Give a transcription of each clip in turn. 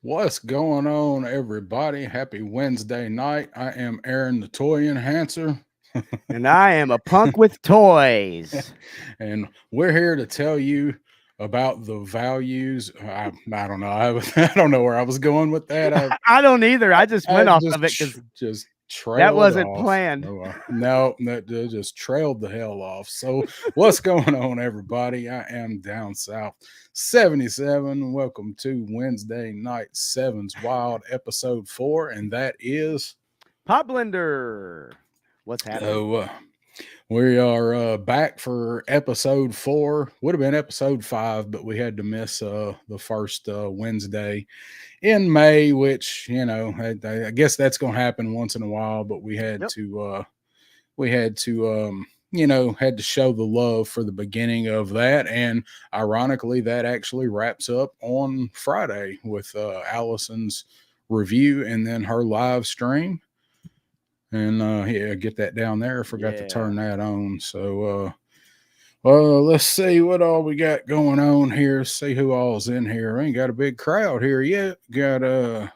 What's going on, everybody? Happy Wednesday night. I am Aaron, the toy enhancer, And I am a punk with toys. and we're here to tell you about the values. I don't know. I don't know where I was going with that. I don't either. I just I went off just of it because just that trailed wasn't off. planned. No, that just trailed the hell off. So, what's going on, everybody? I am Down South 77. Welcome to Wednesday night 7's Wild episode 4, and that is Pop Blender. What's happening? oh, we are back for episode 4. Would have been episode 5, but we had to miss the first Wednesday in May, which I guess that's going to happen once in a while. But Yep. we had to had to show the love for the beginning of that, and ironically, that actually wraps up on Friday with Allison's review and then her live stream. And yeah, get that down there. I forgot to Yeah. turn that on. So well, let's see what all we got going on here. See who all's in here. We ain't got a big crowd here yet. Got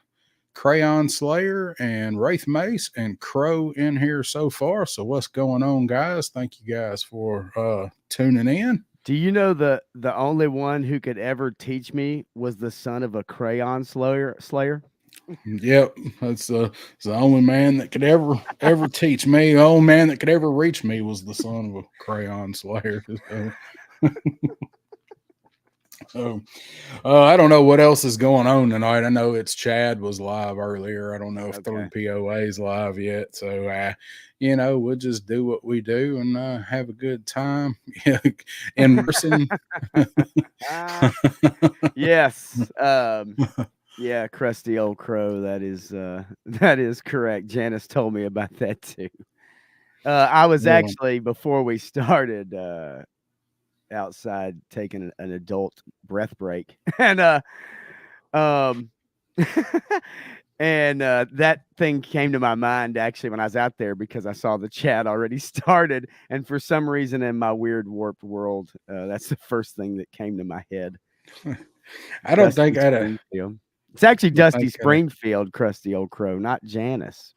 Crayon Slayer and Wraith Mace and Crow in here so far. So what's going on, guys? Thank you guys for tuning in. Do you know the only one who could ever teach me was the son of a crayon slayer? Yep, it's the only man that could ever teach me. The only man that could ever reach me was the son of a Crayon Slayer. So, so I don't know what else is going on tonight. I know it's Chad was live earlier. I don't know if Okay. 3POA is live yet. So, we'll just do what we do and have a good time in person. Ah, yes. Yeah, crusty old crow. That is that is correct. Janice told me about that too. I was Yeah. actually before we started outside taking an adult breath break, and um, and that thing came to my mind actually when I was out there because I saw the chat already started, and for some reason in my weird warped world, that's the first thing that came to my head. I don't Dusty think I'd have. Springfield. It's actually I don't Dusty think I'd have Springfield, crusty old crow, not Janice.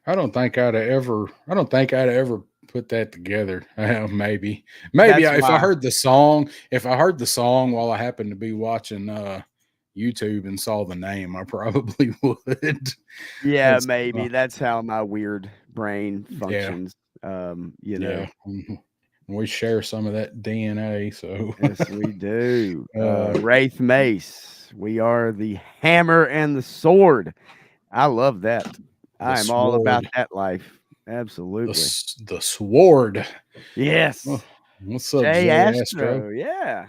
I don't think I'd have ever. I don't think I'd ever put that together. Maybe, That's if I why. heard the song, while I happened to be watching YouTube and saw the name, I probably would. Yeah, That's maybe that's how my weird brain yeah, functions. You know. yeah. We share some of that DNA, so Yes, we do. uh, Wraith Mace. We are the hammer and the sword. I love that. the I am all about sword, that life. Absolutely. the sword. Oh, Yes. what's up, Jay Jay Astro? Astro. Yeah.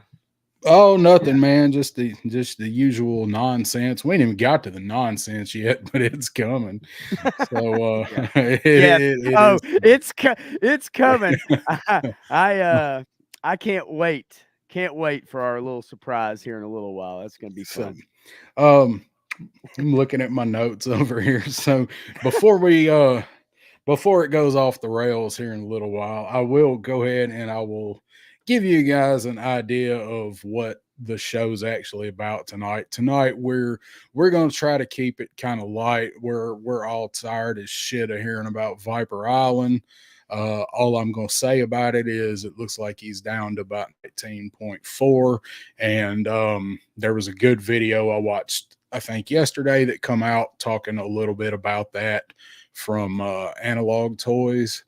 Oh, nothing, man. Just the usual nonsense. We ain't even got to the nonsense yet, but it's coming. So Yeah. Yes. it Oh, is it's coming. coming. I can't wait. Can't wait for our little surprise here in a little while. That's gonna be So fun. um I'm looking at my notes over here. So before we before it goes off the rails here in a little while, I will go ahead and I will give you guys an idea of what the show's actually about tonight. Tonight we're going to try to keep it kind of light. We're all tired as shit of hearing about Viper Island. All I'm going to say about it is it looks like he's down to about 19.4, and there was a good video I watched I think yesterday that come out talking a little bit about that from Analog Toys.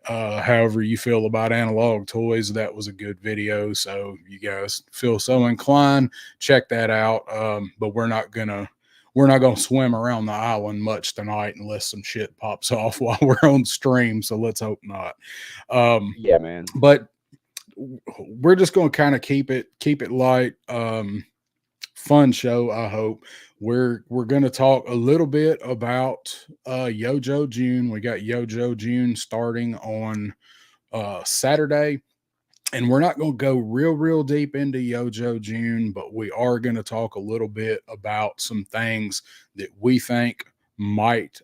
However you feel about Analog Toys, that was a good video. So you guys feel so inclined, check that out. But we're not gonna swim around the island much tonight unless some shit pops off while we're on stream. So let's hope not. Yeah, man. But we're just gonna kind of keep it light. Fun show, I hope. We're gonna talk a little bit about Yojo June. We got Yojo June starting on Saturday, and we're not gonna go real deep into Yojo June, but we are gonna talk a little bit about some things that we think might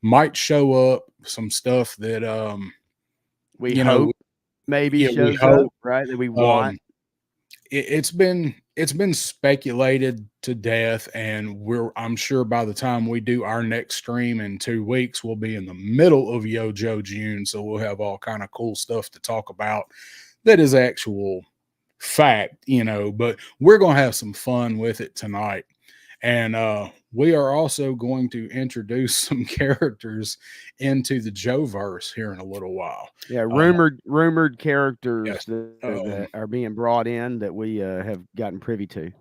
might show up, some stuff that We you know hope maybe yeah, we shows up, hope right? That we want. um it's been it's been speculated to death, and I'm sure by the time we do our next stream in 2 weeks, we'll be in the middle of Yojo June, so we'll have all kind of cool stuff to talk about that is actual fact, but we're gonna have some fun with it tonight. And we are also going to introduce some characters into the Joeverse here in a little while. Yeah, Uh, rumored characters yes, that are being brought in that we have gotten privy to.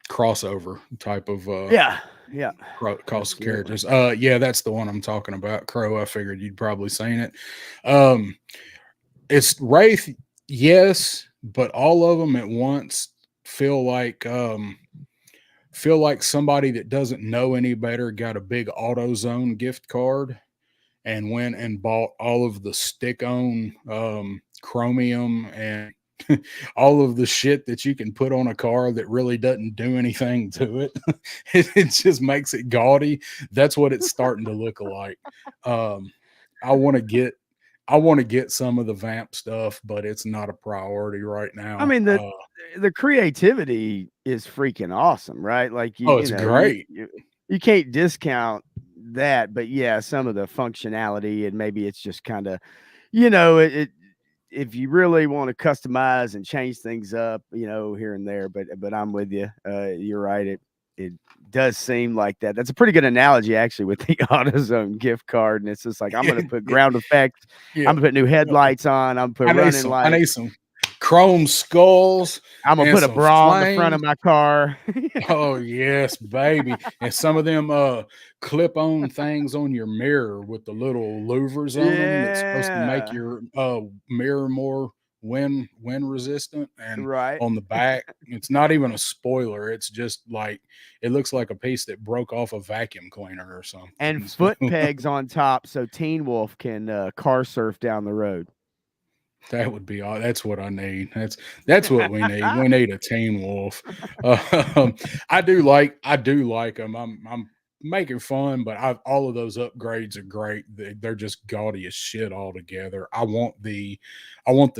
crossover type of Yeah, cross absolutely. characters. Yeah, that's the one I'm talking about. Crow. I figured you'd probably seen it. It's Wraith, yes, but all of them at once feel like somebody that doesn't know any better got a big AutoZone gift card and went and bought all of the stick-on chromium and all of the shit that you can put on a car that really doesn't do anything to it. It just makes it gaudy. That's what it's starting to look like. I want to get some of the vamp stuff, but it's not a priority right I now. mean, the creativity is freaking awesome, right? Like Oh, it's great. You can't discount that, but yeah, some of the functionality and maybe it's just kind of, it if you really want to customize and change things up, here and there, but I'm with you. You're right. It does seem like that. That's a pretty good analogy, actually, with the AutoZone gift card. And it's just like I'm going to put ground effects. Yeah. I'm gonna put new headlights on. I'm gonna put running lights. I need some chrome skulls. I'm gonna put a bra on the front of my car. Oh yes, baby. And some of them clip-on things on your mirror with the little louvers on them that's supposed to make your mirror more wind resistant. And right on the back, it's not even a spoiler. It's just like it looks like a piece that broke off a vacuum cleaner or something. And foot pegs on top so Teen Wolf can car surf down the road. That would be all. That's what I need. That's what we need. We need a Teen Wolf. I do like them. I'm making fun, but all of those upgrades are great. They're just gaudy as shit altogether. I want the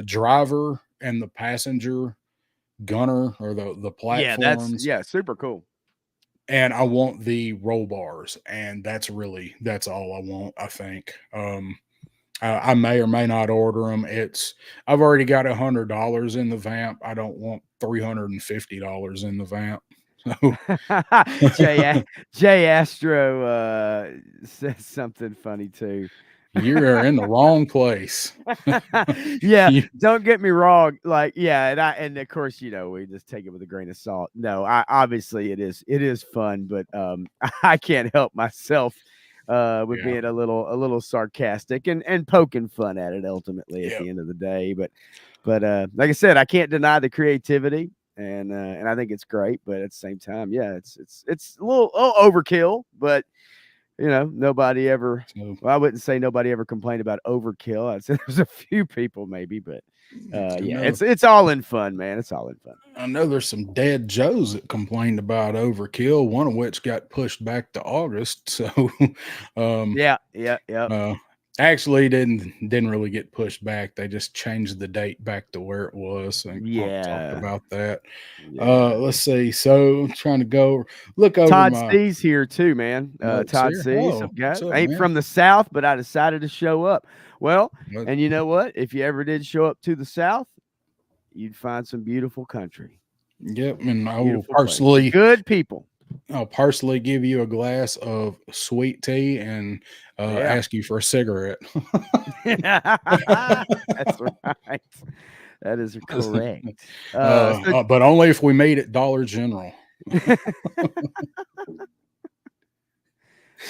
driver and the passenger gunner or the platforms. Yeah, super cool. And I want the roll bars, and that's all I want. I think. I may or may not order them. I've already got $100 in the vamp. I don't want $350 in the vamp. So. Jay Astro says something funny too. You are in the wrong place. Yeah, don't get me wrong. Like, yeah, and of course, we just take it with a grain of salt. No, obviously it is fun, but I can't help myself with being a little sarcastic and poking fun at it ultimately at the end of the day. But like I said, I can't deny the creativity. And I think it's great, but at the same time, yeah, it's a little overkill, but nobody ever. Well, I wouldn't say nobody ever complained about overkill. I'd say there's a few people maybe, but it's all in fun, man. It's all in fun. I know there's some dead Joes that complained about overkill, one of which got pushed back to August. So, yeah. Actually, didn't really get pushed back. They just changed the date back to where it was. So I'll talk about that. Yeah. Let's see. So I'm trying to look over. Todd C's here too, man. Todd C's. Ain't from the South, but I decided to show up. Well, and you know what? If you ever did show up to the South, you'd find some beautiful country. Yep, and I will personally good people. I'll personally give you a glass of sweet tea and ask you for a cigarette. That's right. That is correct. But only if we meet at Dollar General.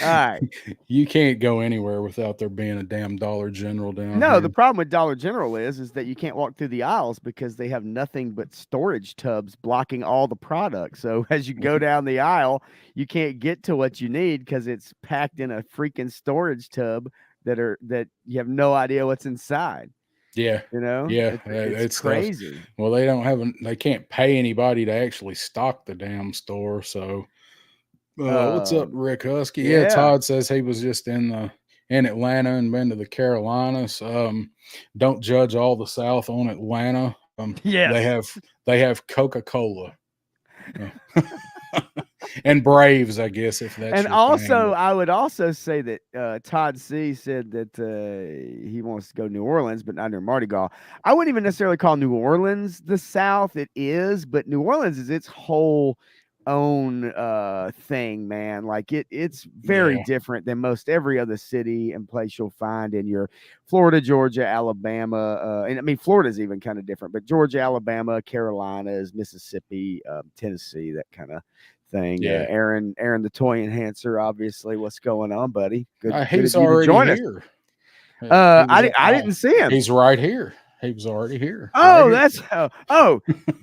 All right. You can't go anywhere without there being a damn Dollar General down here. No, the problem with Dollar General is that you can't walk through the aisles because they have nothing but storage tubs blocking all the products. So as you go down the aisle, you can't get to what you need because it's packed in a freaking storage tub that you have no idea what's inside. Yeah. Yeah, it's crazy. Well, they can't pay anybody to actually stock the damn store, so what's up, Rick Husky? Yeah, Todd says he was just in Atlanta and been to the Carolinas. Don't judge all the South on Atlanta. They have Coca-Cola. And Braves, I guess, if that's And your also, thing. I would also say that Todd C said that he wants to go to New Orleans, but not near Mardi Gras. I wouldn't even necessarily call New Orleans the South. It is, but New Orleans is its whole own thing, man. Like it's very Yeah, different than most every other city and place you'll find in your Florida, Georgia, Alabama, and I mean Florida's even kind of different, but Georgia, Alabama, Carolinas, Mississippi, Tennessee, that kind of thing. yeah. Aaron, the toy enhancer, obviously. What's going on, buddy? Good He's of you to already join us. here. He was. I didn't see him. He's right here. He was already here. Right Oh, here. that's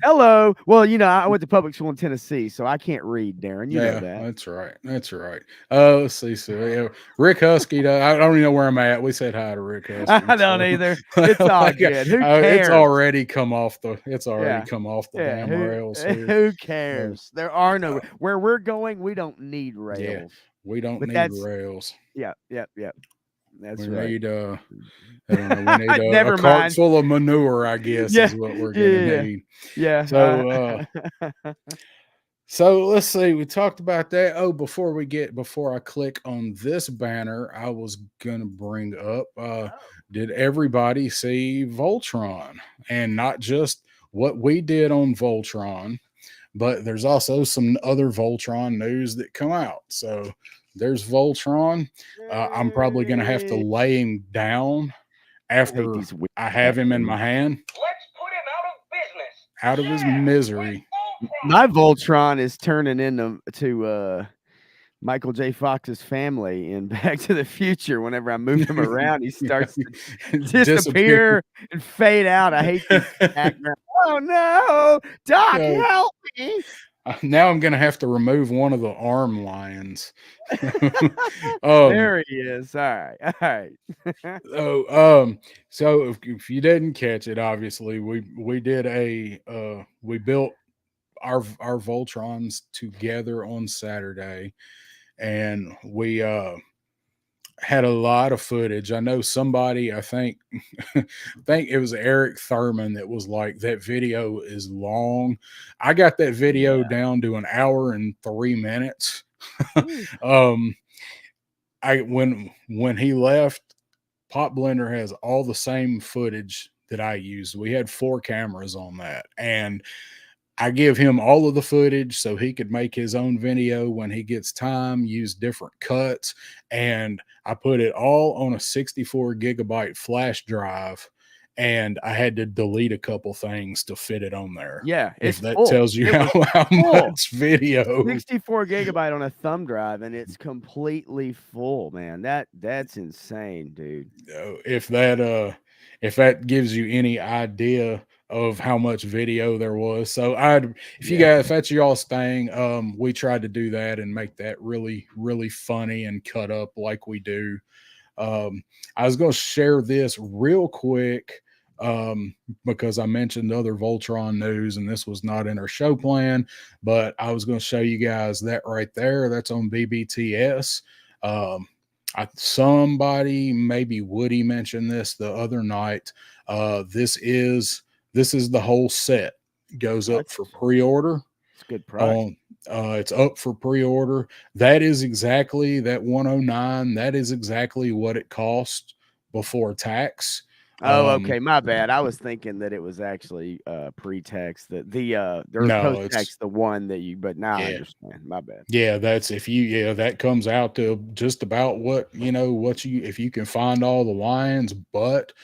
hello. Well, I went to public school in Tennessee, so I can't read, Darren. You know Yeah, that. that's right. That's right. Let's see. So yeah, Rick Husky. I don't even know where I'm at. We said hi to Rick Husky. I don't either. It's all like, good. Who cares? it's already come off the. It's already Yeah. come off the Yeah, damn rails here. who cares? There are no where we're going. We don't need rails. Yeah, we don't But need that's rails. yeah. That's We right. need I don't know. We need Never a cart mind. full of manure. I guess Yeah, is what we're gonna need. Yeah. So so let's see. We talked about that. Oh, before I click on this banner, I was gonna bring up. Did everybody see Voltron? And not just what we did on Voltron, but there's also some other Voltron news that come out. So there's Voltron. I'm probably gonna have to lay him down after I have him in my hand. Let's put him out of business. Out of his misery. My Voltron is turning into Michael J. Fox's family in Back to the Future. Whenever I move him around, he starts to disappear and fade out. I hate this background. Oh no, Doc, help me! Now I'm gonna have to remove one of the arm lions. There he is. All right. So if you didn't catch it, obviously we did we built our Voltrons together on Saturday, and we had a lot of footage. I know somebody, I think it was Eric Thurman, that was like, that video is long. I got that video down to an hour and 3 minutes. When he left, Pop Blender has all the same footage that I used. We had 4 cameras on that, and I give him all of the footage so he could make his own video when he gets time, use different cuts, and I put it all on a 64 gigabyte flash drive, and I had to delete a couple things to fit it on there. Yeah, if that tells you how much video. 64 gigabyte on a thumb drive, and it's completely full, man. That's insane, dude. If that gives you any idea of how much video there was. So if that's y'all's thing, we tried to do that and make that really, really funny and cut up like we do. I was going to share this real quick because I mentioned other Voltron news, and this was not in our show plan, but I was going to show you guys that right there. That's on BBTS. Somebody, maybe Woody, mentioned this the other night. This is the whole set. Goes up for pre-order. It's a good price. It's up for pre-order. That is exactly that 109. That is exactly what it cost before tax. Oh, okay. My bad. I was thinking that it was actually pre-tax. There was post-tax, the one that you. But now I understand. My bad. Yeah, that's that comes out to just about what if you can find all the lines, but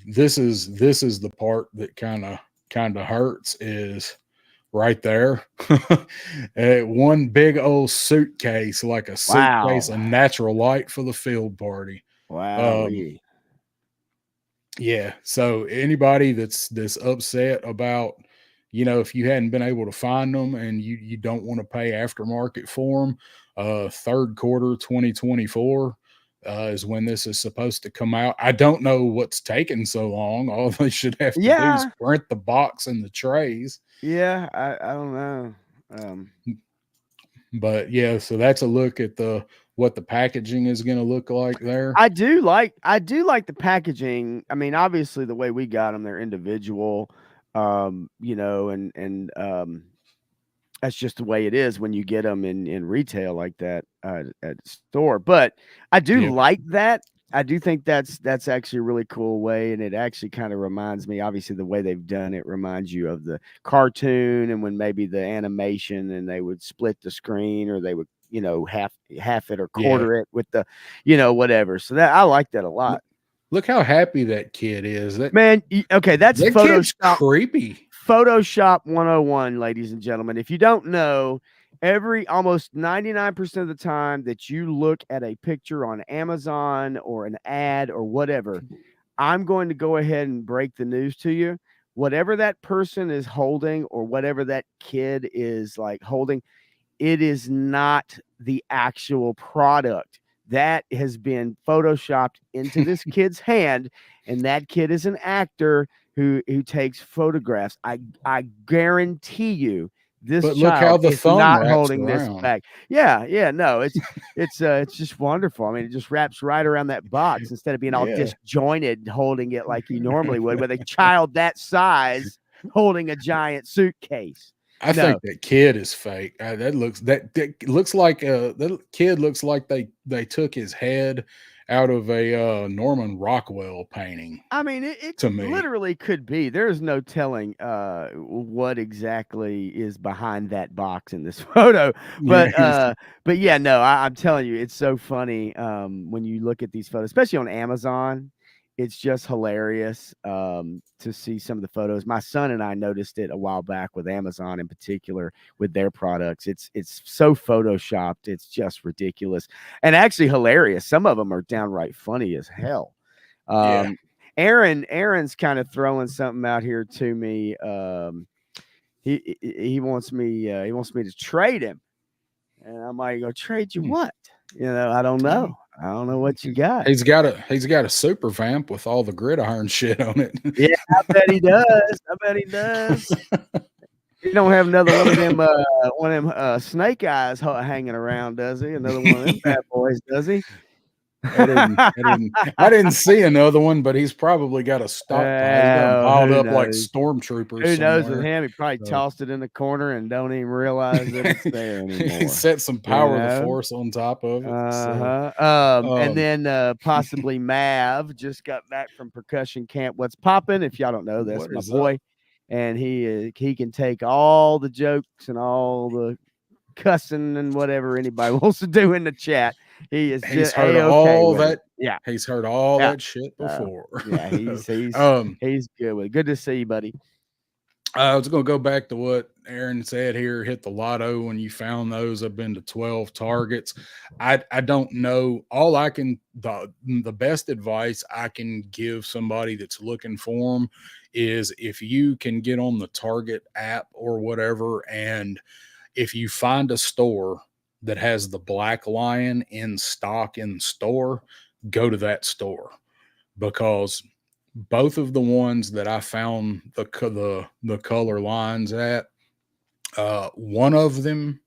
this is the part that kind of hurts, is right there. One big old suitcase, like a suitcase of natural light for the field party. Wow. Yeah. So anybody that's upset about, if you hadn't been able to find them and you don't want to pay aftermarket for them, third quarter 2024 is when this is supposed to come out. I don't know what's taking so long. All they should have to do is print the box and the trays. Yeah, I don't know. But yeah, so that's a look at what the packaging is going to look like there. I do like the packaging. I mean, obviously the way we got them, they're individual, and that's just the way it is when you get them in retail like that at the store. But I do Yeah. like that. I do think that's actually a really cool way, and it actually kind of reminds me. Obviously, the way they've done it reminds you of the cartoon, and when maybe the animation, and they would split the screen, or they would half it or Yeah. quarter it with the whatever. So that I like that a lot. Look how happy that kid is. Man, okay, that's That kid's Photoshop. creepy. Photoshop 101, ladies and gentlemen. If you don't know, almost 99% of the time that you look at a picture on Amazon or an ad or whatever, I'm going to go ahead and break the news to you. Whatever that person is holding or whatever that kid is like holding, it is not the actual product. That has been photoshopped into this kid's hand, and that kid is an actor who takes photographs. I guarantee you this But look how child the is thumb not wraps holding this around. back. Yeah, no, it's just wonderful. I mean, it just wraps right around that box instead of being all Yeah. disjointed holding it like you normally would with a child that size holding a giant suitcase. I No. think that kid is fake. That looks like that kid looks like they took his head out of a Norman Rockwell painting. I mean, it To me, literally could be. There's no telling what exactly is behind that box in this photo. yeah, But yeah, no, I'm telling you, it's so funny when you look at these photos, especially on Amazon. It's just hilarious to see some of the photos. My son and I noticed it a while back with Amazon in particular with their products. It's so photoshopped. It's just ridiculous and actually hilarious. Some of them are downright funny as hell. yeah. Aaron's kind of throwing something out here to me. He wants me to trade him, and I'm like, go trade you what? I don't know. I don't know what you got. He's got a super vamp with all the gridiron shit on it. Yeah, I bet he does. I bet he does. He don't have another one of them snake eyes hanging around, does he? Another one of them bad boys, does he? I didn't see another one, but he's probably got a stockpile. He's got them piled Who up like knows? stormtroopers. Who knows with somewhere. him? He probably So. tossed it in the corner and don't even realize that it's there anymore. Set some power of the force on top of it. And then possibly Mav just got back from percussion camp. What's popping? If y'all don't know, that's my boy, up? And he can take all the jokes and all the cussing and whatever anybody wants to do in the chat. He's heard all that. Yeah, he's heard all that shit before. Yeah, he's good with it. Good to see you, buddy. I was going to go back to what Aaron said here. Hit the lotto when you found those. I've been to 12 targets. I don't know. All I can the best advice I can give somebody that's looking for them is if you can get on the Target app or whatever, and if you find a store that has the Black Lion in stock in the store, go to that store, because both of the ones that I found the color lines at, one of them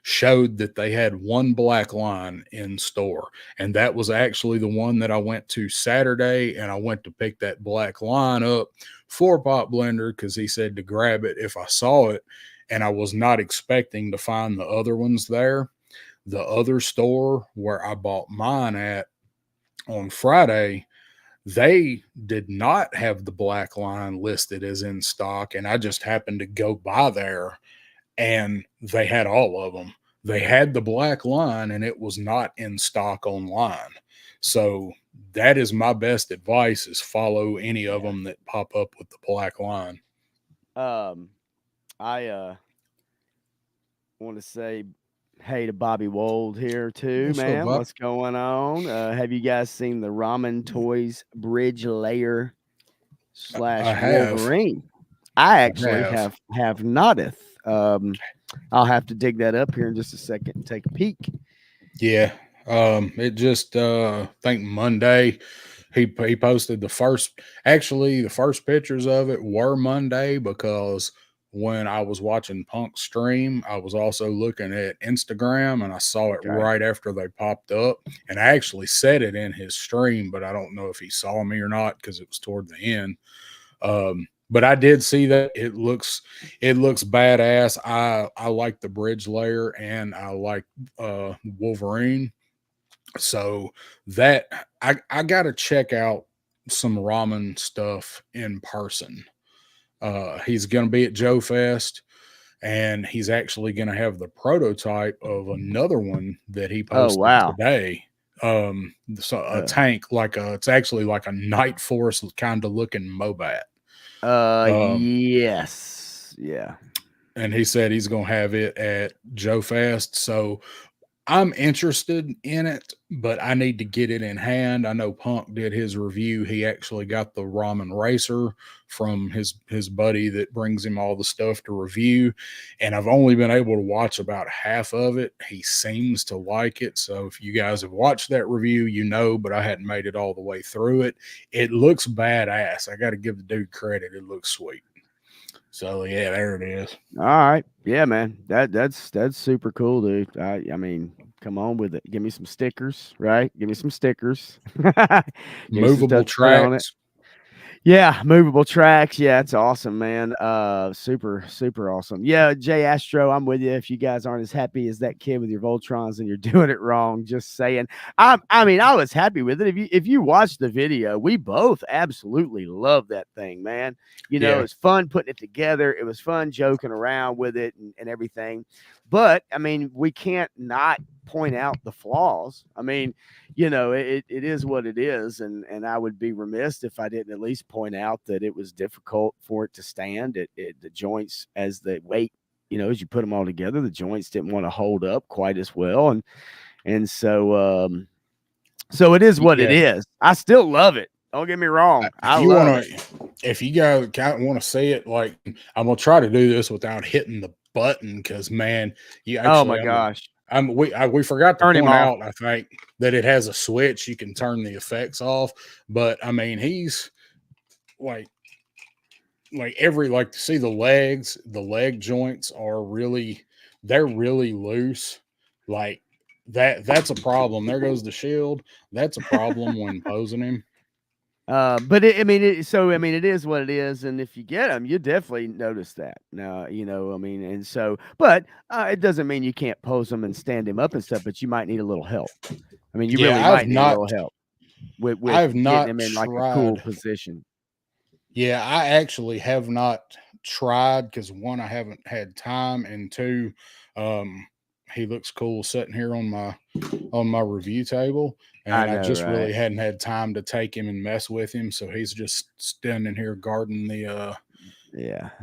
showed that they had one black line in store, and that was actually the one that I went to Saturday, and I went to pick that black line up for Pop Blender because he said to grab it if I saw it, and I was not expecting to find the other ones there. The other store where I bought mine at on Friday, they did not have the black line listed as in stock, and I just happened to go by there and they had all of them. They had the black line and it was not in stock online. So that is my best advice, is follow any of them that pop up with the black line. I want to say hey to Bobby Wold here too, man. What's going on? Have you guys seen the Ramen Toys Bridge Layer / Wolverine? I actually have noteth. I'll have to dig that up here in just a second and take a peek. Yeah. It just I think Monday he posted the first pictures of it were Monday, because when I was watching Punk's stream, I was also looking at Instagram and I saw it right after they popped up, and I actually said it in his stream, but I don't know if he saw me or not because it was toward the end. But I did see that it looks badass. I like the bridge layer and I like Wolverine. So that I gotta check out some ramen stuff in person. He's gonna be at Joe Fest, and he's actually gonna have the prototype of another one that he Oh posted wow. today. So a Uh, tank, like it's actually like a Night Force kind of looking Mobat. Um, yes. Yeah. and he said he's gonna have it at Joe Fest. So I'm interested in it, but I need to get it in hand. I know Punk did his review. He actually got the ramen racer from his buddy that brings him all the stuff to review, and I've only been able to watch about half of it. He seems to like it, so if you guys have watched that review, you know, but I hadn't made it all the way through it. It looks badass. I got to give the dude credit. It looks sweet. So yeah, there it is. All right. Yeah, man. That's super cool, dude. I mean, come on with it. Give me some stickers, right? Give me some stickers. Give me some Movable stuff to put on it. tracks. Yeah, movable tracks. Yeah, it's awesome, man. Super, super awesome. Yeah, Jay Astro, I'm with you. If you guys aren't as happy as that kid with your Voltrons, then you're doing it wrong. Just saying. I mean, I was happy with it. If you watched the video, we both absolutely love that thing, man. You know, Yeah. it was fun putting it together. It was fun joking around with it and everything. But I mean, we can't not point out the flaws. I mean, you know, it is what it is, and I would be remiss if I didn't at least point out that it was difficult for it to stand. The joints, as the weight, you know, as you put them all together, the joints didn't want to hold up quite as well, and so it is what it Yeah. is. I still love it. Don't get me wrong. I love it. If you guys want to see it, like I'm gonna try to do this without hitting the button, because man, you Oh actually, my gosh. we forgot to Turn him point off. out, I think, that it has a switch you can turn the effects off. But I mean, he's like every, like, to see the leg joints are they're really loose. Like that's a problem. There goes the shield. That's a problem when posing him. But I mean, it is what it is, and if you get them, you definitely notice that. Now, you know, I mean, and so, but it doesn't mean you can't pose them and stand him up and stuff. But you might need a little help. I mean, you Yeah, really might need a little help with I've getting not him in like a cool tried. position. Yeah, I actually have not tried, because one, I haven't had time, and two, um, he looks cool sitting here on my review table, I and I know, just right? really hadn't had time to take him and mess with him. So he's just standing here guarding Yeah.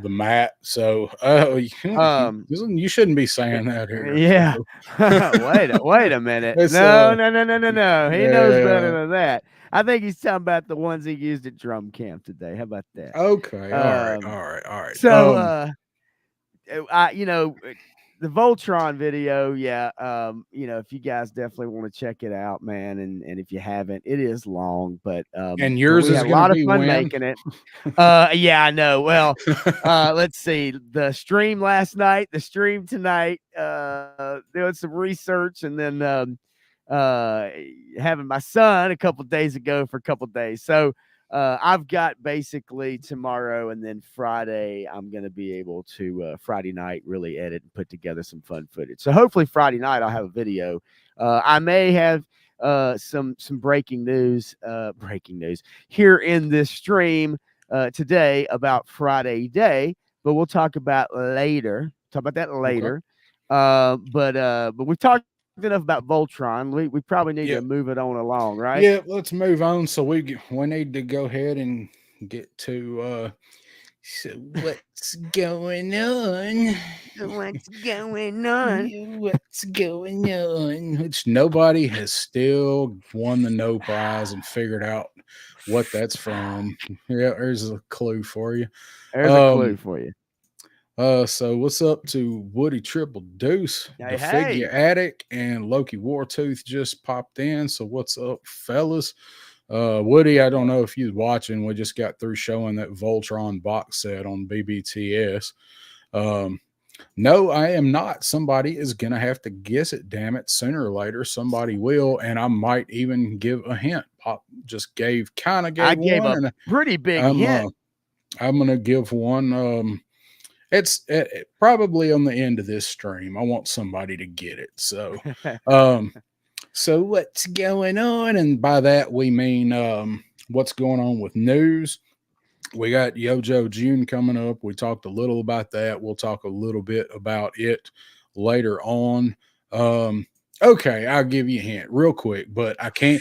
the mat. So Um. you shouldn't be saying that here. Yeah. So. Wait a minute. It's No, no, no, no, no, no. He knows better yeah. than that. I think he's talking about the ones he used at drum camp today. How about that? Okay. All right. Um. All right. All right. So, you know, the Voltron video, yeah. You know, if you guys definitely want to check it out, man, and if you haven't, it is long, but And yours we is had a going to lot of be fun when? making it. Yeah, I know. Well, let's see. The stream last night, the stream tonight, doing some research, and then having my son a couple days ago for a couple days. So I've got basically tomorrow and then Friday, I'm going to be able to Friday night really edit and put together some fun footage. So hopefully Friday night I'll have a video. I may have some breaking news here in this stream today about Friday day, but we'll talk about later. Talk about that later. But we've talked enough about Voltron. We probably need to move it on along, right? Yeah, let's move on. So we need to go ahead and get to so what's going on? What's going on? What's going on? Which nobody has still won the no prize and figured out what that's from. Yeah, there's a clue for you. There's a clue for you. So what's up to Woody Triple Deuce, the Figure Addict, and Loki Wartooth just popped in. So what's up, fellas? Woody, I don't know if you're watching. We just got through showing that Voltron box set on BBTS. No, I am not. Somebody is gonna have to guess it. Damn it! Sooner or later, somebody will, and I might even give a hint. Pop just gave I gave one, a pretty big hint. I'm gonna give one. It's probably on the end of this stream. I want somebody to get it. Um, so what's going on? And by that we mean what's going on with news. We got Yojo June coming up. We talked a little about that. We'll talk a little bit about it later on. Okay, I'll give you a hint real quick, but I can't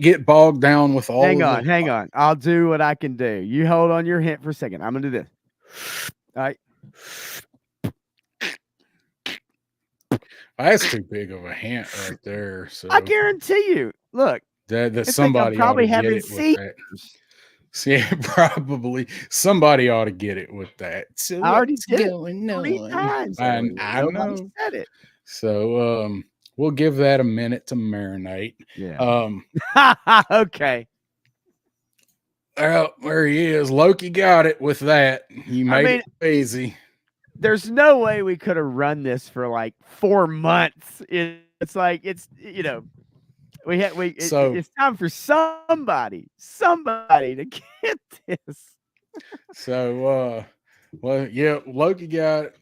get bogged down with all Hang of on, the hang on. I'll do what I can do. You hold on your hint for a second. I'm gonna do this. All right. that's too big of a hint right there. So I guarantee you. Look, that it's like I'm somebody ought probably to get having it with seizures. that. Yeah, probably somebody ought to get it with that. So I already what's did it going 3 on? times And earlier. I Nobody know. said it. So we'll give that a minute to marinate. Yeah. Okay. Well, there he is. Loki got it with that. You made mean, it easy. There's no way we could have run this for like 4 months. It's like it's time for somebody to get this. So well, yeah, Loki got it.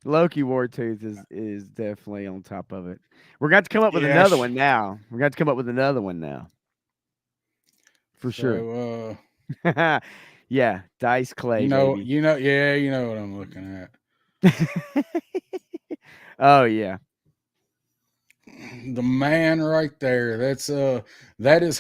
Loki Wartooth is definitely on top of it. We're going to come up with another one now. For sure. So yeah, Dice Clay, you know baby. you know what I'm looking at. Oh yeah. The man right there. That is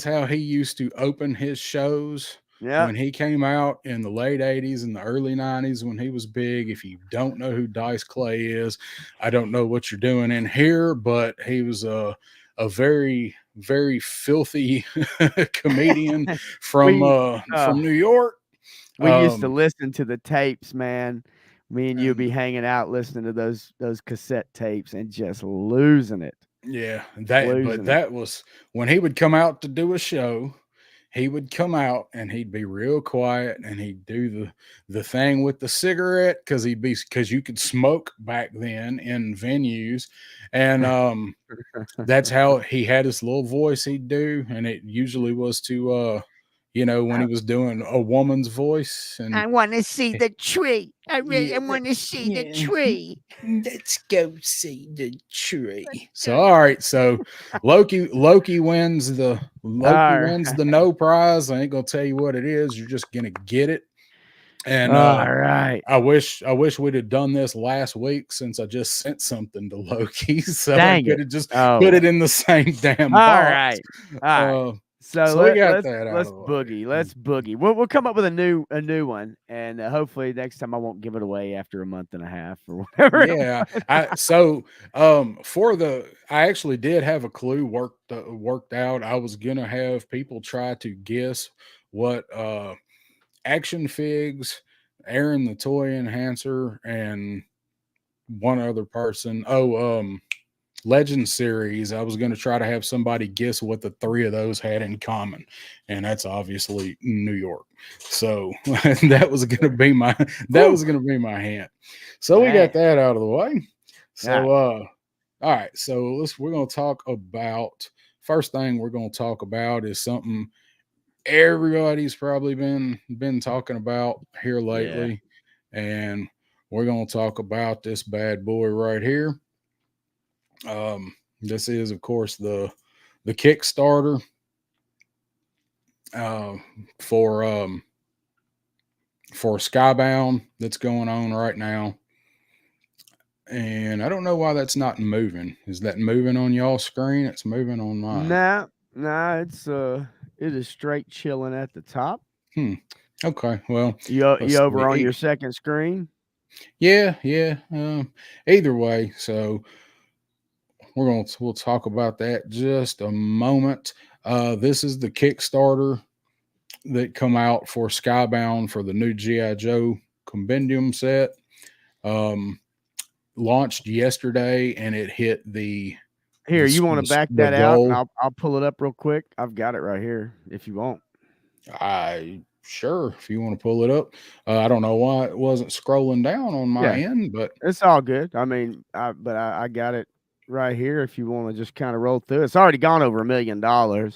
how he used to open his shows. Yeah. When he came out in the late 80s and the early 90s when he was big. If you don't know who Dice Clay is, I don't know what you're doing in here, but he was a very, very filthy comedian from New York. We used to listen to the tapes, man. Me and you'd be hanging out listening to those cassette tapes and just losing it. Yeah, that was when he would come out to do a show. He would come out and he'd be real quiet and he'd do the thing with the cigarette because you could smoke back then in venues, and that's how he had his little voice he'd do, and it usually was to when he was doing a woman's voice. And I want to see the tree. I want to see the tree. Let's go see the tree. So all right, so Loki wins the no prize. I ain't gonna tell you what it is. You're just gonna get it. And all right. I wish we'd have done this last week since I just sent something to Loki, so Dang I could have just Oh. put it in the same damn box. All right. So we got that out let's of the way. boogie. Let's boogie. We'll come up with a new one, and hopefully next time I won't give it away after a month and a half or whatever. Yeah. I actually did have a clue worked out. I was gonna have people try to guess what Action Figs, Aaron the Toy Enhancer, and one other person. Legend Series. I was going to try to have somebody guess what the three of those had in common, and that's obviously New York. So that was going to be my hint. So we got that out of the way. So all right. So we're going to talk about, first thing we're going to talk about is something everybody's probably been talking about here lately, and we're going to talk about this bad boy right here. This is, of course, the Kickstarter for Skybound that's going on right now, and I don't know why that's not moving. Is that moving on y'all's screen? It's moving on mine. Nah, it is straight chilling at the top. Okay, well, you over on your second screen? Yeah. Either way, so we'll talk about that just a moment. This is the Kickstarter that come out for Skybound for the new G.I. Joe Compendium set. Launched yesterday, and it hit the. Here, you want to back that out? And I'll pull it up real quick. I've got it right here. If you want, sure. If you want to pull it up, I don't know why it wasn't scrolling down on my end, but it's all good. I mean, I got it right here if you want to just kind of roll through. It's already gone over $1 million.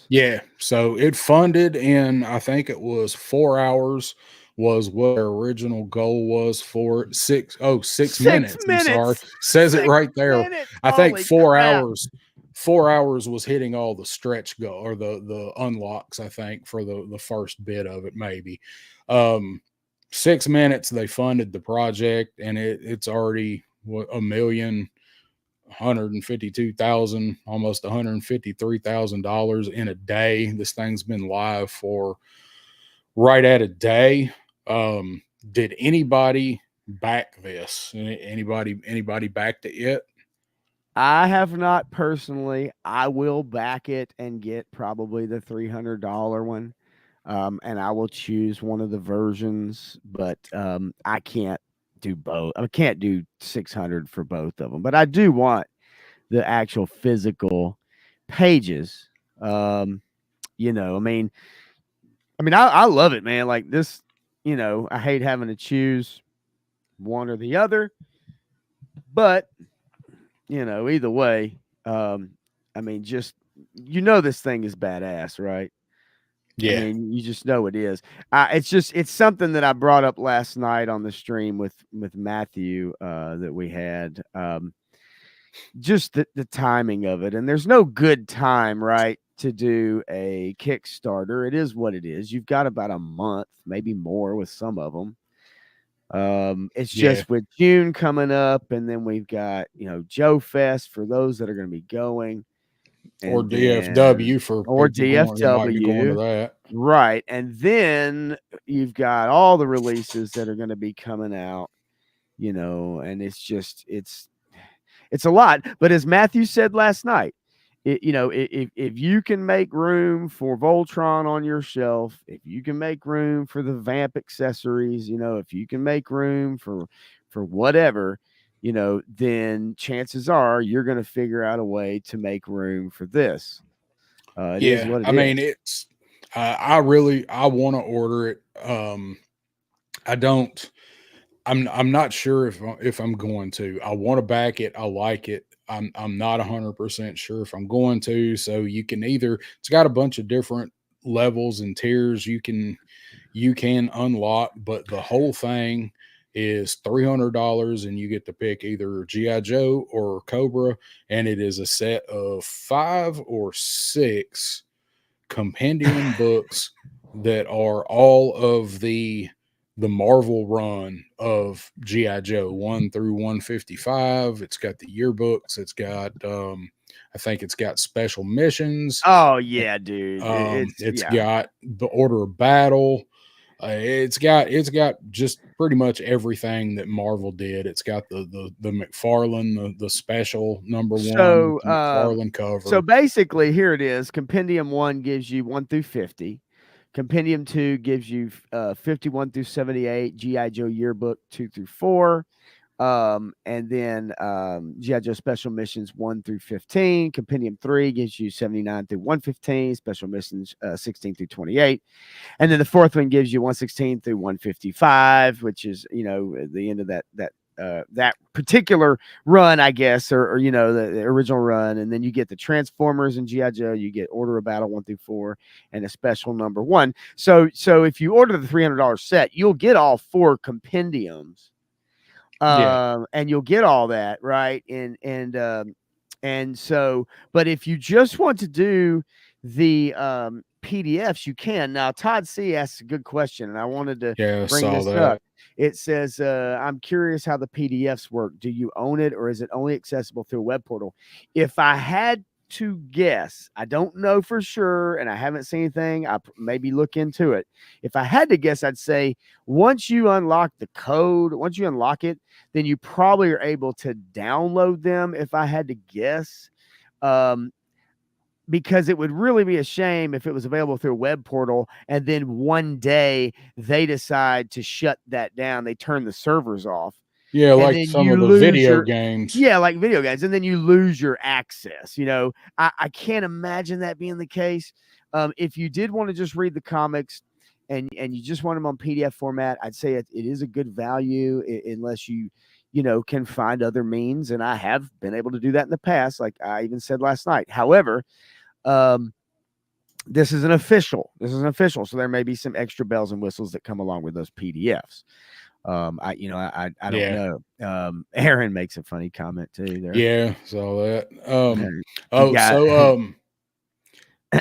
Yeah. So it funded in, I think it was 4 hours was what their original goal was for it. 6 minutes. I'm sorry. Says it 6 right there. minutes. I think Holy 4 crap. hours. 4 hours was hitting all the stretch goal or the unlocks, I think, for the first bit of it, maybe. 6 minutes they funded the project, and it's already what, 152,000, almost $153,000 in a day. This thing's been live for right at a day. Did anybody back this? Anybody backed it? I have not personally. I will back it and get probably the $300 one. And I will choose one of the versions, but I can't do both. I can't do 600 for both of them, but I do want the actual physical pages. You know, I love it, man. Like this, I hate having to choose one or the other, but either way, just this thing is badass, right? Yeah. You just know it is. It's something that I brought up last night on the stream with Matthew that we had. Just the timing of it, and there's no good time, right, to do a Kickstarter. It is what it is. You've got about a month, maybe more, with some of them. It's just with June coming up, and then we've got Joeverse for those that are going to be going. Or DFW for or people that might be going to DFW, that. right? And then you've got all the releases that are going to be coming out, and it's a lot. But as Matthew said last night, if you can make room for Voltron on your shelf, if you can make room for the Vamp accessories, if you can make room for whatever, then chances are you're going to figure out a way to make room for this. It is what it is. It's I want to order it. I'm not sure if I'm going to. I want to back it. I like it. I'm not 100% sure if I'm going to. So you can it's got a bunch of different levels and tiers you can unlock, but the whole thing is $300, and you get to pick either G.I. Joe or Cobra, and it is a set of 5 or 6 compendium books that are all of the Marvel run of G.I. Joe 1 through 155. It's got the yearbooks. It's got I think it's got special missions. Oh yeah, dude. It's got the Order of Battle. It's got just pretty much everything that Marvel did. It's got the McFarlane, the special number 1, So, McFarlane cover. So basically, here it is. Compendium 1 gives you 1 through 50. Compendium 2 gives you 51 through 78. G.I. Joe yearbook 2 through 4. And then G.I. Joe special missions 1 through 15. Compendium 3 gives you 79 through 115. Special missions 16 through 28. And then the fourth one gives you 116 through 155, which is the end of that particular run, I guess, or the original run. And then you get the Transformers and G.I. Joe. You get Order of Battle 1 through 4 and a special number 1. So if you order the $300 set, you'll get all 4 compendiums. And you'll get all that, right? And so, but if you just want to do the PDFs, you can. Now, Todd C asks a good question, and I wanted to bring this up. It says, I'm curious how the PDFs work. Do you own it, or is it only accessible through a web portal? If I had to guess, I don't know for sure, and I haven't seen anything. I maybe look into it. If I had to guess, I'd say once you unlock the code, once you unlock it, then you probably are able to download them, if I had to guess. Because it would really be a shame if it was available through a web portal and then one day they decide to shut that down. They turn the servers off. Yeah, like some of the video games. Yeah, like video games. And then you lose your access. I can't imagine that being the case. If you did want to just read the comics and you just want them on PDF format, I'd say it is a good value, unless you can find other means, and I have been able to do that in the past, like I even said last night. However, this is an official. So there may be some extra bells and whistles that come along with those PDFs. I don't know. Aaron makes a funny comment too there. Yeah, saw that.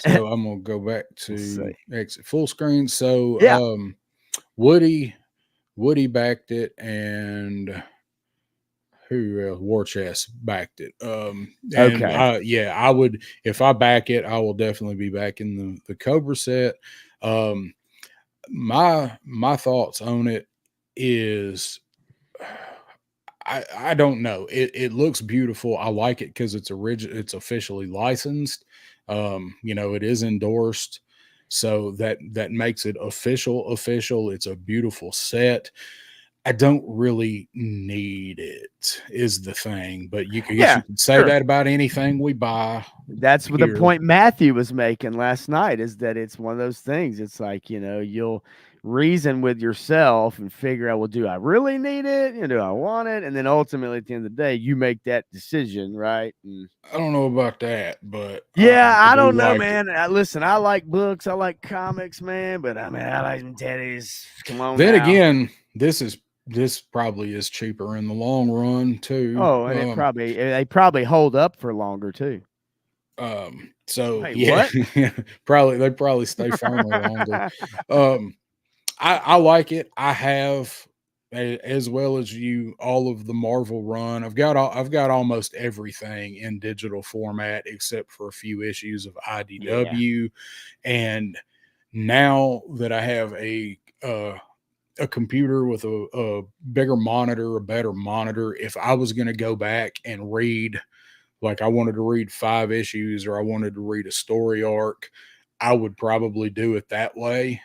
So I'm gonna go back to exit full screen. So Woody backed it, and who else? War Chest backed it. I would, if I back it, I will definitely be backing the Cobra set. My thoughts on it is, I don't know. It looks beautiful. I like it because it's it's officially licensed. It is endorsed, so that makes it official. It's a beautiful set. I don't really need it, is the thing. But you can say that about anything we buy. That's what the point Matthew was making last night, is that it's one of those things. It's like, you'll reason with yourself and figure out, well, do I really need it? Do I want it? And then ultimately at the end of the day, you make that decision, right? And I don't know about that, but I don't know, man. Listen, I like books, I like comics, man, but I like some teddies. Come on. Then again, this probably is cheaper in the long run too. Oh, and they probably hold up for longer too. They probably stay firmer longer. I like it. I have, as well as you, all of the Marvel run. I've got almost everything in digital format except for a few issues of IDW. And now that I have a computer with a bigger monitor, a better monitor, if I was going to go back and read, like I wanted to read 5 issues or I wanted to read a story arc, I would probably do it that way.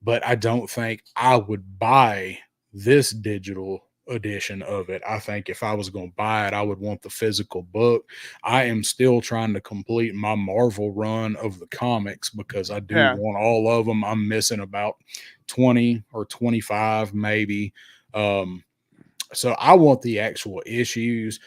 But I don't think I would buy this digital edition of it. I think if I was going to buy it, I would want the physical book. I am still trying to complete my Marvel run of the comics because I do want all of them. I'm missing about 20 or 25 maybe. So I want the actual issues.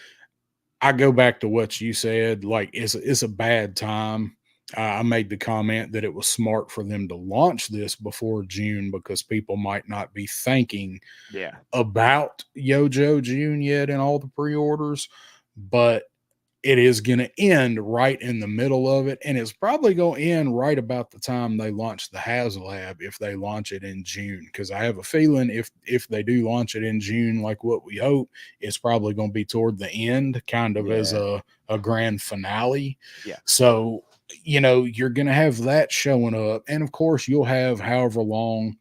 I go back to what you said, like it's a bad time. I made the comment that it was smart for them to launch this before June because people might not be thinking about Yojo June yet in all the pre-orders, but it is going to end right in the middle of it. And it's probably going to end right about the time they launch the HasLab, if they launch it in June. Because I have a feeling if they do launch it in June, like what we hope, it's probably going to be toward the end, kind of as a grand finale. Yeah. So, you're going to have that showing up. And of course, you'll have however long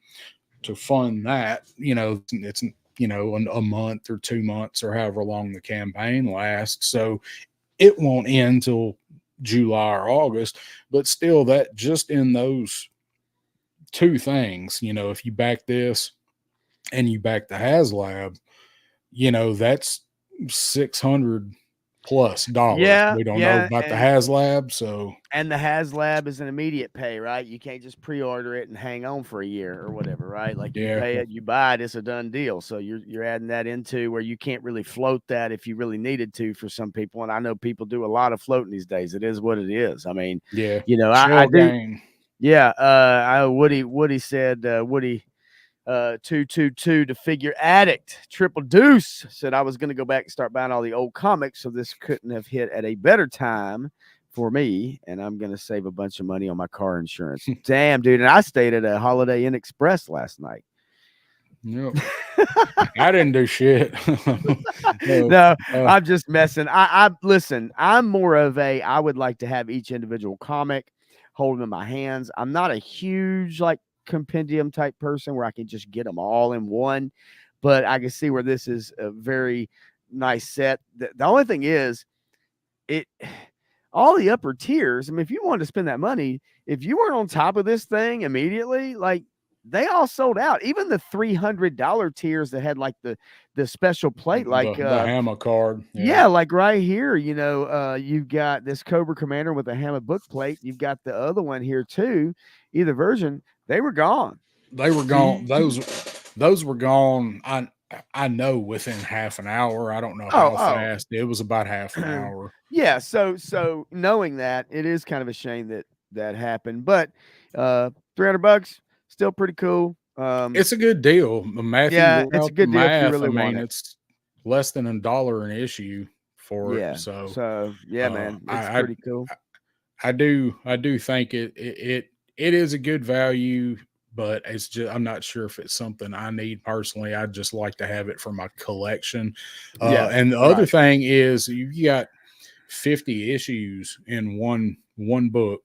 to fund that. It's, a month or 2 months or however long the campaign lasts. So it won't end till July or August, but still, that just in those 2 things, if you back this and you back the HasLab, that's $600+ Yeah, we don't know about the HasLab, and the HasLab is an immediate pay, right? You can't just pre-order it and hang on for a year or whatever, right? Like you pay it, you buy it, it's a done deal. So you're adding that into where you can't really float that if you really needed to for some people. And I know people do a lot of floating these days. It is what it is. I mean, I do. Yeah, Woody said 222 to figure addict. Triple Deuce said I was going to go back and start buying all the old comics, so this couldn't have hit at a better time for me, and I'm going to save a bunch of money on my car insurance. Damn, dude. And I stayed at a Holiday Inn Express last night. Yep. I didn't do shit. No, I'm just messing. I listen, I'm more of I would like to have each individual comic holding in my hands. I'm not a huge compendium type person where I can just get them all in one, but I can see where this is a very nice set. The only thing is all the upper tiers. I mean, if you wanted to spend that money, if you weren't on top of this thing immediately, they all sold out. Even the $300 tiers that had the special plate, the Hammer card. Yeah, like right here, you've got this Cobra Commander with a Hammer book plate. You've got the other one here too. Either version, they were gone. They were gone. Those were gone. I know within half an hour. I don't know Oh, how fast. It was about half an hour. Yeah, so knowing that, it is kind of a shame that that happened, but $300 still pretty cool. It's a good deal. Matthew Yeah, worked it's a out the good deal if you math. I really want mean, it. it's less than $1 an issue for it. Yeah. So So yeah, man, it's I pretty cool. I do think it is a good value, but it's just I'm not sure if it's something I need personally. I'd just like to have it for my collection. Yeah, And the other right. thing is you got 50 issues in one book.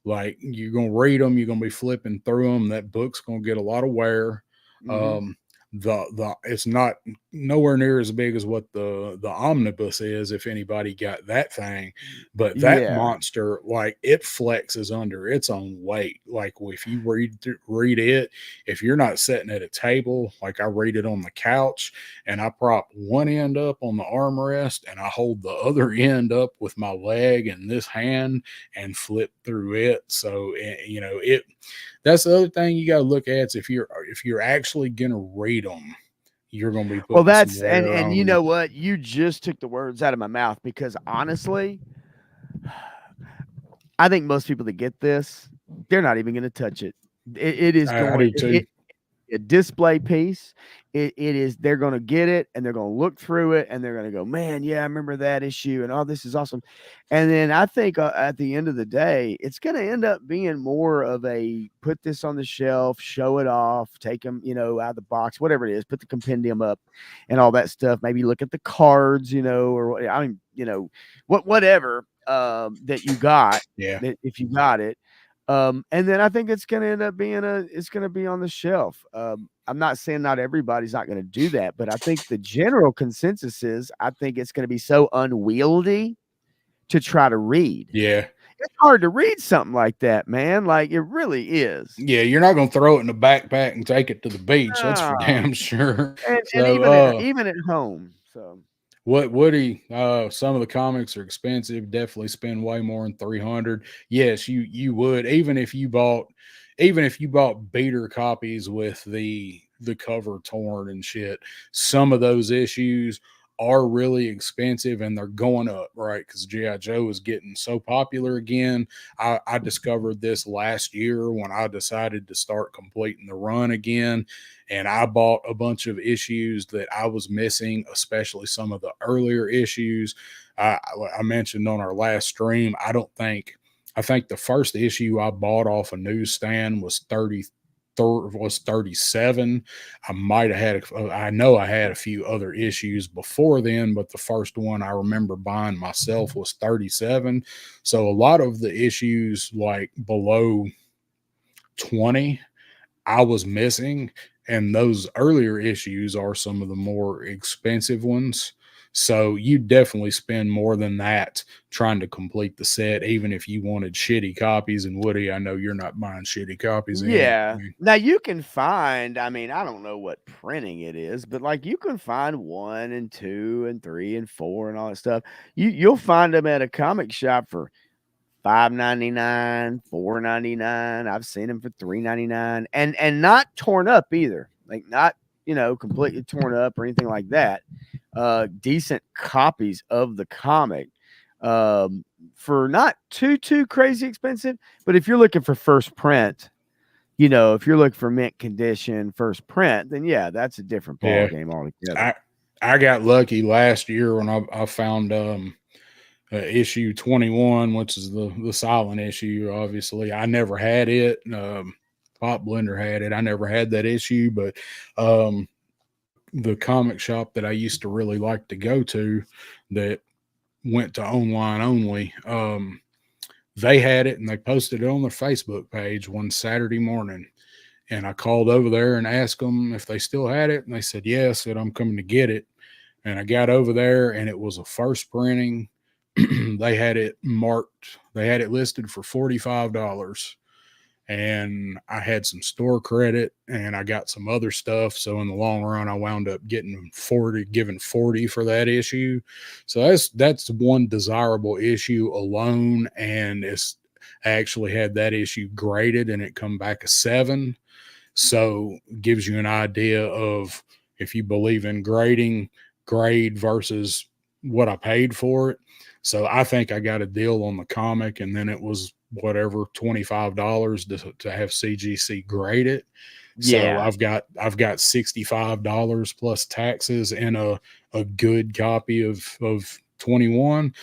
Like you're gonna read them, you're gonna be flipping through them. That book's gonna get a lot of wear. Mhm. Um, the it's not nowhere near as big as what the omnibus is, if anybody got that thing, but that Yeah. monster, like, it flexes under its own weight. Like if you read it, if you're not sitting at a table, like I read it on the couch and I prop one end up on the armrest and I hold the other end up with my leg and this hand and flip through it. So it that's the other thing you got to look at, is if you're actually gonna read them, you're gonna be Well, putting some that's wear and on you them. know what? You just took the words out of my mouth because honestly, I think most people that get this, they're not even going to touch it. It is I going do too. a display piece. It is they're going to get it and they're going to look through it and they're going to go, man, yeah, I remember that issue and oh, this is awesome. And then I think at the end of the day, it's going to end up being more of a put this on the shelf, show it off, take them, out of the box, whatever it is, put the compendium up and all that stuff. Maybe look at the cards, or I mean, whatever that you got, Yeah. that if you got it. And then I think it's going to end up being it's going to be on the shelf. I'm not saying not everybody's not going to do that, but I think the general consensus is I think it's going to be so unwieldy to try to read. Yeah. It's hard to read something like that, man. Like it really is. Yeah, you're not gonna throw it in a backpack and take it to the beach. That's for Ah, damn sure. and So even at home. So what Woody, some of the comics are expensive, definitely spend way more than 300. Yes, you would, even if you bought beater copies with the cover torn and shit. Some of those issues are really expensive and they're going up, right? Because G.I. Joe is getting so popular again. I discovered this last year when I decided to start completing the run again. And I bought a bunch of issues that I was missing, especially some of the earlier issues. I mentioned on our last stream, I think the first issue I bought off a newsstand was 37. I might have I know I had a few other issues before then, but the first one I remember buying myself was 37. So a lot of the issues like below 20 I was missing, and those earlier issues are some of the more expensive ones. So you definitely spend more than that trying to complete the set, even if you wanted shitty copies. And Woody, I know you're not buying shitty copies anyway. yeah. Now you can find, I mean, I don't know what printing it is, but like you can find 1 and 2 and 3 and 4 and all that stuff. You'll find them at a comic shop for $5.99, $4.99. I've seen them for $3.99 and not torn up either. Like not, completely torn up or anything like that. Decent copies of the comic. For not too crazy expensive, but if you're looking for first print, if you're looking for mint condition first print, then yeah, that's a different ball Yeah. game altogether. I got lucky last year when I found issue 21, which is the silent issue. Obviously, I never had it. Pop Blender had it. I never had that issue, but the comic shop that I used to really like to go to, that went to online only, they had it and they posted it on their Facebook page one Saturday morning. And I called over there and asked them if they still had it, and they said yes, and I'm coming to get it. And I got over there and it was a first printing. They had it marked, they had it listed for $45. And I had some store credit and I got some other stuff. So in the long run, I wound up giving 40 for that issue. So that's one desirable issue alone. And I actually had that issue graded and it come back a 7. So gives you an idea of if you believe in grade versus what I paid for it. So I think I got a deal on the comic, and then it was whatever $25 to have CGC grade it. So Yeah. I've got $65 plus taxes and a good copy of 21.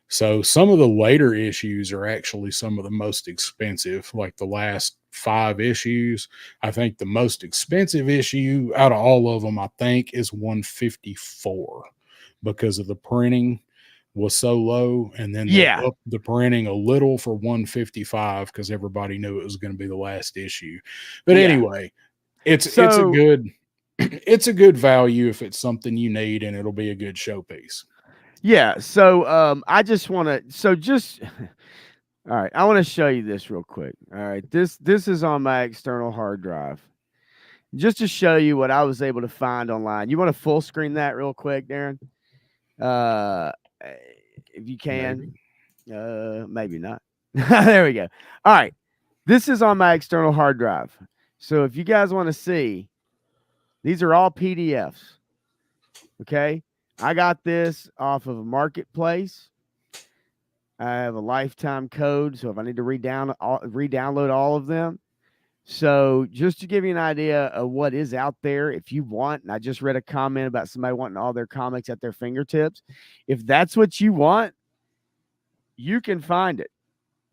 So some of the later issues are actually some of the most expensive, like the last 5 issues. I think the most expensive issue out of all of them, I think, is 154 because of the printing was so low, and then they Yeah. upped the printing a little for 155 because everybody knew it was going to be the last issue. But Yeah. anyway, it's a So good it's a good value if it's something you need, and it'll be a good showpiece. yeah, so I just want to just all right, I want to show you this real quick. All right. This is on my external hard drive. Just to show you what I was able to find online. You want to full screen that real quick, Darren? If you can. Maybe not. There we go. All right. This is on my external hard drive. So if you guys want to see, these are all PDFs. Okay. I got this off of a marketplace. I have a lifetime code. So if I need to re-download all of them. So just to give you an idea of what is out there, if you want, and I just read a comment about somebody wanting all their comics at their fingertips. If that's what you want, you can find it.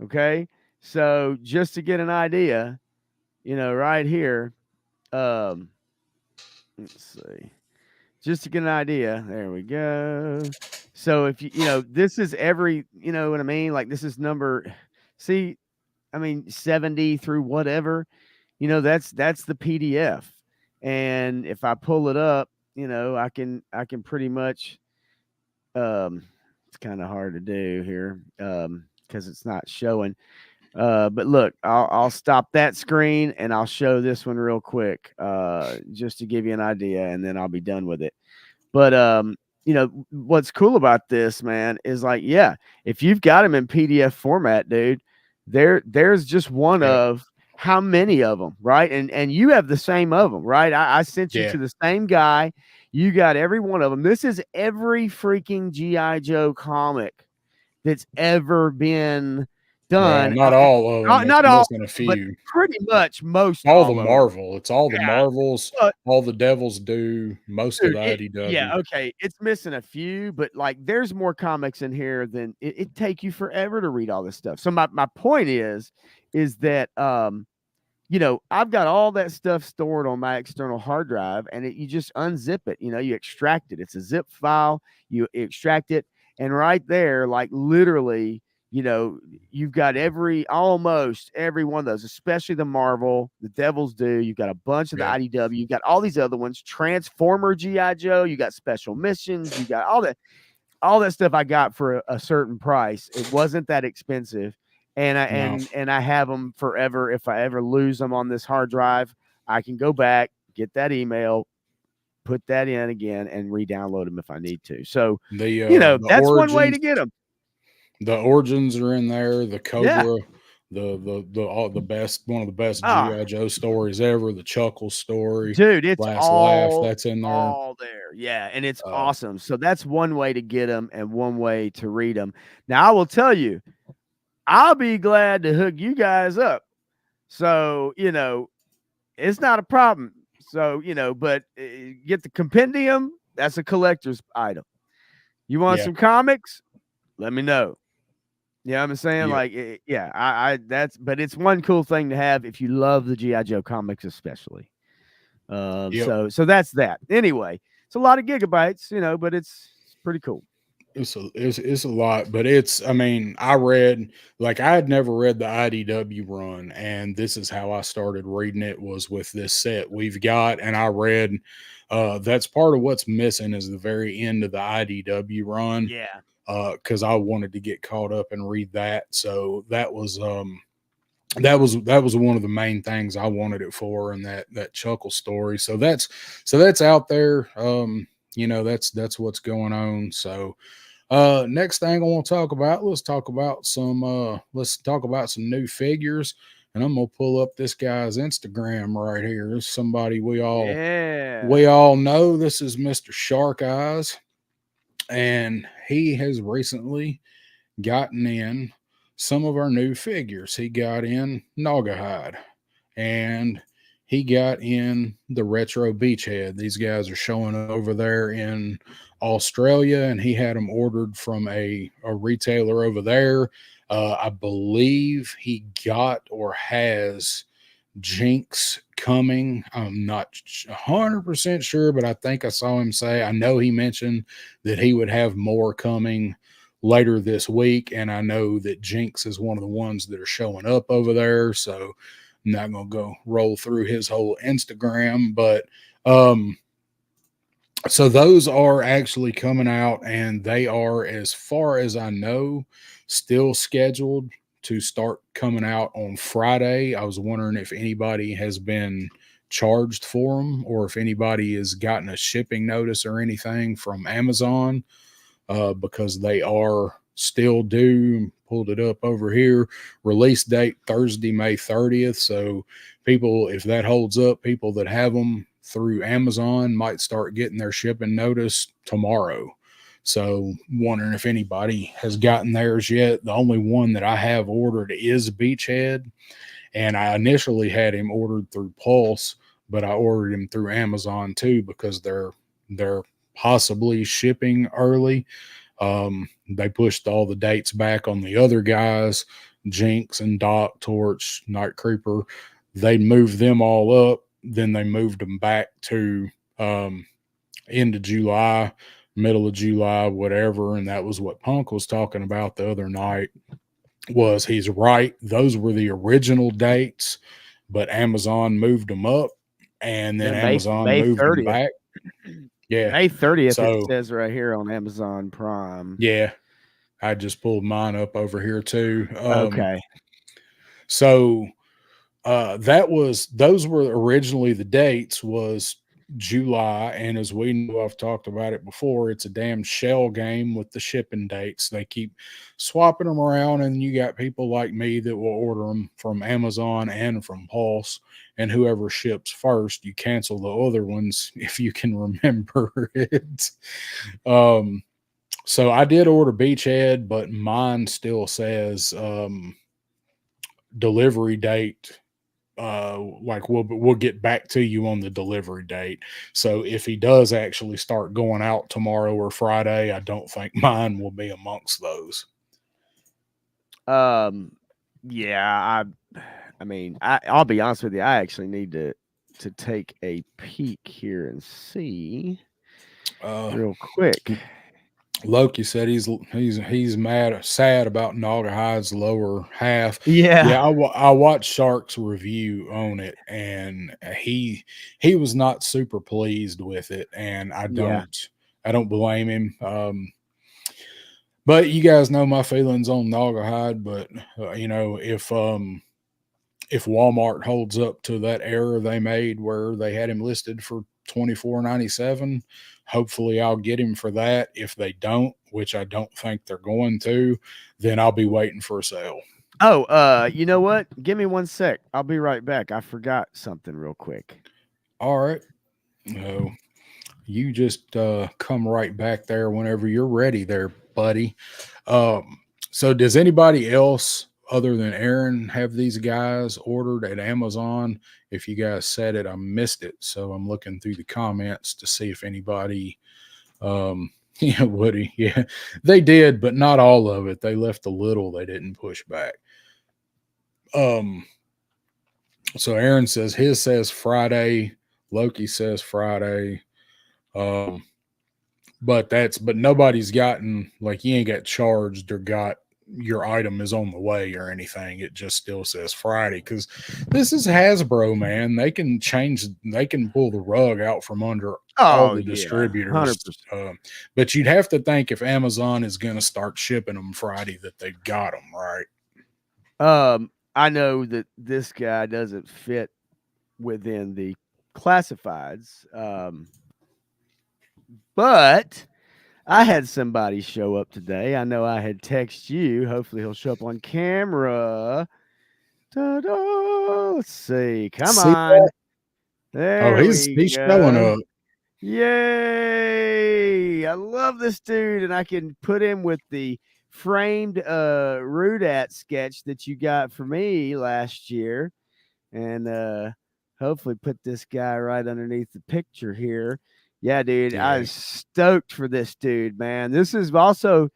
Okay. So just to get an idea, right here, let's see, just to get an idea, there we go. So if this is every, you know what I mean? Like this is number, 70 through whatever, that's the PDF. And if I pull it up, I can pretty much, it's kind of hard to do here, because it's not showing. But look, I'll stop that screen and I'll show this one real quick, just to give you an idea, and then I'll be done with it. But what's cool about this, man, is like, yeah, if you've got them in PDF format, dude, there's just one of how many of them, right? And you have the same of them, right? I sent you to the same guy. You got every one of them. This is every freaking G.I. Joe comic that's ever been done. Not all of them. Not all, a few. but pretty much most. All of the them. Marvel. It's all the Marvels. But, all the Devils do. Most of the IDW. Yeah, okay. It's missing a few, but like there's more comics in here than it take you forever to read all this stuff. So my point is that I've got all that stuff stored on my external hard drive, and you just unzip it. You extract it. It's a zip file. You extract it, and right there, like literally, you've got almost every one of those, especially the Marvel, the Devils do. You've got a bunch of the IDW. You've got all these other ones, Transformer G.I. Joe. You got Special Missions. You got all that stuff I got for a certain price. It wasn't that expensive. And I have them forever. If I ever lose them on this hard drive, I can go back, get that email, put that in again, and re-download them if I need to. So that's one way to get them. The Origins are in there. The Cobra, the best, one of the best G.I. Joe stories ever. The Chuckle story, dude. It's Last all Laugh. That's in there. All there, yeah, and it's awesome. So that's one way to get them, and one way to read them. Now I will tell you, I'll be glad to hook you guys up. So it's not a problem. So but get the compendium. That's a collector's item. You want some comics? Let me know. You know what I'm saying? But it's one cool thing to have if you love the G.I. Joe comics, especially. So that's that. Anyway, it's a lot of gigabytes, but it's pretty cool. It's a lot, but I read, like, I had never read the IDW run, and this is how I started reading it, was with this set we've got. And I read, that's part of what's missing is the very end of the IDW run. Yeah. Because I wanted to get caught up and read that. So that was one of the main things I wanted it for, and that Chuckle story. So that's out there. That's what's going on. So next thing I want to talk about, let's talk about some new figures. and I'm gonna pull up this guy's Instagram right here. This is somebody we all Yeah. know. This is Mr. Shark Eyes, and he has recently gotten in some of our new figures. He got in Naugahyde, and he got in the retro beachhead. These guys are showing over there in Australia, and he had them ordered from a retailer over there. I believe he got or has Jinx coming. I'm not 100% sure, but I think I saw him say, I know he mentioned that he would have more coming later this week. And I know that Jinx is one of the ones that are showing up over there. So I'm not going to go roll through his whole Instagram, but, so those are actually coming out, and they are, as far as I know, still scheduled to start coming out on Friday. I was wondering if anybody has been charged for them, or if anybody has gotten a shipping notice or anything from Amazon, because they are still due. Pulled it up over here. Release date Thursday, May 30th. So people, if that holds up, people that have them through Amazon might start getting their shipping notice tomorrow. So wondering if anybody has gotten theirs yet. The only one that I have ordered is Beachhead, and I initially had him ordered through Pulse, but I ordered him through Amazon too, because they're possibly shipping early. They pushed all the dates back on the other guys, Jinx and Doc, Torch, Night Creeper. They moved them all up. Then they moved them back to end of July, middle of July, whatever. And that was what Punk was talking about the other night. Was he's right. Those were the original dates, but Amazon moved them up, and then Yeah, Amazon May moved them 30th. back. Yeah. May 30th, So, it says right here on Amazon Prime. yeah, I just pulled mine up over here too. Okay. So those were originally the dates, was July, and as we know, I've talked about it before, it's a damn shell game with the shipping dates. They keep swapping them around, and you got people like me that will order them from Amazon and from Pulse, and whoever ships first, you cancel the other ones if you can remember it. So I did order Beachhead, but mine still says delivery date, like we'll get back to you on the delivery date. So if he does actually start going out tomorrow or Friday, I don't think mine will be amongst those. Yeah, I mean, I'll be honest with you, I actually need to take a peek here and see real quick. Loki said he's sad about Naugahyde's lower half. Yeah. Yeah, I watched Shark's review on it, and he was not super pleased with it, and I don't blame him. But you guys know my feelings on Naugahyde. But if Walmart holds up to that error they made where they had him listed for $24.97, hopefully I'll get him for that. If they don't, which I don't think they're going to, then I'll be waiting for a sale. Oh, you know what? Give me 1 sec. I'll be right back. I forgot something real quick. All right. No, you just come right back there whenever you're ready there, buddy. So does anybody else other than Aaron have these guys ordered at Amazon? If you guys said it, I missed it. So I'm looking through the comments to see if anybody, Woody, yeah, they did, but not all of it. They left a little, they didn't push back. So Aaron says his says Friday, Loki says Friday. But nobody's gotten, like, you ain't got charged or got your item is on the way or anything. It just still says Friday, because this is Hasbro, man. They can pull the rug out from under all the distributors. 100%. But you'd have to think if Amazon is going to start shipping them Friday that they've got them, right? I know that this guy doesn't fit within the classifieds. But I had somebody show up today. I know I had texted you. Hopefully he'll show up on camera Ta-da! Let's see. Come See on. that? There Oh, we he's go. showing up. Yay! I love this dude, and I can put him with the framed Rudat sketch that you got for me last year, and hopefully put this guy right underneath the picture here. Yeah, dude, I Yeah. was stoked for this dude, man. This is also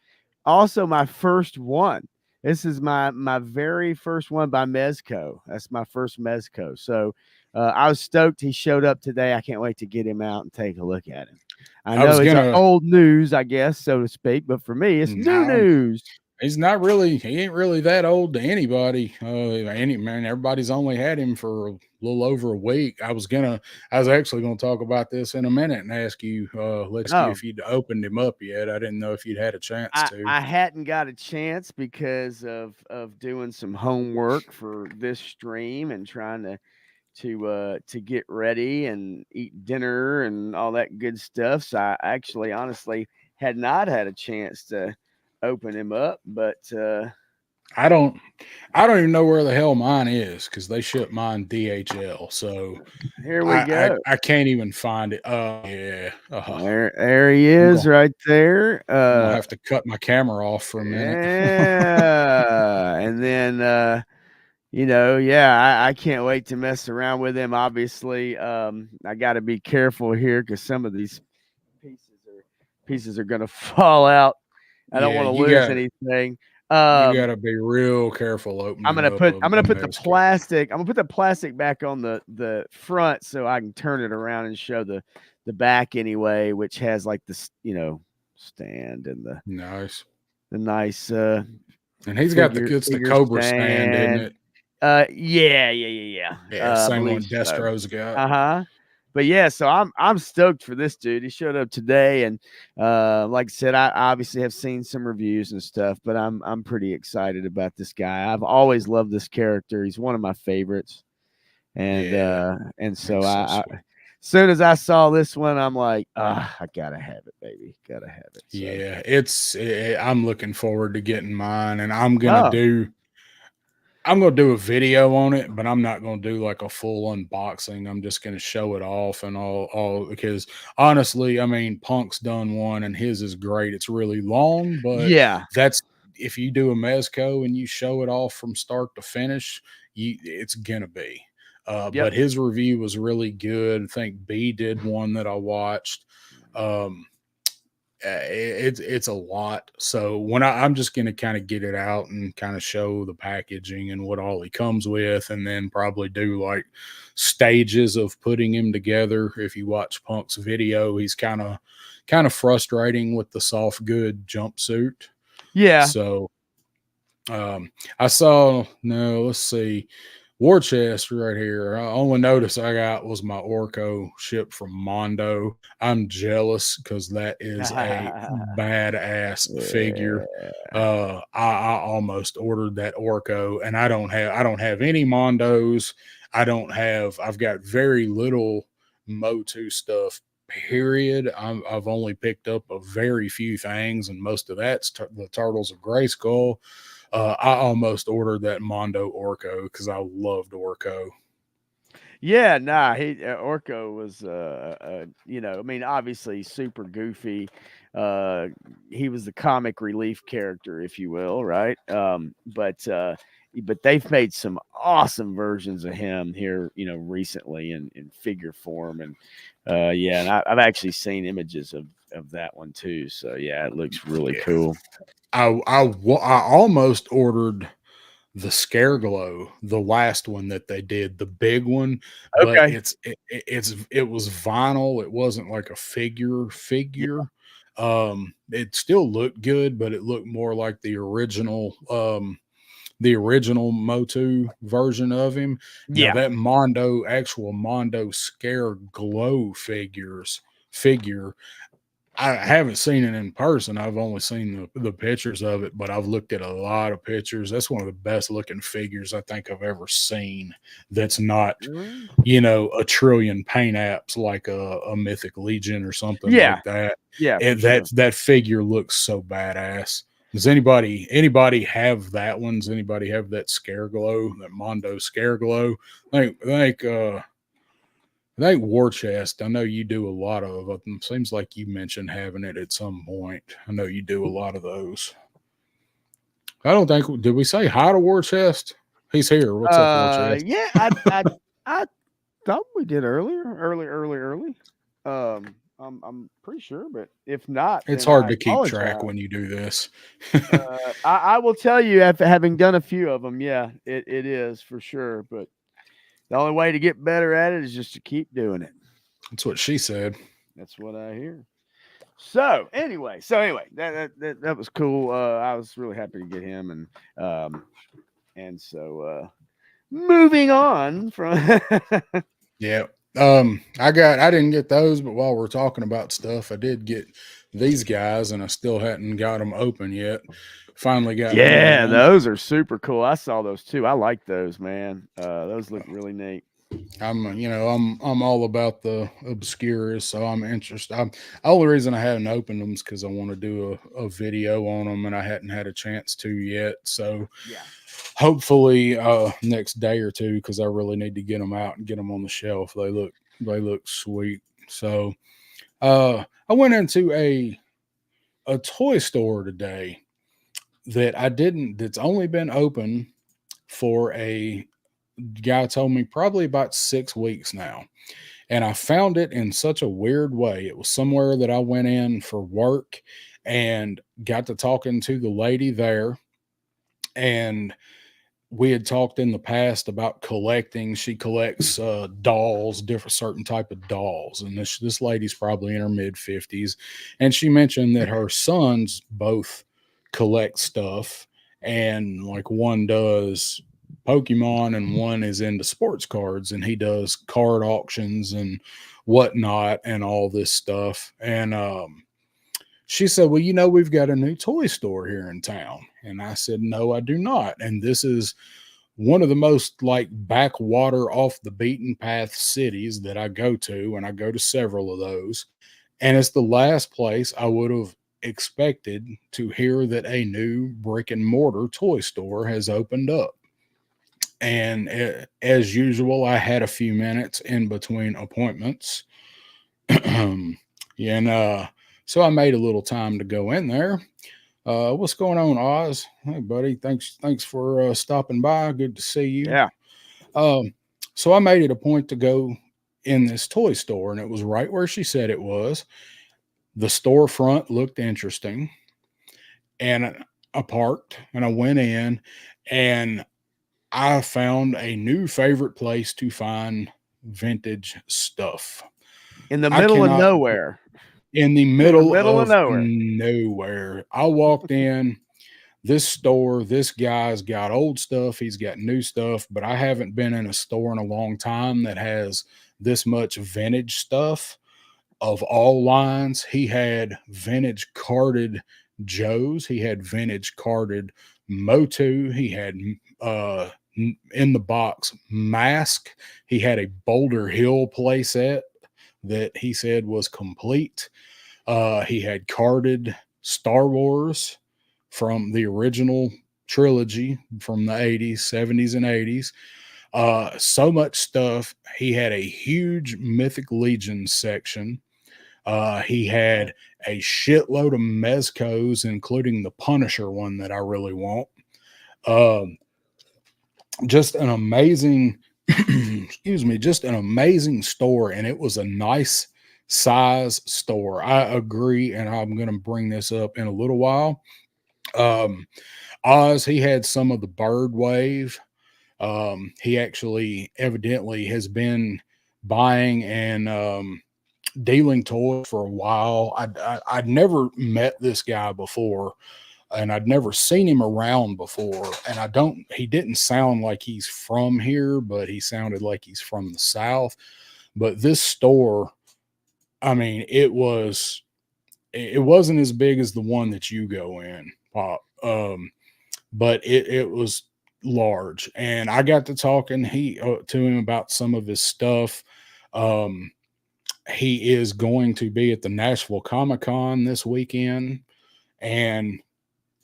my first one. This is my very first one by Mezco. That's my first Mezco. So I was stoked he showed up today. I can't wait to get him out and take a look at him. I know it's old news, I guess, so to speak, but for me, it's new news. He ain't really that old to anybody. Everybody's only had him for a little over a week. I was actually gonna talk about this in a minute and ask you, if you'd opened him up yet. I didn't know if you'd had a chance to. I hadn't got a chance because of doing some homework for this stream and trying to get ready and eat dinner and all that good stuff. So I actually honestly had not had a chance to open him up, but I don't even know where the hell mine is because they ship mine DHL. So here we go. I can't even find it. Yeah. There he is right there. I'll have to cut my camera off for a minute. Yeah. And then I can't wait to mess around with him. Obviously, I got to be careful here because some of these pieces are going to fall out. I don't want to lose anything. You gotta be real careful opening. I'm gonna put the plastic. I'm gonna put the plastic back on the front so I can turn it around and show the back anyway, which has like this stand and the nice. And he's got the Cobra stand, isn't it? Yeah. Same one Destro's got. But yeah, so I'm stoked for this dude. He showed up today, and like I said, I obviously have seen some reviews and stuff, but I'm pretty excited about this guy. I've always loved this character. He's one of my favorites, and so as soon as I saw this one, I'm like, I gotta have it, baby, gotta have it. So. Yeah, I'm looking forward to getting mine, and I'm gonna do a video on it, but I'm not going to do like a full unboxing. I'm just going to show it off and all because honestly, I mean, Punk's done one and his is great. It's really long, but that's if you do a Mezco and you show it off from start to finish, it's gonna be. But his review was really good. I think B did one that I watched. It's a lot. So when I'm just going to kind of get it out and kind of show the packaging and what all he comes with, and then probably do like stages of putting him together. If you watch Punk's video, he's kind of frustrating with the soft good jumpsuit. Yeah. So I saw, let's see. War chest right here. Only notice I got was my Orko shipped from Mondo. I'm jealous because that is a badass figure. I almost ordered that Orko, and I don't have any Mondos. I've got very little Motu stuff. Period. I've only picked up a very few things, and most of that's the Turtles of Grayskull. I almost ordered that Mondo Orko because I loved Orko. Yeah, Orko was, I mean, obviously super goofy. He was the comic relief character, if you will, right? But they've made some awesome versions of him here, recently in figure form, and and I've actually seen images of that one too. So yeah, it looks really cool. I almost ordered the Scare Glow, the last one that they did, the big one, but it was vinyl. It wasn't like a figure. It still looked good, but it looked more like the original Motu version of him. Yeah. Now, that actual Mondo Scare Glow figure, I haven't seen it in person. I've only seen the pictures of it, but I've looked at a lot of pictures. That's one of the best looking figures I think I've ever seen. That's not, a trillion paint apps like a Mythic Legion or something like that. Yeah. And that figure looks so badass. Does anybody have that one? Does anybody have that Scare Glow, that Mondo Scare Glow? I think War Chest, I know you do a lot of them. Seems like you mentioned having it at some point. I know you do a lot of those. I don't think, did we say hi to War Chest? He's here. What's up, War Chest? Yeah, I thought we did early. I'm pretty sure, but if not, It's then hard I to keep track apologize. when you do this. I will tell you, after having done a few of them, yeah, it is for sure. But the only way to get better at it is just to keep doing it. That's what she said. That's what I hear. So anyway, that was cool. I was really happy to get him, and so moving on from Yeah. I didn't get those, but while we're talking about stuff, I did get these guys, and I still hadn't got them open yet. Finally got yeah, one. those are super cool. I saw those too. I like those, man. Those look really neat. I'm all about the obscures, so I'm interested. The only reason I hadn't opened them is because I want to do a video on them, and I hadn't had a chance to yet. So Yeah. hopefully next day or two, because I really need to get them out and get them on the shelf. They look sweet. So I went into a toy store today that's only been open for a guy told me probably about 6 weeks now. And I found it in such a weird way. It was somewhere that I went in for work and got to talking to the lady there. And we had talked in the past about collecting. She collects dolls, different certain type of dolls. And this lady's probably in her mid 50s. And she mentioned that her sons both collect stuff. And like one does Pokemon and one is into sports cards, and he does card auctions and whatnot and all this stuff. And she said, well, we've got a new toy store here in town. And I said, no, I do not. And this is one of the most like backwater off the beaten path cities that I go to. And I go to several of those. And it's the last place I would have expected to hear that a new brick and mortar toy store has opened up. And as usual, I had a few minutes in between appointments. So I made a little time to go in there. What's going on, Oz? Hey, buddy. Thanks for stopping by. Good to see you. Yeah. So I made it a point to go in this toy store, and it was right where she said it was. The storefront looked interesting, and I parked and I went in, and I found a new favorite place to find vintage stuff. In the middle of nowhere. In the middle of nowhere. nowhere. I walked in this store. This guy's got old stuff. He's got new stuff, but I haven't been in a store in a long time that has this much vintage stuff of all lines. He had vintage carded Joes. He had vintage carded Motu. He had in the box Mask. He had a Boulder Hill playset that he said was complete. He had carded Star Wars from the original trilogy from the 80s, 70s, and 80s. So much stuff. He had a huge Mythic Legion section. He had a shitload of Mezcos, including the Punisher one that I really want. Just an amazing, just an amazing store. And it was a nice size store. I agree. And I'm going to bring this up in a little while. Oz, he had some of the Bird Wave. He actually evidently has been buying and dealing toys for a while. I'd never met this guy before, and I'd never seen him around before. And he didn't sound like he's from here, but he sounded like he's from the South. But this store, I mean, it wasn't as big as the one that you go in, Pop. But it was large, and I got to talking to him about some of his stuff. He is going to be at the Nashville Comic-Con this weekend, and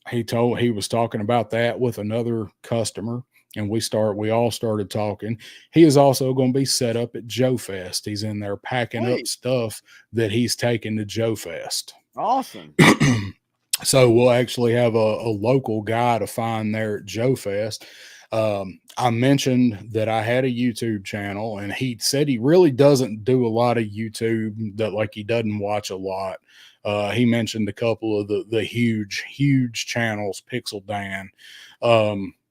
he was talking about that with another customer, and we all started talking. He is also going to be set up at Joe Fest. He's in there packing Hey. up stuff that he's taking to Joe Fest. Awesome. So we'll actually have a local guy to find there at Joe Fest. I mentioned that I had a YouTube channel, and he said he really doesn't do a lot of YouTube, that like he doesn't watch a lot. He mentioned a couple of the huge channels, Pixel Dan.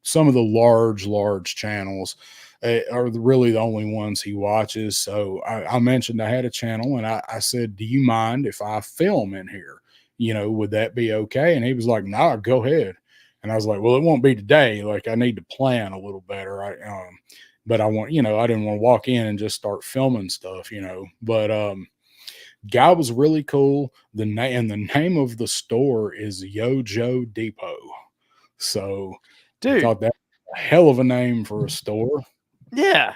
Some of the large channels are really the only ones he watches. So I mentioned I had a channel, and I said, do you mind if I film in here? Would that be okay? And he was like, nah, go ahead. And I was like, well, it won't be today. Like, I need to plan a little better. But I want, I didn't want to walk in and just start filming stuff, but, guy was really cool. The name of the store is Yo-Jo Depot. So I Dude. thought that was a hell of a name for a store. Yeah.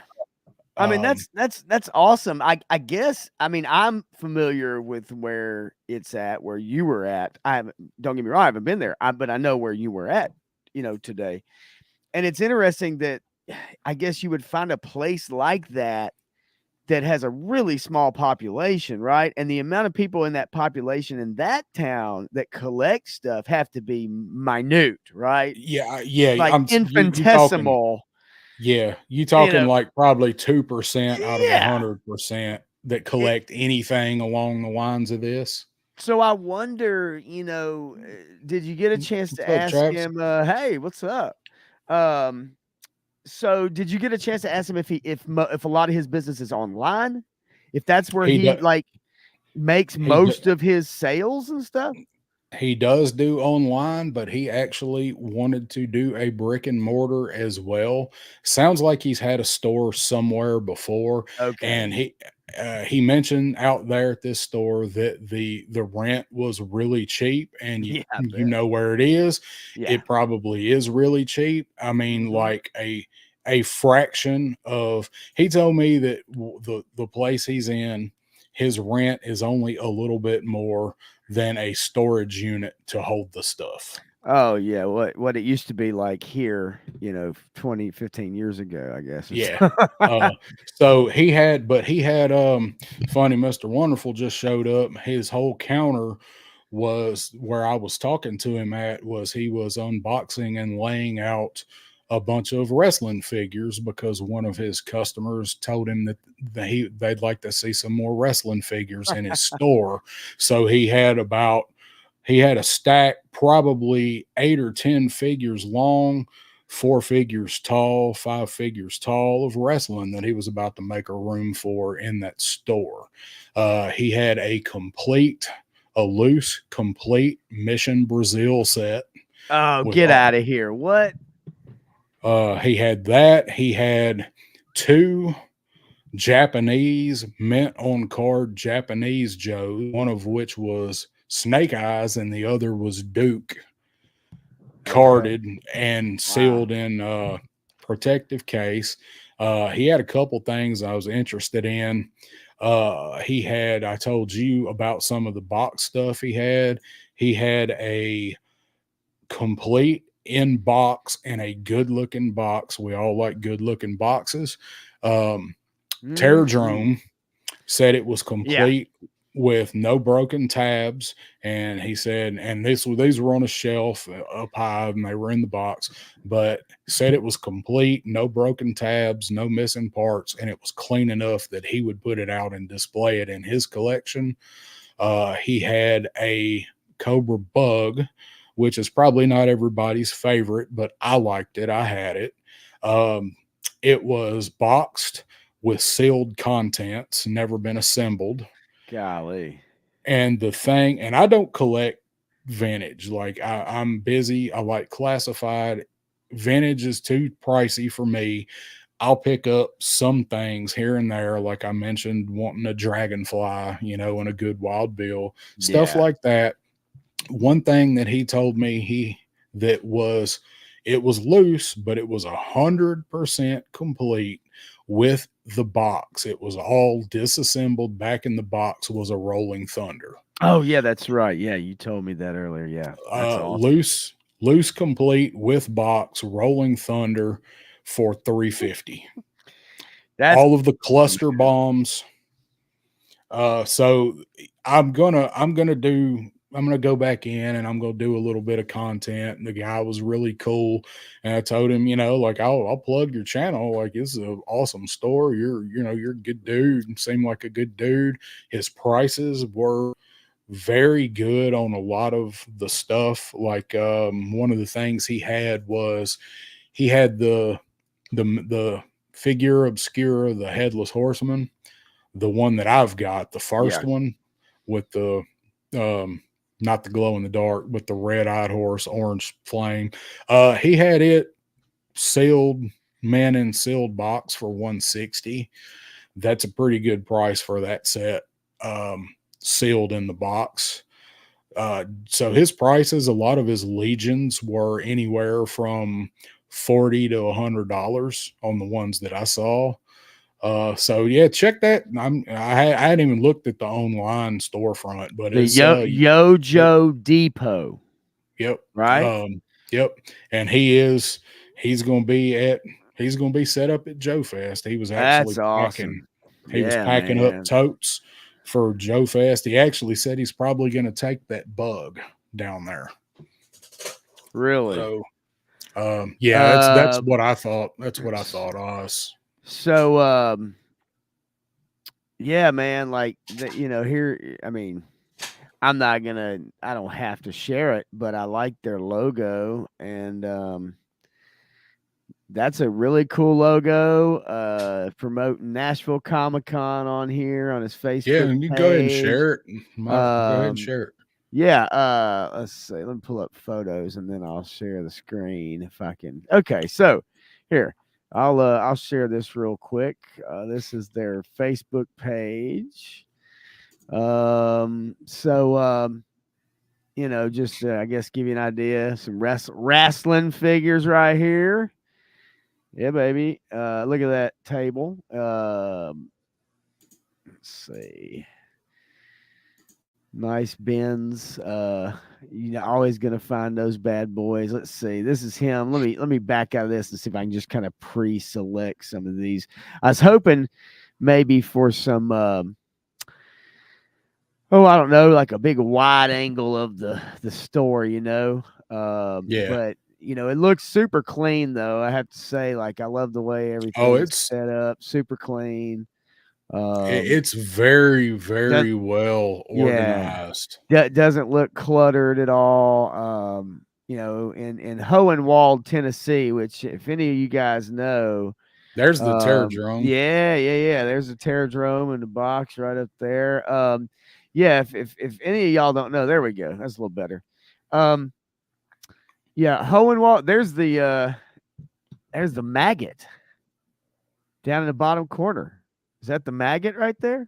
I mean, that's awesome. I guess, I mean, I'm familiar with where it's at, where you were at. Don't get me wrong, I haven't been there, but I know where you were at, today. And it's interesting that I guess you would find a place like that has a really small population, right? And the amount of people in that population in that town that collect stuff have to be minute, right? Yeah. Like infinitesimal. You talking like probably 2% out of Yeah. 100% that collect anything along the lines of this. So I wonder, did you get a chance to ask him, hey, what's up? So did you get a chance to ask him if a lot of his business is online? If that's where he like makes most of his sales and stuff? He does do online, but he actually wanted to do a brick and mortar as well. Sounds like he's had a store somewhere before. Okay. And he mentioned out there at this store that the rent was really cheap, and you know where it is. Yeah. It probably is really cheap. I mean, like a fraction of. He told me that the place he's in, his rent is only a little bit more than a storage unit to hold the stuff. Oh yeah, what it used to be like here, 20, 15 years ago, I guess. Yeah. So he had funny Mr. Wonderful just showed up. His whole counter was where I was talking to him at, was he was unboxing and laying out a bunch of wrestling figures, because one of his customers told him that they'd like to see some more wrestling figures in his store. So he had a stack, probably 8 or 10 figures long, 4 figures tall, 5 figures tall of wrestling that he was about to make a room for in that store. He had a loose, complete Mission Brazil set. Oh, get out of here. What? He had that. He had 2 Japanese mint on card Japanese Joes, one of which was Snake Eyes and the other was Duke, carded and sealed in protective case. He had a couple things I was interested in. I told you about some of the box stuff he had. He had a complete in box and a good looking box. We all like good looking boxes. Terradrome said it was complete with no broken tabs, and he said, and these were on a shelf up high and they were in the box, but said it was complete, no broken tabs, no missing parts, and it was clean enough that he would put it out and display it in his collection. He had a Cobra Bug, which is probably not everybody's favorite, but I liked it. I had it. It was boxed with sealed contents, never been assembled. Golly. And I don't collect vintage. Like I'm busy. I like classified. Vintage is too pricey for me. I'll pick up some things here and there, like I mentioned, wanting a dragonfly, and a good wild bill, stuff like that. One thing that he told me it was loose, but it was 100% complete with the box. It was all disassembled. Back in the box was a Rolling Thunder. Oh yeah, that's right. Yeah, you told me that earlier. Yeah, that's awesome. loose complete with box, Rolling Thunder for $350. That's All of the cluster bombs. So I'm gonna go back in and I'm gonna do a little bit of content. The guy was really cool, and I told him, like I'll plug your channel. Like, this is an awesome store. You're a good dude. Seemed like a good dude. His prices were very good on a lot of the stuff. Like, one of the things he had was he had the figure obscura, the headless horseman, the one that I've got, the first one with the not the glow in the dark, but the red-eyed horse, orange flame. He had it sealed, in sealed box for $160. That's a pretty good price for that set, sealed in the box. So his prices, a lot of his legions were anywhere from $40 to $100 on the ones that I saw. So yeah, check that. I hadn't even looked at the online storefront, but the it's Yojo Depot. Yep. Right. Yep. And he's going to be set up at Joe Fest. He was actually That's awesome. He was packing up totes for Joe Fest. He actually said he's probably going to take that bug down there. Really? So, that's what I thought. That's what I thought, Oz. So, yeah, man, like, here, I mean, I don't have to share it, but I like their logo, and that's a really cool logo. Promoting Nashville Comic-Con on here on his Facebook Yeah, and you page. go ahead and share it. Go ahead and share it. Yeah, let's see. Let me pull up photos and then I'll share the screen if I can. Okay, so here. I'll share this real quick. This is their Facebook page. Just I guess give you an idea. Some wrestling figures right here. Yeah, baby. Look at that table. Let's see. Nice bins. You're always gonna find those bad boys. Let's see. This is him. Let me back out of this and see if I can just kind of pre-select some of these. I was hoping maybe for some I don't know, like a big wide angle of the store, Yeah. But it looks super clean though. I have to say, like, I love the way everything is set up, super clean. It's very, very well organized. That doesn't look cluttered at all. In Hohenwald, Tennessee, which if any of you guys know, there's the Terradrome. Yeah. There's a Terradrome in the box right up there. If any of y'all don't know, there we go. That's a little better. Hohenwald. There's the maggot down in the bottom corner. Is that the maggot right there?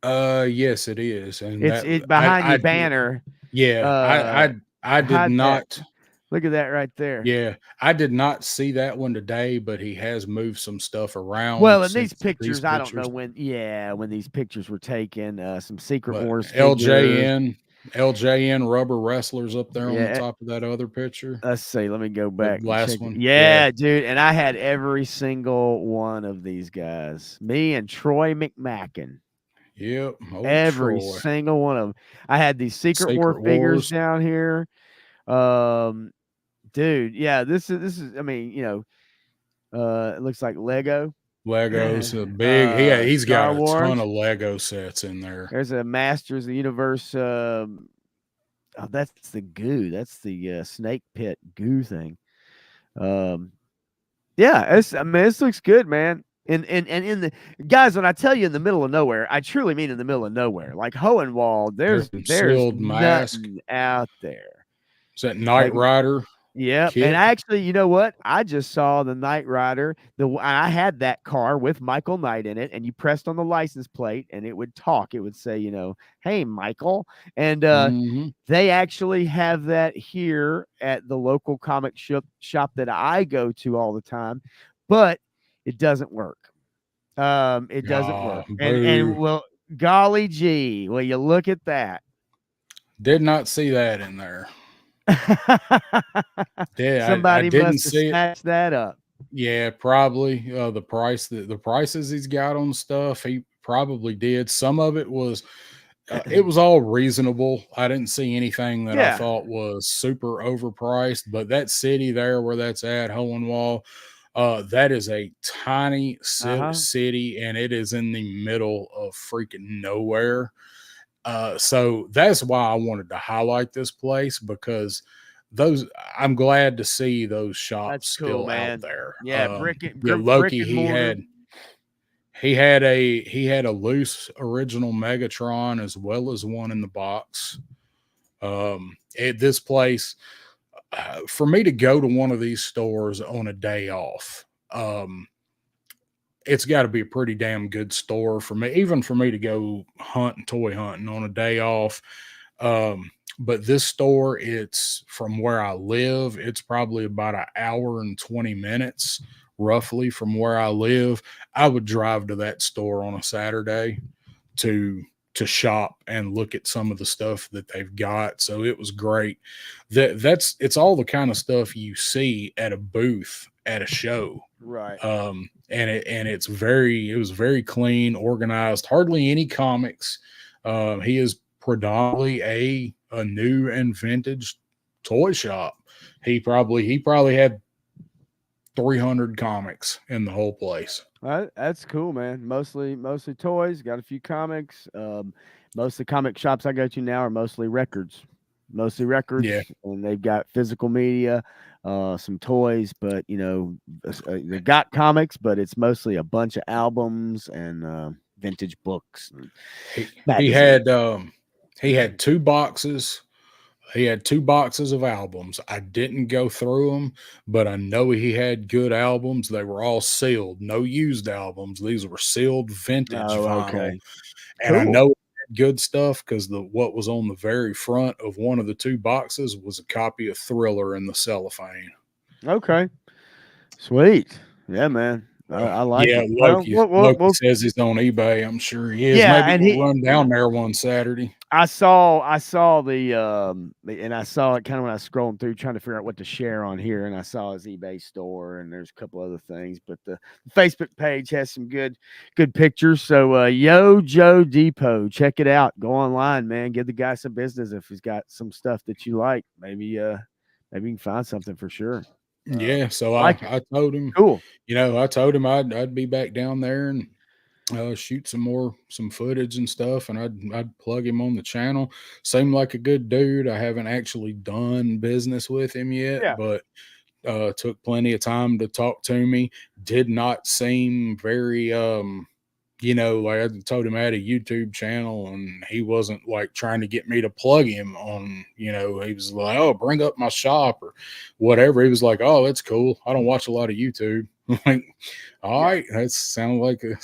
Yes, it is. And it's behind your banner. Yeah, I did not. Look at that right there. Yeah, I did not see that one today, but he has moved some stuff around. Well, in these pictures, I don't know when these pictures were taken. Some Secret Wars LJN rubber wrestlers up there on the top of that other picture. Let's see. Let me go back. Last one. Yeah, dude. And I had every single one of these guys. Me and Troy McMacken. Yep. Every single one of them. I had these Secret War figures down here. Dude, yeah, this is I mean, it looks like Legos a big he's got a ton of Lego sets in there. There's a Masters of the Universe. That's the goo. That's the snake pit goo thing. This looks good, man. And in the guys, when I tell you in the middle of nowhere, I truly mean in the middle of nowhere. Like Hohenwald, there's nothing out there. Is that Knight Rider? Yeah, and actually, you know what? I just saw the Knight Rider. I had that car with Michael Knight in it, and you pressed on the license plate, and it would talk. It would say, "Hey, Michael." And they actually have that here at the local comic shop that I go to all the time, but it doesn't work. It doesn't work. And well, golly gee, will you look at that? Did not see that in there. Yeah, I Somebody didn't must have see it. snatched that up. Yeah, probably the prices he's got on stuff. He probably did. Some of it was all reasonable. I didn't see anything that I Yeah. thought was super overpriced. But that city there where that's at, Hohenwald, that is a tiny Uh-huh. city, and it is in the middle of freaking nowhere. So that's why I wanted to highlight this place because those I'm glad to see those shops That's cool, still out man. there. Yeah, Yeah, brick Loki, and mortar. he had a loose original Megatron as well as one in the box. At this place, for me to go to one of these stores on a day off, it's got to be a pretty damn good store for me, even for me to go toy hunting on a day off. But this store, it's from where I live, it's probably about an hour and 20 minutes roughly from where I live. I would drive to that store on a Saturday to shop and look at some of the stuff that they've got. So it was great. It's all the kind of stuff you see at a booth at a show. Right. It was very clean, organized, hardly any comics. He is predominantly a new and vintage toy shop. He probably had 300 comics in the whole place. That's cool, man. Mostly toys. Got a few comics. Most of the comic shops I go to now are mostly records. Mostly records, Yeah. and they've got physical media, some toys, but they got comics, but it's mostly a bunch of albums and vintage books. And He magazines. he had two boxes. He had two boxes of albums. I didn't go through them, but I know he had good albums. They were all sealed, no used albums. These were sealed vintage Oh, vinyl. okay. And I Cool. know good stuff because what was on the very front of one of the two boxes was a copy of Thriller in the cellophane. Okay. Sweet. Yeah, man. I like Yeah, it. Well, Loki says he's on eBay. I'm sure he is. yeah, Maybe and we'll run down there one Saturday. I saw and I saw it kind of when I was scrolling through trying to figure out what to share on here, and I saw his eBay store, and there's a couple other things, but the Facebook page has some good pictures. So Yo Joe Depot, check it out. Go online, man. Give the guy some business if he's got some stuff that you like. Maybe you can find something for sure. Yeah, so like I told him, Cool. I told him I'd be back down there and shoot some footage and stuff, and I'd plug him on the channel. Seemed like a good dude. I haven't actually done business with him yet, Yeah. but took plenty of time to talk to me. Did not seem very like I told him I had a YouTube channel, and he wasn't like trying to get me to plug him on, he was like, oh, bring up my shop or whatever. He was like, oh, that's cool. I don't watch a lot of YouTube. Like, all right, that sound like a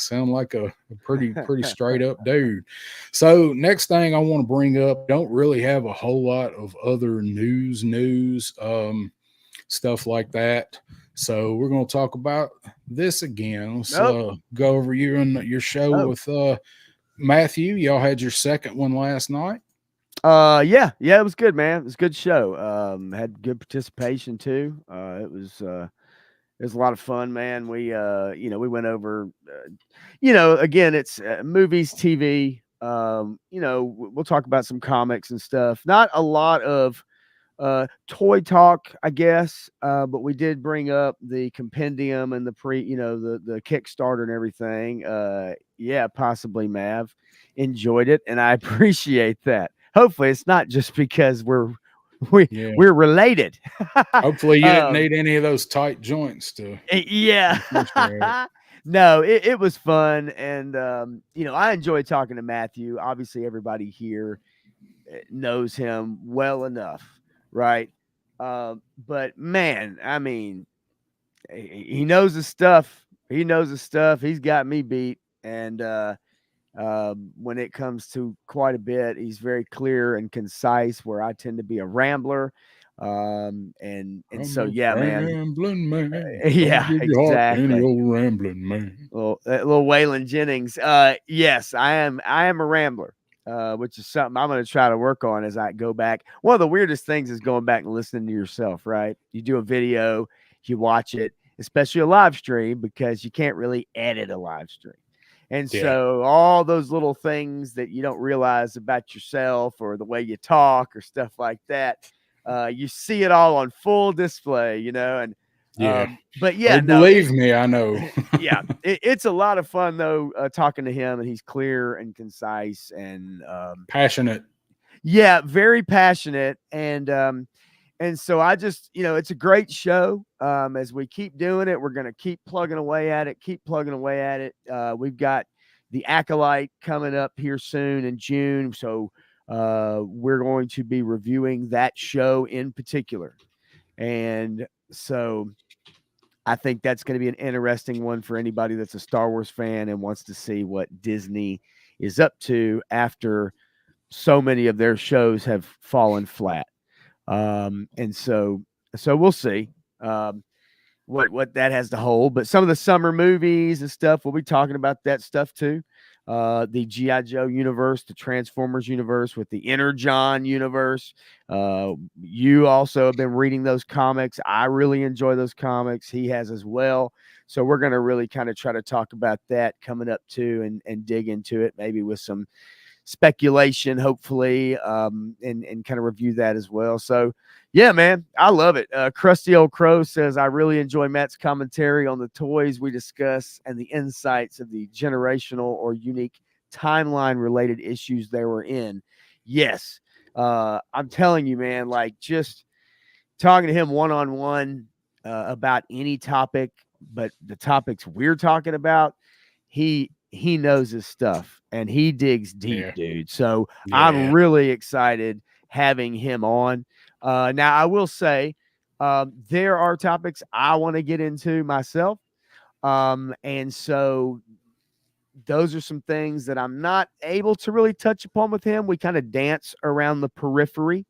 pretty straight up dude. So next thing I want to bring up, don't really have a whole lot of other news, stuff like that. So we're going to talk about this again. Let's go over you and your show with Matthew. Y'all had your second one last night. Yeah, it was good, man. It was a good show. Had good participation too. It was a lot of fun, man. We we went over again, it's movies, TV. We'll talk about some comics and stuff. Not a lot of toy talk, I guess, but we did bring up the compendium and the the Kickstarter and everything. Yeah, possibly Mav enjoyed it, and I appreciate that. Hopefully it's not just because we're related. Hopefully you didn't need any of those tight joints to yeah. No, it was fun, and I enjoy talking to Matthew. Obviously everybody here knows him well enough, right? But man, I mean, he knows his stuff. He's got me beat, and when it comes to quite a bit, he's very clear and concise, where I tend to be a rambler. And so yeah, rambling man. Yeah, exactly. Any old rambling man. Little Waylon Jennings. Yes, I am a rambler. which is something I'm going to try to work on as I go back. One of the weirdest things is going back and listening to yourself, right? You do a video, you watch it, especially a live stream, because you can't really edit a live stream. And so all those little things that you don't realize about yourself or the way you talk or stuff like that, you see it all on full display, you know, and but yeah, believe me, I know. Yeah, it's a lot of fun though, talking to him, and he's clear and concise and passionate. Yeah, very passionate, and so I just, you know, it's a great show. As we keep doing it, we're gonna keep plugging away at it. We've got the Acolyte coming up here soon in June, so we're going to be reviewing that show in particular, and so I think that's going to be an interesting one for anybody that's a Star Wars fan and wants to see what Disney is up to after so many of their shows have fallen flat. And so we'll see what that has to hold. But some of the summer movies and stuff, we'll be talking about that stuff too. The G.I. Joe universe, the Transformers universe with the Energon universe. You also have been reading those comics. I really enjoy those comics. He has as well. So we're going to really kind of try to talk about that coming up too, and dig into it, maybe with some speculation, hopefully, and kind of review that as well. So yeah, man, I love it. Crusty Old Crow says, I really enjoy Matt's commentary on the toys we discuss and the insights of the generational or unique timeline related issues they were in. Yes. I'm telling you, man, like just talking to him one-on-one about any topic, but the topics we're talking about, he knows his stuff and he digs deep, dude. So I'm really excited having him on. Now I will say, there are topics I want to get into myself. And so those are some things that I'm not able to really touch upon with him. We kind of dance around the periphery,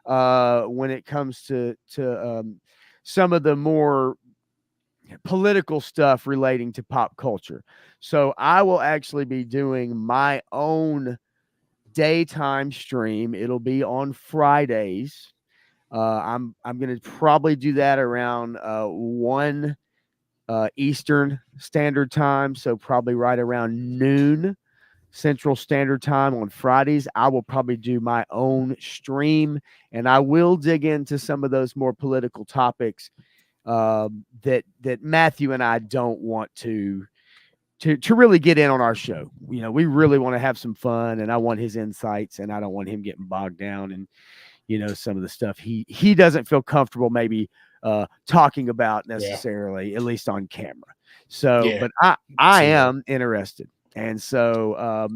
when it comes to some of the more political stuff relating to pop culture. So I will actually be doing my own daytime stream. It'll be on Fridays. I'm going to probably do that around 1 Eastern Standard Time, so probably right around noon Central Standard Time on Fridays. I will probably do my own stream, and I will dig into some of those more political topics that Matthew and I don't want to really get in on our show. You know, we really want to have some fun, and I want his insights, and I don't want him getting bogged down and, you know, some of the stuff he doesn't feel comfortable maybe talking about necessarily, at least on camera. So, but I am interested. And so,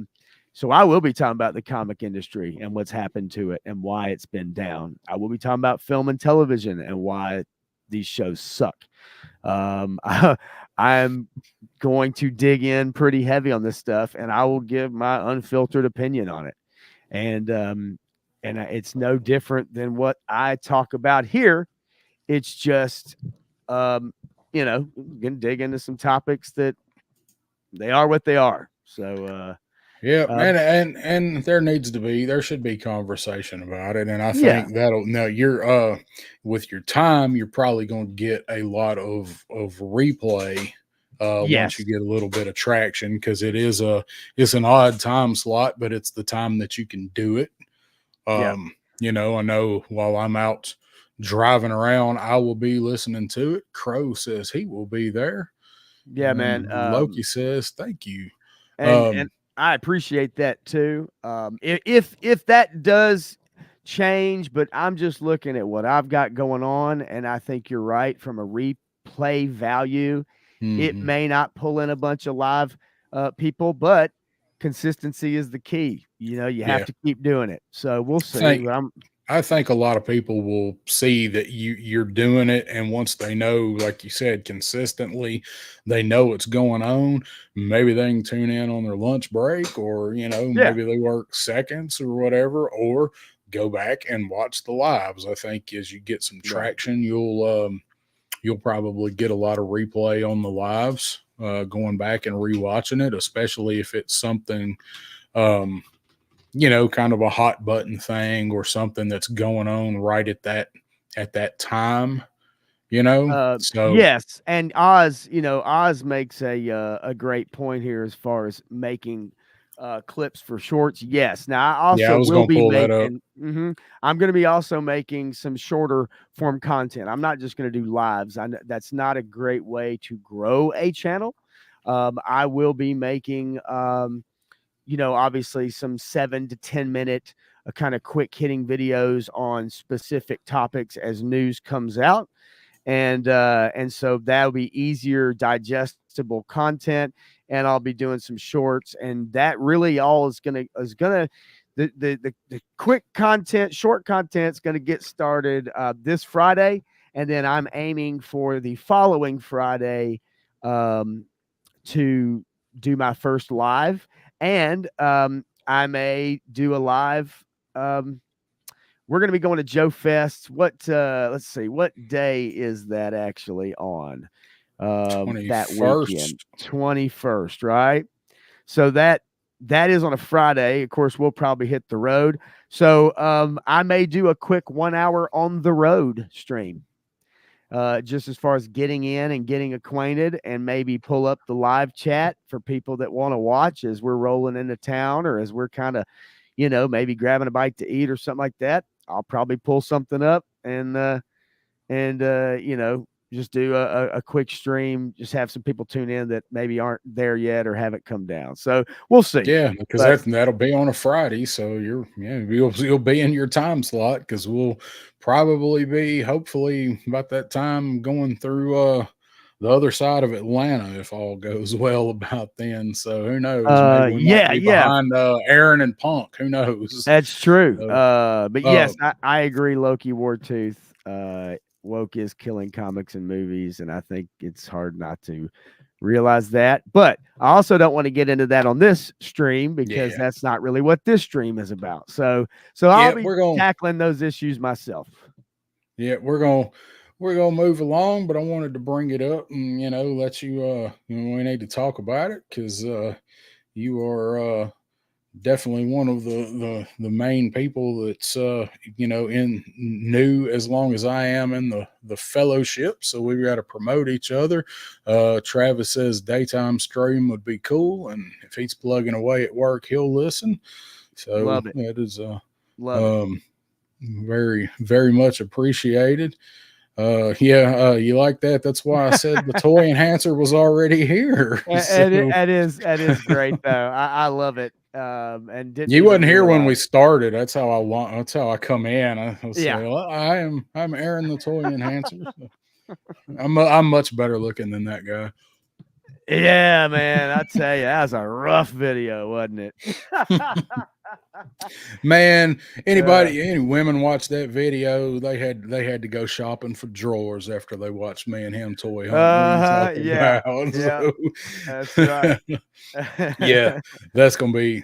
so I will be talking about the comic industry and what's happened to it and why it's been down. I will be talking about film and television and why these shows suck. I'm going to dig in pretty heavy on this stuff, and I will give my unfiltered opinion on it. And it's no different than what I talk about here. It's just, you know, gonna dig into some topics that they are what they are. So, and there should be conversation about it. And I think you're with your time, you're probably going to get a lot of replay once you get a little bit of traction, because it's an odd time slot, but it's the time that you can do it. You know, I know while I'm out driving around, I will be listening to it. Crow says he will be there. Yeah, man. Loki says thank you. And I appreciate that too. If that does change, but I'm just looking at what I've got going on, and I think you're right from a replay value. It may not pull in a bunch of live people, but consistency is the key. You know, you have to keep doing it. So we'll see. I think a lot of people will see that you're doing it, and once they know, like you said, consistently, they know what's going on. Maybe they can tune in on their lunch break, or maybe they work seconds or whatever, or go back and watch the lives. I think as you get some traction, you'll probably get a lot of replay on the lives, going back and rewatching it, especially if it's something kind of a hot button thing or something that's going on right at that time, So Yes, and Oz, Oz makes a great point here as far as making clips for shorts. Yes. Now I yeah, I also was will gonna be pull that up. making. I'm going to be also making some shorter form content. I'm not just going to do lives. That's not a great way to grow a channel. I will be making, obviously some 7 to 10 minute kind of quick hitting videos on specific topics as news comes out. And so that'll be easier digestible content, and I'll be doing some shorts, and that really all is gonna the quick content, short content's gonna get started this Friday, and then I'm aiming for the following Friday to do my first live, and I may do a live. We're going to be going to Joe Fest. Let's see, what day is that actually on? That 21st. weekend, 21st, right? So that is on a Friday. Of course, we'll probably hit the road. So I may do a quick 1 hour on the road stream. Just as far as getting in and getting acquainted, and maybe pull up the live chat for people that want to watch as we're rolling into town, or as we're kind of, maybe grabbing a bite to eat or something like that. I'll probably pull something up and just do a quick stream, just have some people tune in that maybe aren't there yet or haven't come down. So we'll see. Yeah, because that'll be on a Friday, so you'll be in your time slot, because we'll probably be, hopefully about that time, going through the other side of Atlanta if all goes well about then. So who knows? Maybe we might be behind Aaron and Punk. Who knows? That's true. But yes, I agree. Loki Wartooth woke is killing comics and movies, and I think it's hard not to realize that. But I also don't want to get into that on this stream, because that's not really what this stream is about. So I'll be tackling those issues myself. Yeah, we're gonna move along, but I wanted to bring it up and let you we need to talk about it, because you are definitely one of the main people that's in new, as long as I am in the fellowship. So we've got to promote each other. Travis says daytime stream would be cool, and if he's plugging away at work, he'll listen. So love it. That is very, very much appreciated. You like that? That's why I said the toy enhancer was already here. That is great though. I love it. And you wasn't here when we started. That's how I come in. I'm Aaron the toy enhancer. I'm much better looking than that guy. Yeah, man. I tell you, that was a rough video, wasn't it? Man, any women watch that video, they had to go shopping for drawers after they watched me and him toy hunting. That's right. Yeah, it's gonna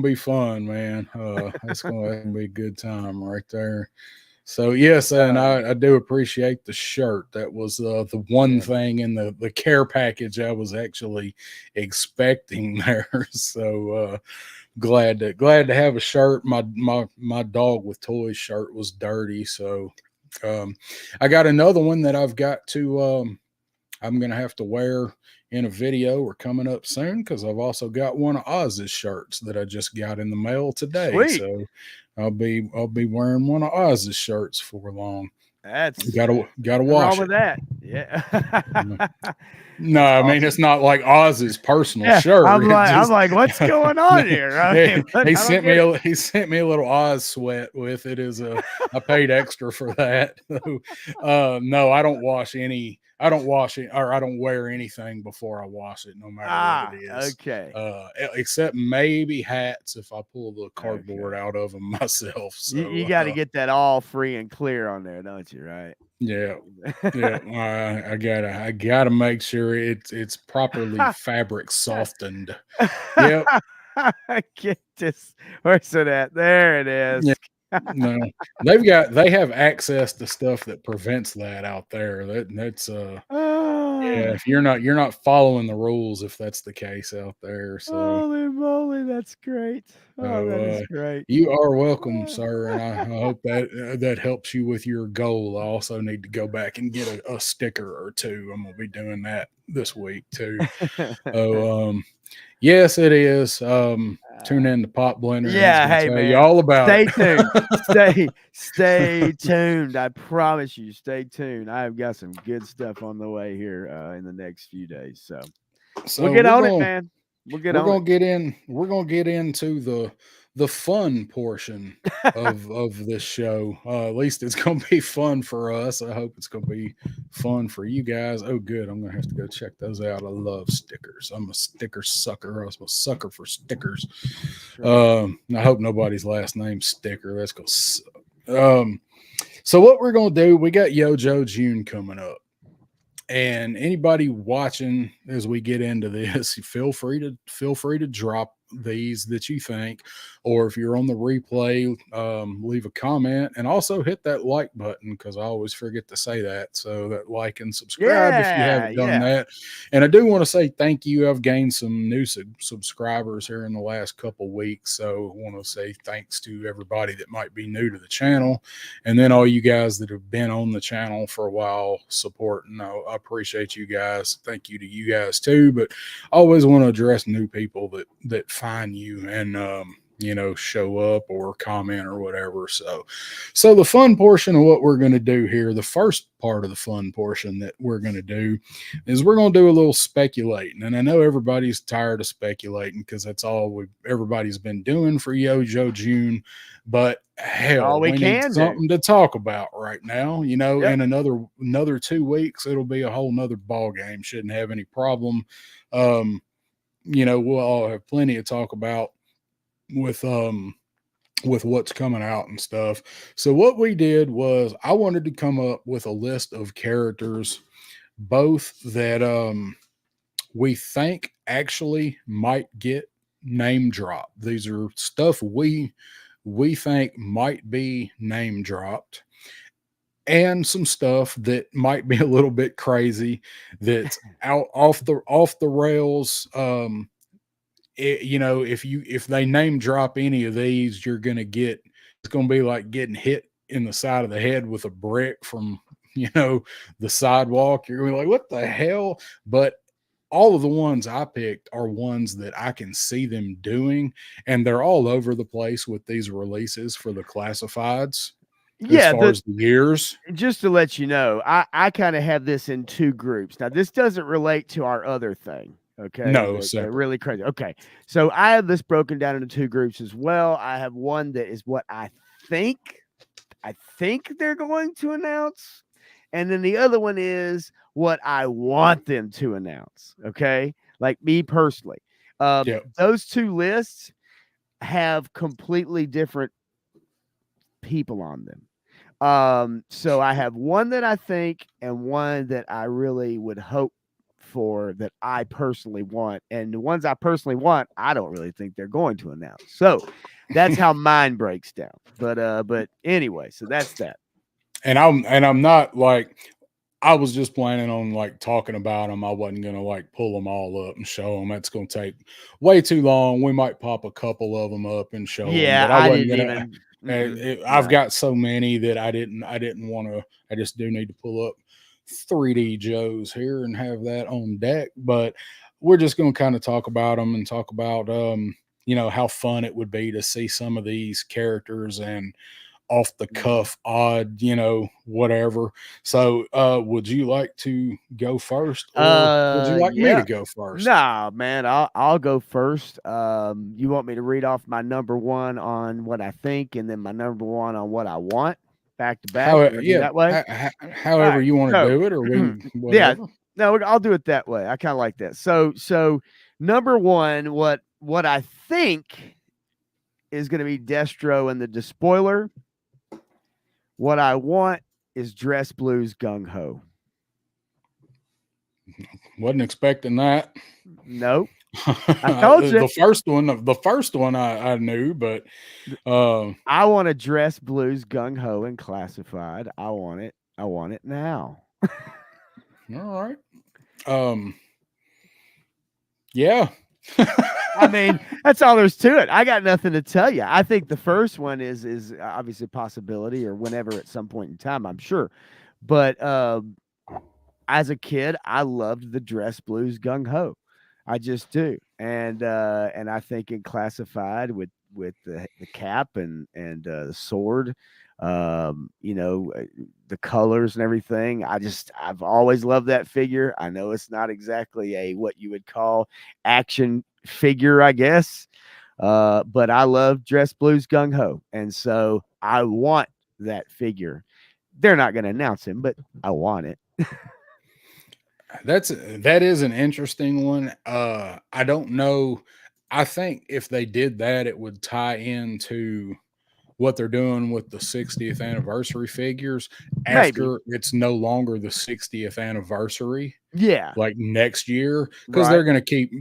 be fun, man. It's gonna be a good time right there. So yes, and I do appreciate the shirt. That was the one thing in the care package I was actually expecting there. So glad to have a shirt. My dog with toys shirt was dirty, so I got another one that I've got to I'm gonna have to wear in a video or coming up soon, because I've also got one of Oz's shirts that I just got in the mail today. Sweet. So I'll be wearing one of Oz's shirts for long. That's gotta wash with that. Yeah. No, I mean, it's not like Oz's personal shirt. I'm like, what's going on here? He sent me a little Oz sweat with it. I paid extra for that. No, I don't wash it, or I don't wear anything before I wash it, no matter what it is. Okay. Except maybe hats, if I pull the cardboard out of them myself. So you got to get that all free and clear on there, don't you? Right. Yeah. I gotta make sure it's properly fabric softened. Yep. Get this. Where's it at? There it is. Yeah. No, they have access to stuff that prevents that out there. That's Yeah, if you're not following the rules if that's the case out there. So Holy moly, that's great. Oh, that is great. you are welcome, sir, and I hope that that helps you with your goal. I also need to go back and get a sticker or two. I'm gonna be doing that this week too. So yes, it is. Tune in to Pop Blender, and he's Yeah, gonna hey tell you man. all about Stay it. tuned. Stay tuned. I promise you, stay tuned. I've got some good stuff on the way here in the next few days. So So we'll get we're on it, gonna man. We'll get we're on gonna get in. We're gonna get into the fun portion it. of this show. At least it's gonna be fun for us. I hope it's gonna be fun for you guys. Oh, good. I'm gonna have to go check those out. I love stickers. I'm a sticker sucker. I'm a sucker for stickers. I hope nobody's last name's Sticker. That's gonna suck. So what we're gonna do? We got Yo-Jo June coming up. And anybody watching as we get into this, feel free to drop these that you think, or if you're on the replay, leave a comment and also hit that like button because I always forget to say that. So that like and subscribe if you haven't done that. And I do want to say thank you. I've gained some new subscribers here in the last couple weeks, so I want to say thanks to everybody that might be new to the channel, and then all you guys that have been on the channel for a while supporting. I appreciate you guys. Thank you to you guys too. But I always want to address new people that find you and show up or comment or whatever. So the fun portion of what we're going to do here, the first part of the fun portion that we're going to do is we're going to do a little speculating. And I know everybody's tired of speculating because that's all everybody's been doing for Yo-Jo June, but hell, we need something to talk about right now. In another 2 weeks, it'll be a whole nother ball game. Shouldn't have any problem. We'll all have plenty to talk about with what's coming out and stuff. So what we did was I wanted to come up with a list of characters, both that we think actually might get name dropped. These are stuff we think might be name dropped, and some stuff that might be a little bit crazy that's out off the rails. If they name drop any of these, it's gonna be like getting hit in the side of the head with a brick from the sidewalk. You're gonna be like, what the hell? But all of the ones I picked are ones that I can see them doing, and they're all over the place with these releases for the classifieds. As far as the years, just to let you know, I kind of have this in 2 groups. Now, this doesn't relate to our other thing. Okay. No, they're really crazy. Okay. So I have this broken down into 2 groups as well. I have one that is what I think they're going to announce. And then the other one is what I want them to announce. Okay. Like me personally. Those 2 lists have completely different people on them. So I have one that I think and one that I really would hope for that I personally want, and the ones I personally want, I don't really think they're going to announce. So that's how mine breaks down. But anyway, so that's that. And I'm not like, I was just planning on like talking about them. I wasn't gonna like pull them all up and show them. That's gonna take way too long. We might pop a couple of them up and show them. But I wasn't gonna. I've got so many that I didn't want to. I just do need to pull up 3D Joes here and have that on deck. But we're just going to kind of talk about them and talk about how fun it would be to see some of these characters and off the cuff odd, whatever. So would you like to go first, or would you like me to go first? Nah, man, I'll go first. You want me to read off my number 1 on what I think and then my number 1 on what I want? Back to back, that way. However you want to do it, or whatever. Yeah, no, I'll do it that way. I kind of like that. So number 1, what I think is going to be Destro and the Despoiler. What I want is Dress Blues Gung Ho. Wasn't expecting that. Nope. I told you. The first one I knew, but I want to Dress Blues Gung Ho and Classified. I want it now. All right. Yeah. I mean, that's all there's to it. I got nothing to tell you. I think the first one is obviously a possibility, or whenever at some point in time, I'm sure. But as a kid, I loved the Dress Blues Gung Ho. I just do, and I think it classified with the cap and the sword, the colors and everything. I've always loved that figure. I know it's not exactly a what you would call action figure, I guess, but I love Dress Blues Gung Ho, and so I want that figure. They're not going to announce him, but I want it. That is an interesting one. I don't know. I think if they did that, it would tie into what they're doing with the 60th anniversary figures Maybe. after it's no longer the 60th anniversary, Yeah. like next year, because Right.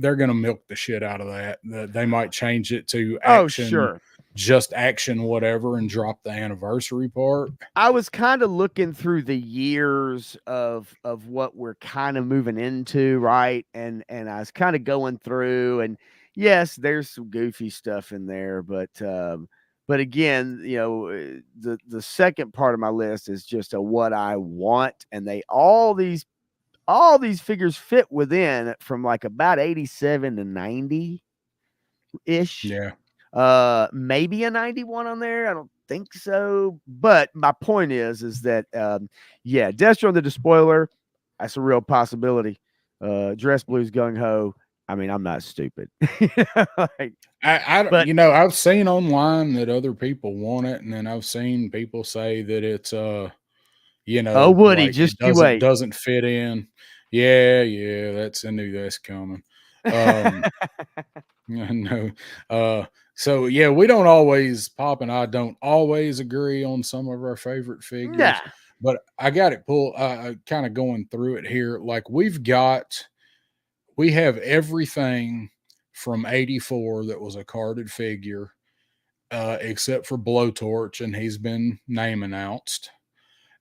they're gonna milk the shit out of that. They might change it to Oh, action, sure. just action, whatever, and drop the anniversary part. I was kind of looking through the years of what we're kind of moving into, right? And I was kind of going through, and yes, there's some goofy stuff in there, but again, the second part of my list is just a what I want, and all these figures fit within from like about 87 to 90 ish. Yeah. Maybe a 91 on there. I don't think so. But my point is that yeah, Destro the Despoiler, that's a real possibility. Dress Blues Gung Ho. I mean, I'm not stupid. Like, but I've seen online that other people want it, and then I've seen people say that it's oh, Woody, like just it you wait. doesn't fit in. Yeah, I knew that's coming. No. So yeah, we don't always, Pop and I don't always agree on some of our favorite figures, Nah. but I got it pulled, kind of going through it here. Like we have everything from 84 that was a carded figure, except for Blowtorch, and he's been name announced.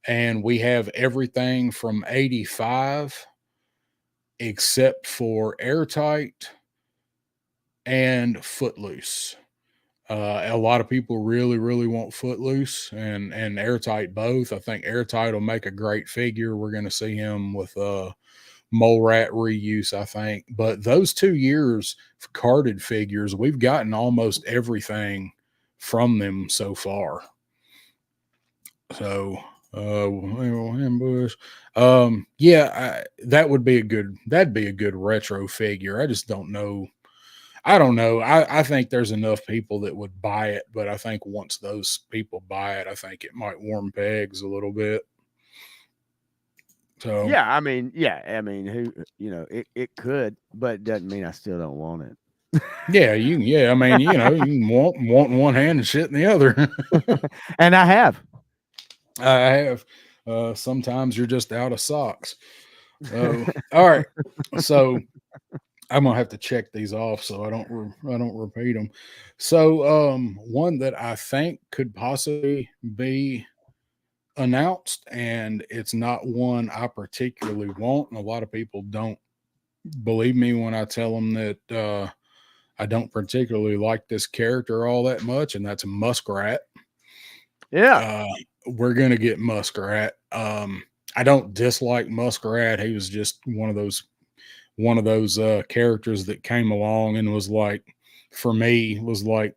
And we have everything from 85 except for Airtight and Footloose. A lot of people really, really want Footloose and Airtight both. I think Airtight will make a great figure. We're going to see him with Mole Rat reuse, I think. But those 2 years of carded figures, we've gotten almost everything from them so far. So, ambush. That'd be a good retro figure. I just don't know. I don't know. I think there's enough people that would buy it, but I think once those people buy it, I think it might warm pegs a little bit. So Yeah, I mean, who it could, but it doesn't mean I still don't want it. yeah, I mean, you can want in one hand and shit in the other. And I have. I have. Sometimes you're just out of socks. All right. So I'm gonna have to check these off so I don't repeat them. So one that I think could possibly be announced, and it's not one I particularly want, and a lot of people don't believe me when I tell them that I don't particularly like this character all that much, and that's Muskrat. Yeah. We're gonna get Muskrat. I don't dislike Muskrat. He was just one of those characters that came along and was like, for me, was like,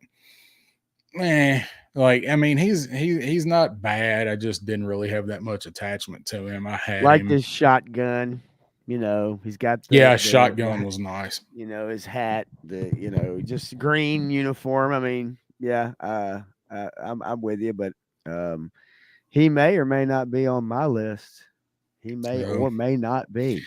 like, I mean, he's not bad. I just didn't really have that much attachment to him. I had Like him. this shotgun, he's got the shotgun was nice. his hat, just green uniform. I mean, yeah, I'm with you, but he may or may not be on my list. He may or may not be.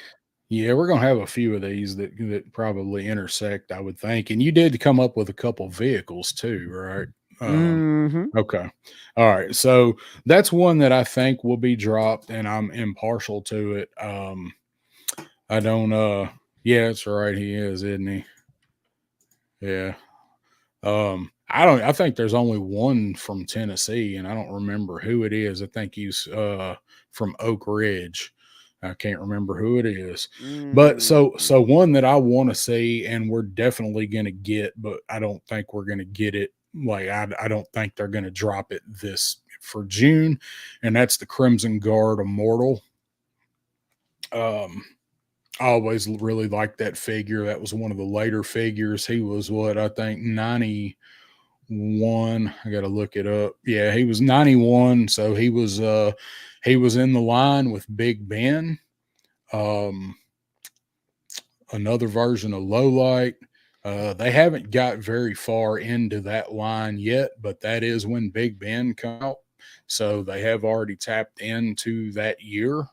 Yeah, we're gonna have a few of these that probably intersect, I would think. And you did come up with a couple vehicles too, right? Okay. All right. So that's one that I think will be dropped, and I'm impartial to it. I don't yeah, that's right. He is, isn't he? Yeah. I think there's only one from Tennessee, and I don't remember who it is. I think he's from Oak Ridge. I can't remember who it is. But so one that I want to see and we're definitely going to get, but I don't think we're going to get it. Like I don't think they're going to drop it this for June, and that's the Crimson Guard Immortal. I always really liked that figure. That was one of the later figures. He was what I think 91. I got to look it up. Yeah, he was 91. So he was in the line with Big Ben. Another version of Lowlight. They haven't got very far into that line yet, but that is when Big Ben come out. So they have already tapped into that year.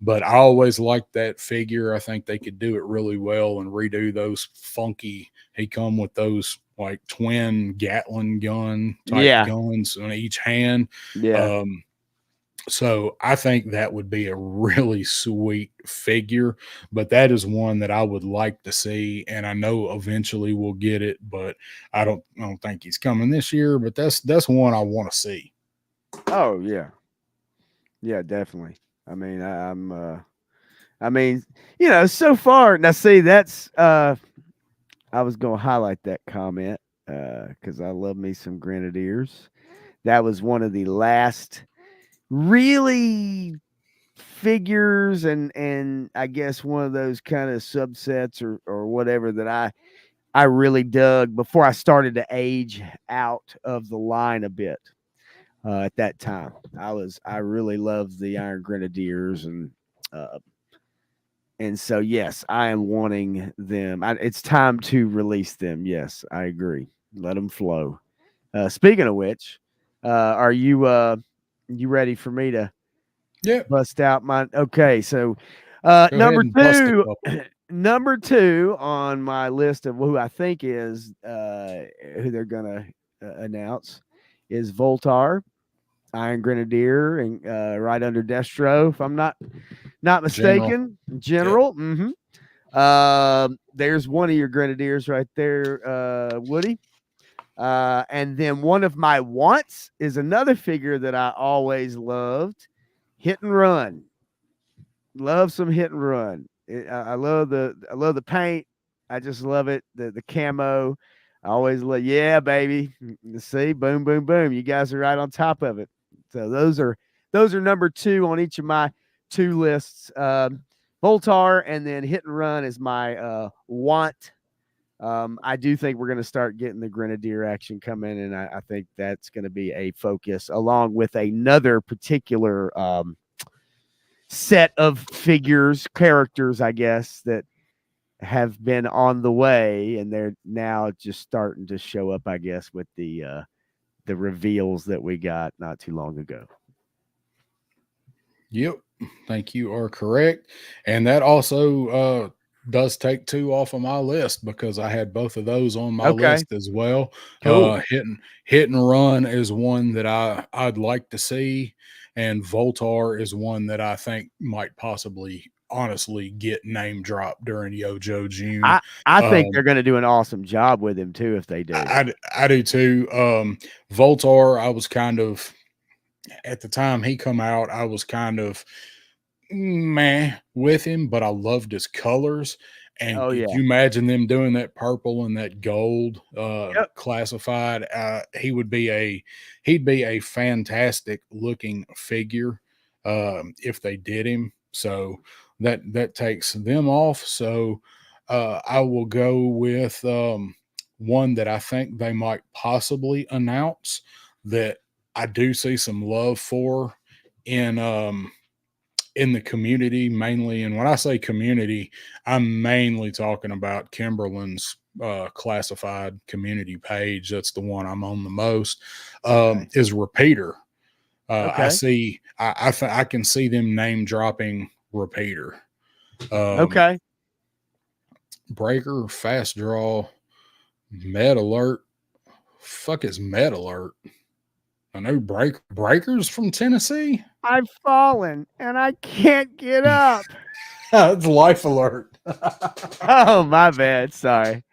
But I always liked that figure. I think they could do it really well and redo those funky. He come with those like twin Gatling gun type guns on each hand. Yeah. So I think that would be a really sweet figure, but that is one that I would like to see, and I know eventually we'll get it, but I don't think he's coming this year. But that's one I want to see. Oh yeah, yeah, definitely. I mean, I mean, you know, so far now. See, that's I was gonna highlight that comment because I love me some Grenadiers. That was one of the last really figures and I guess one of those kind of subsets or whatever that I really dug before I started to age out of the line a bit. At that time, I really loved the Iron Grenadiers and so yes, I am wanting them. It's time to release them. Yes, I agree. Let them flow. Speaking of which, are you ready for me to bust out my? Okay, so number two on my list of who I think is who they're gonna announce is Voltar, Iron Grenadier, and right under Destro, if I'm not mistaken, General. There's one of your Grenadiers right there, Woody. And then one of my wants is another figure that I always loved, Hit and Run. Love some Hit and Run. I love the paint. I just love it. The camo. I always love. Yeah, baby. See, boom, boom, boom. You guys are right on top of it. So those are number two on each of my two lists. Voltar and then Hit and Run is my want. I do think we're going to start getting the Grenadier action coming, and I think that's going to be a focus along with another particular set of figures, characters, I guess, that have been on the way, and they're now just starting to show up, I guess, with the reveals that we got not too long ago. Yep. Think you are correct. And that also does take two off of my list because I had both of those on my list as well. Cool. Hit and Run is one that I'd like to see, and Voltar is one that I think might possibly honestly get name dropped during Yojo June. I think they're going to do an awesome job with him too if they do. I do too. Voltar, I was kind of at the time he come out, I was kind of meh with him, but I loved his colors. And if you imagine them doing that purple and that gold classified, he'd be a fantastic looking figure if they did him. So that takes them off. So I will go with one that I think they might possibly announce that I do see some love for in the community mainly. And when I say community, I'm mainly talking about Kimberlin's classified community page. That's the one I'm on the most. Is Repeater. I can see them name dropping Repeater. Breaker, Fast Draw, Med Alert. Fuck is Med Alert? I know Breaker's from Tennessee. I've fallen and I can't get up. It's Life Alert. Oh, my bad. Sorry.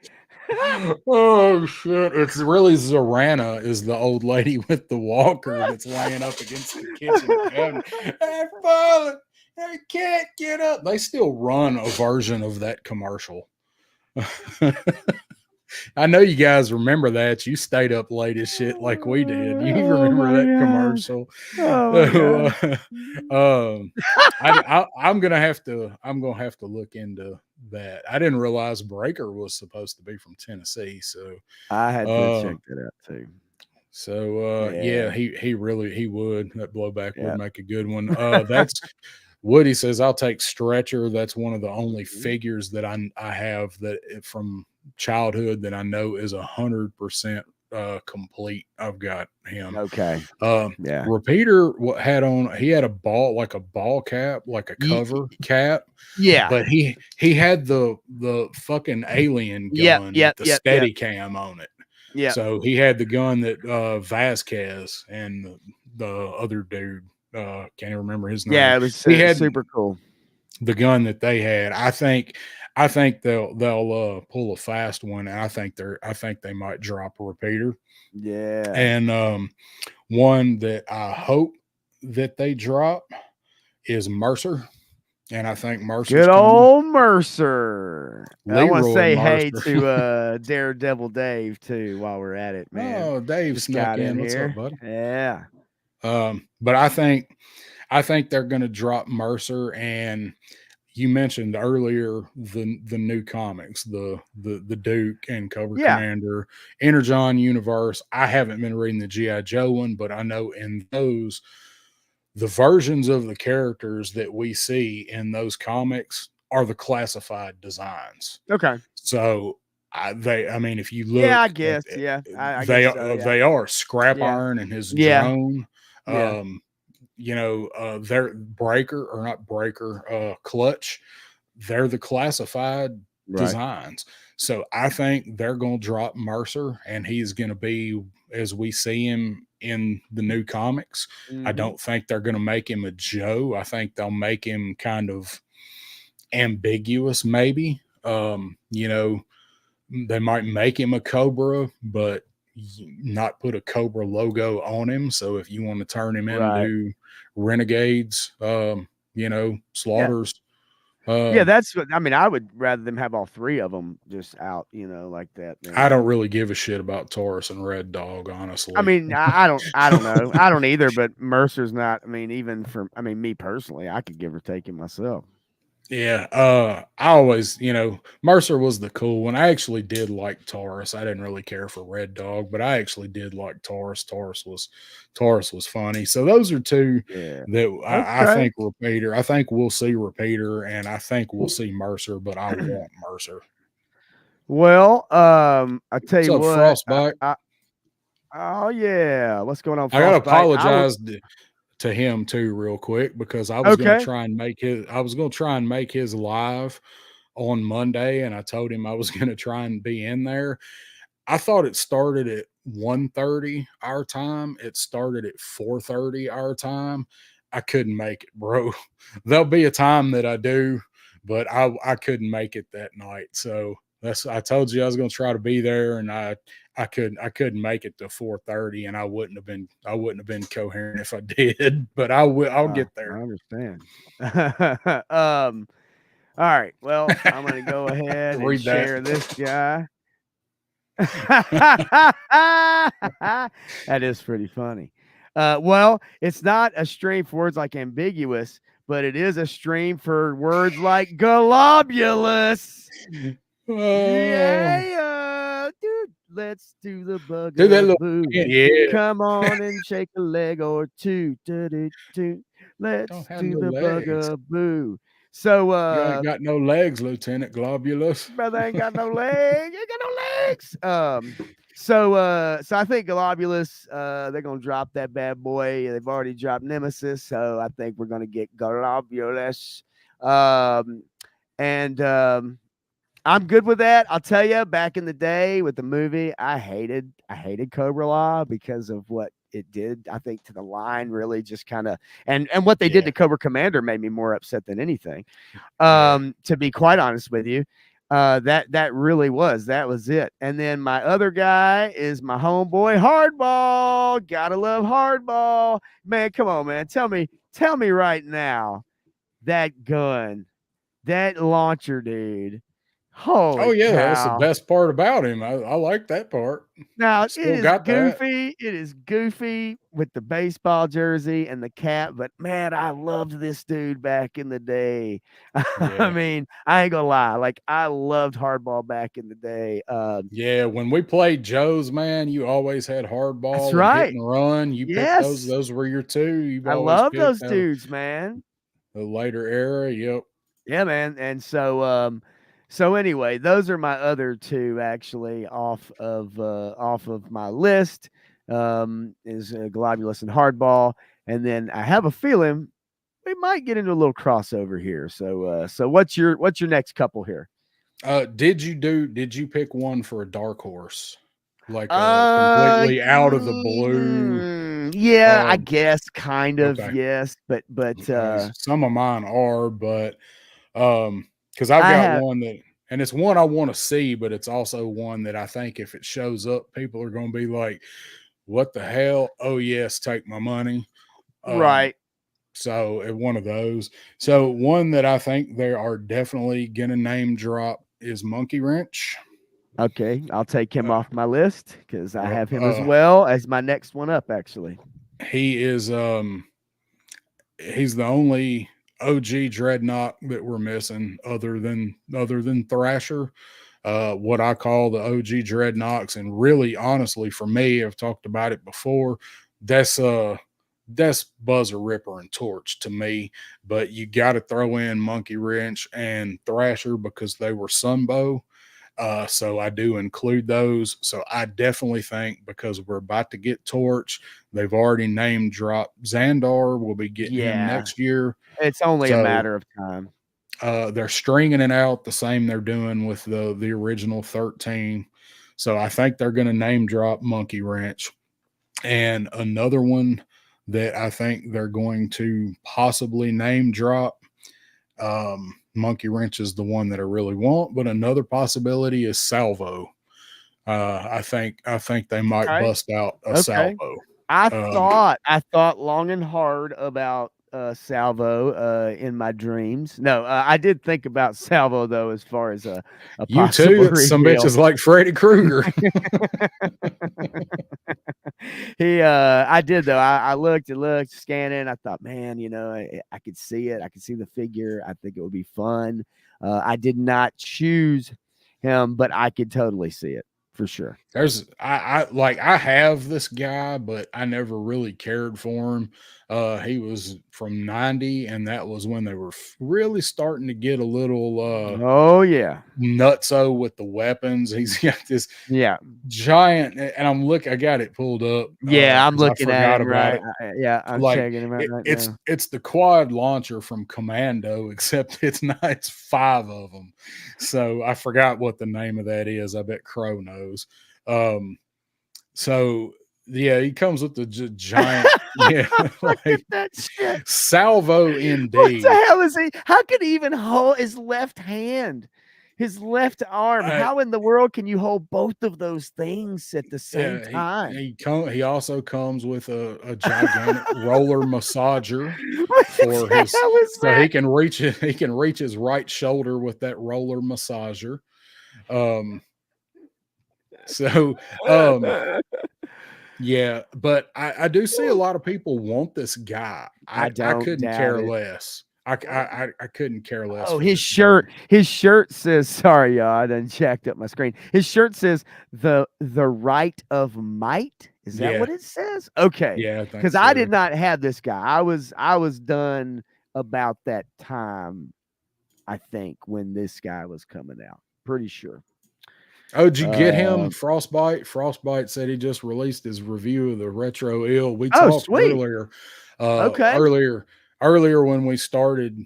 Oh shit! It's really Zorana is the old lady with the walker that's laying up against the kitchen cabinet. I've fallen. I can't get up. They still run a version of that commercial. I know you guys remember that. You stayed up late as shit like we did. You Oh remember my that God. commercial? Oh my God. I'm gonna have to look into that. I didn't realize Breaker was supposed to be from Tennessee, so I had to check that out too. yeah, Yeah. he would. That blowback would Yep. make a good one. That's Woody says, I'll take Stretcher. That's one of the only figures that I have that from childhood that I know is 100% complete. I've got him. Okay. Yeah. Repeater he had a ball cap, like a cover cap. Yeah. But he had the fucking alien gun with the steady cam on it. Yeah. So he had the gun that Vasquez and the other dude, can't even remember his name. Yeah, it was he had super cool. The gun that they had. I think they'll pull a fast one. And I think they might drop a repeater. Yeah. And one that I hope that they drop is Mercer. And I think Mercer's good old Mercer. I want to say hey Mercer. to Daredevil Dave too while we're at it, man. Oh, Dave Just snuck got in. in What's here. up, buddy? Yeah. But I think they're going to drop Mercer. And you mentioned earlier the new comics, the Duke and Cobra Commander, Energon Universe. I haven't been reading the G.I. Joe one, but I know in those, the versions of the characters that we see in those comics are the classified designs. Okay. So if you look, I guess, I they guess so, they are Scrap Iron and his drone. They're Clutch. They're the classified designs. So I think they're going to drop Mercer, and he's going to be as we see him in the new comics. I don't think they're going to make him a Joe. I think they'll make him kind of ambiguous, maybe. They might make him a Cobra, but not put a Cobra logo on him. So if you want to turn him into Renegades, Slaughters. That's what I mean. I would rather them have all three of them just out, like that. I don't really give a shit about Taurus and Red Dog, honestly. I mean, I don't know. I don't either, but Mercer's not. I mean, even for me personally, I could give or take him myself. Yeah, I always, Mercer was the cool one. I actually did like Taurus. I didn't really care for Red Dog, but I actually did like Taurus. Taurus was funny. So those are two that I think Repeater. I think we'll see Repeater, and I think we'll see Mercer, but I want Mercer. Well, I tell you what, Frostbite. Oh yeah, what's going on? I gotta apologize to him too, real quick, because I was going to try and make his live on Monday, and I told him I was going to try and be in there. I thought it started at 1:30 our time. It started at 4:30 our time. I couldn't make it, bro. There'll be a time that I do, but I couldn't make it that night. So I told you I was going to try to be there, and I couldn't make it to 4:30, and I wouldn't have been coherent if I did, but I'll get there. I understand. All right. Well, I'm going to go ahead and share this guy. That is pretty funny. Well, it's not a stream for words like ambiguous, but it is a stream for words like globulous. Yeah, dude. Let's do the bugaboo. Yeah. Come on and shake a leg or two. Let's do the bugaboo. So you ain't got no legs, Lieutenant Globulous. Brother ain't got no legs. You got no legs. So I think Globulous, they're gonna drop that bad boy. They've already dropped Nemesis, so I think we're gonna get Globulous. I'm good with that. I'll tell you, back in the day with the movie, I hated Cobra Law because of what it did. I think to the line really just kind of and what they did to Cobra Commander made me more upset than anything. To be quite honest with you, that really was it. And then my other guy is my homeboy Hardball. Gotta love Hardball, man. Come on, man. Tell me right now. that gun, that launcher, dude. Oh Holy yeah, that's the cow. best part about him. I like that part. Now it Still is got that. goofy. It is goofy with the baseball jersey and the cap, but man, I loved this dude back in the day. I Yeah. mean, I ain't gonna lie, like I loved hardball back in the day. Yeah, when we played Joe's, man, you always had That's hardball and hit right. and run. You picked those. Yes, Those were your two. You've I always love picked those dudes, man. the later era. Yep. Yeah, man. And so anyway, those are my other two actually off of my list. Is Globulus and Hardball, and then I have a feeling we might get into a little crossover here. So what's your next couple here? Did you pick one for a dark horse? Like Uh, completely out of the blue. yeah, I Um, guess kind of, okay. yes, but Some of mine are, but because I've I got have one that, and it's one I want to see, but it's also one that I think if it shows up, people are going to be like, "What the hell? Oh yes, take my money." Um, right. so one of those. So one that I think they are definitely gonna name drop is Monkey Wrench. Okay, I'll take him Uh, off my list because I uh, have him as uh, well as my next one up, actually. he is he's the only OG dreadnought that we're missing other than Thrasher. What I call the OG dreadnoughts, and really honestly for me, I've talked about it before. That's Buzzer Ripper and Torch to me, but you got to throw in Monkey Wrench and Thrasher because they were Sunbow. So I do include those. So I definitely think because we're about to get Torch, they've already name dropped Xandar. We'll be getting him Yeah, next year. it's only a So matter of time. they're stringing it out the same they're doing with the original 13. So I think they're going to name drop Monkey Wrench. And another one that I think they're going to possibly name drop. Monkey Wrench is the one that I really want, but another possibility is Salvo. I think they might Okay, bust out a okay. Salvo. I Um, thought long and hard about Salvo in my dreams. No, I did think about Salvo though, as far as a you too. possible It's some reveal. bitches like Freddy Krueger. I did though. I looked and looked, scanning. I thought, man, I could see it. I could see the figure. I think it would be fun. I did not choose him, but I could totally see it for sure. I have this guy, but I never really cared for him. He was from 90, and that was when they were really starting to get a little Oh yeah, nutso with the weapons. He's got this yeah, giant, and I got it pulled up yeah. I'm because I looking at forgot it about right. it. Yeah, I'm Like checking him out right it's now. it's the quad launcher from Commando, except it's not. It's 5 of them. So I forgot what the name of that is. I bet Crow knows. Um, so yeah, he comes with the giant. Yeah, Look at like that shit. salvo What indeed. the hell is he? How could he even hold his left hand, his left arm? Uh, How in the world can you hold both of those things at the same yeah, time? he also comes with a gigantic roller massager What for the his, hell is so he that? can reach it. He can reach his right shoulder with that roller massager. Um, so yeah, but I do see a lot of people want this guy. I I don't couldn't doubt care it. less. I couldn't care less Oh, for this dude. his shirt says, sorry, y'all, I done jacked up my screen. His shirt says the right of might. Is that Yeah, what it says? Okay. yeah, I think Because I so. did not have this guy. I was done about that time, I think, when this guy was coming out. Pretty sure. Oh, did you get him? Um, Frostbite. Frostbite said he just released his review of the Retro Ill. We oh, talked sweet. earlier, Okay. earlier when we started.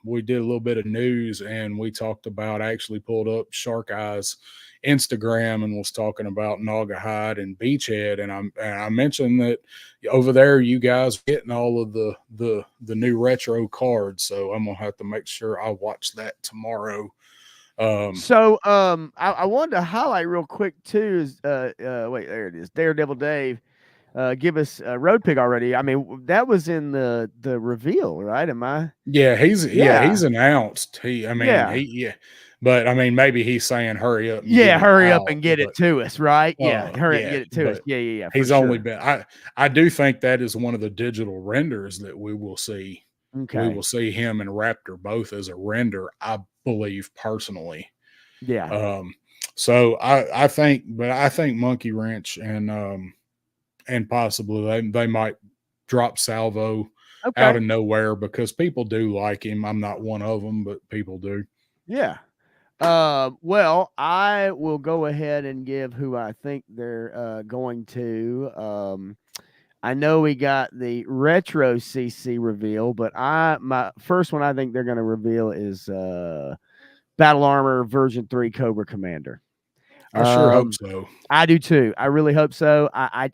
We did a little bit of news, and we talked about. I actually pulled up Shark Eyes Instagram and was talking about Naugahyde and Beachhead, and I mentioned that over there you guys are getting all of the new retro cards. So I'm gonna have to make sure I watch that tomorrow. So I wanted to highlight real quick too is wait, there it is. Daredevil Dave. give us Road Pig already. I mean, that was in the reveal, right? Am I? Yeah, he's Yeah. announced. Yeah. But I mean, maybe he's saying hurry up and get Yeah, him hurry up out. and get it to us, right? Yeah, hurry up and Yeah, get it to us. but Yeah, for he's only sure. been. I do think that is one of the digital renders that we will see. We Okay. will see him and Raptor both as a render. I believe personally. Yeah. So I think Monkey Wrench and possibly they might drop Salvo out Okay. of nowhere because people do like him. I'm not one of them, but people do. Yeah. Well, I will go ahead and give who I think they're going to. I know we got the retro CC reveal, but my first one I think they're going to reveal is Battle Armor version 3 Cobra Commander. I sure hope so. I do too. I really hope so. I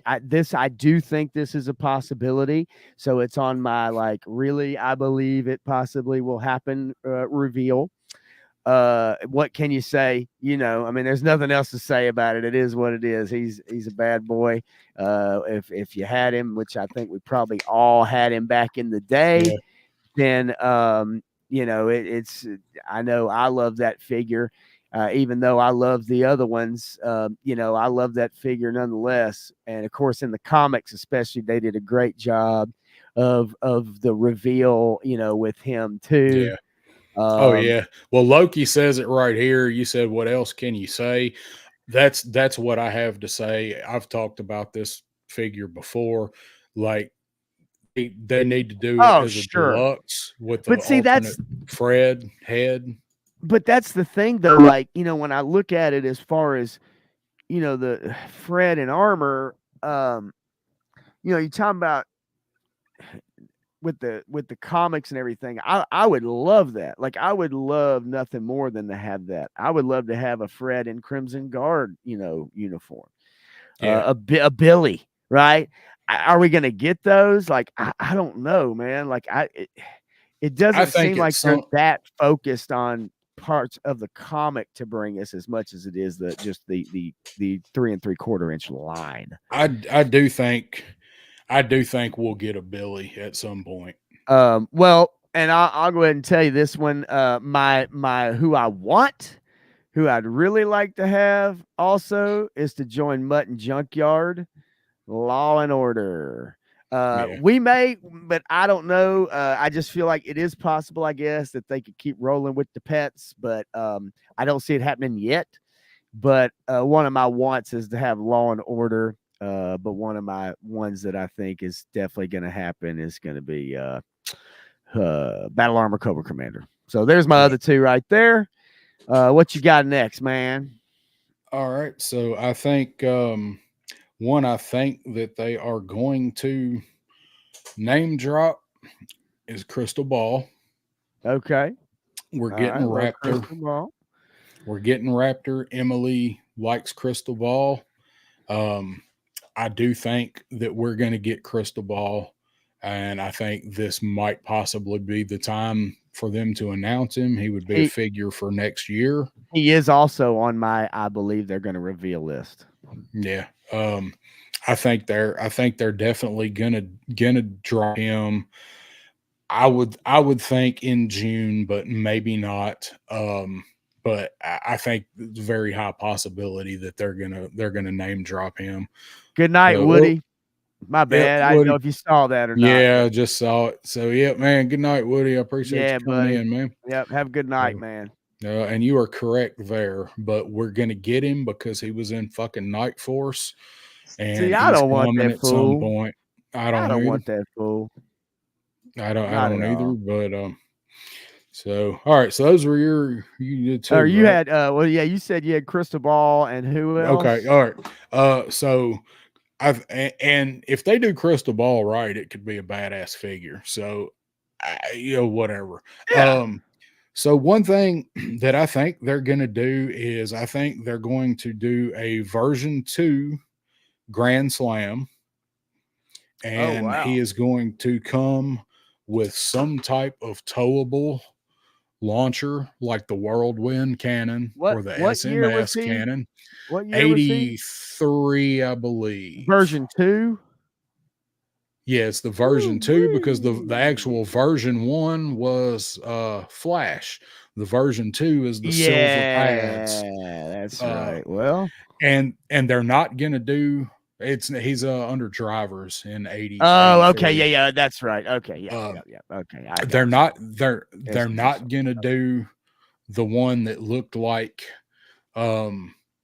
do think this is a possibility. So it's on my like really I believe it possibly will happen reveal. What can you say? You know, I mean, there's nothing else to say about it. It is what it is. He's a bad boy. If you had him, which I think we probably all had him back in the day, Yeah. then you know, it's I know I love that figure. Even though I love the other ones, you know, I love that figure nonetheless. And of course, in the comics, especially, they did a great job of the reveal, you know, with him too. Yeah. Oh yeah. Well, Loki says it right here. You said, what else can you say? That's what I have to say. I've talked about this figure before. Like they need to do it Oh, as a sure. deluxe with the But see, alternate Fred head. But that's the thing, though. Like, you know, when I look at it as far as, you know, the Fred and armor, you know, you're talking about with the comics and everything. I would love that. Like, I would love nothing more than to have that. I would love to have a Fred in Crimson Guard, you know, uniform. Yeah. A Billy, right? Are we gonna get those? Like, I don't know, man. Like, it doesn't think seem like it's they're that focused on parts of the comic to bring us as much as it is just the 3 3/4 inch line. I do think we'll get a Billy at some point. Well, and I'll go ahead and tell you this one. My who I want, who I'd really like to have also is to join Mutton Junkyard, Law and Order. Yeah. We may, but I don't know. I just feel like it is possible, I guess, that they could keep rolling with the pets, but I don't see it happening yet. But one of my wants is to have Law and Order. But one of my ones that I think is definitely going to happen is going to be Battle Armor Cobra Commander. So there's my other two right there. What you got next, man? All right. So I think one I think that they are going to name drop is Crystal Ball. Okay. We're getting Raptor. We're getting Raptor. Emily likes Crystal Ball. I do think that we're going to get Crystal Ball, and I think this might possibly be the time for them to announce him. He would be a figure for next year. He is also on my I believe they're going to reveal list. Yeah. I think they're definitely gonna drop him. I would think in June, but maybe not. But I think it's a very high possibility that they're gonna name drop him. Good night, So, Woody. My bad. Yep, I didn't know if you saw that or not. Yeah, I just saw it. So yeah, man. Good night, Woody. I appreciate you coming in, man. Yep. Have a good night, man. And you are correct there, but we're gonna get him because he was in fucking Night Force, and see, I don't want that at some point. I don't want that fool. I don't either. But so all right, so those were you did too. Or you right? had well, yeah, you said you had Crystal Ball and who else? Okay, all right. So and if they do Crystal Ball right, it could be a badass figure. So you know, whatever. Yeah. So one thing that I think they're going to do is I think they're going to do a version 2 Grand Slam, and he is going to come with some type of towable launcher like the Whirlwind cannon or the SMS cannon. What year 83, I believe. Version 2? Yeah, it's the version 2 because the actual version 1 was Flash. The version 2 is the silver pads. Yeah, that's right. Well, And they're not gonna do he's under drivers in 80 oh, okay, 83. yeah, that's right. Okay, yeah, Uh, okay. I they're got you. not It's they're not gonna do the one that looked like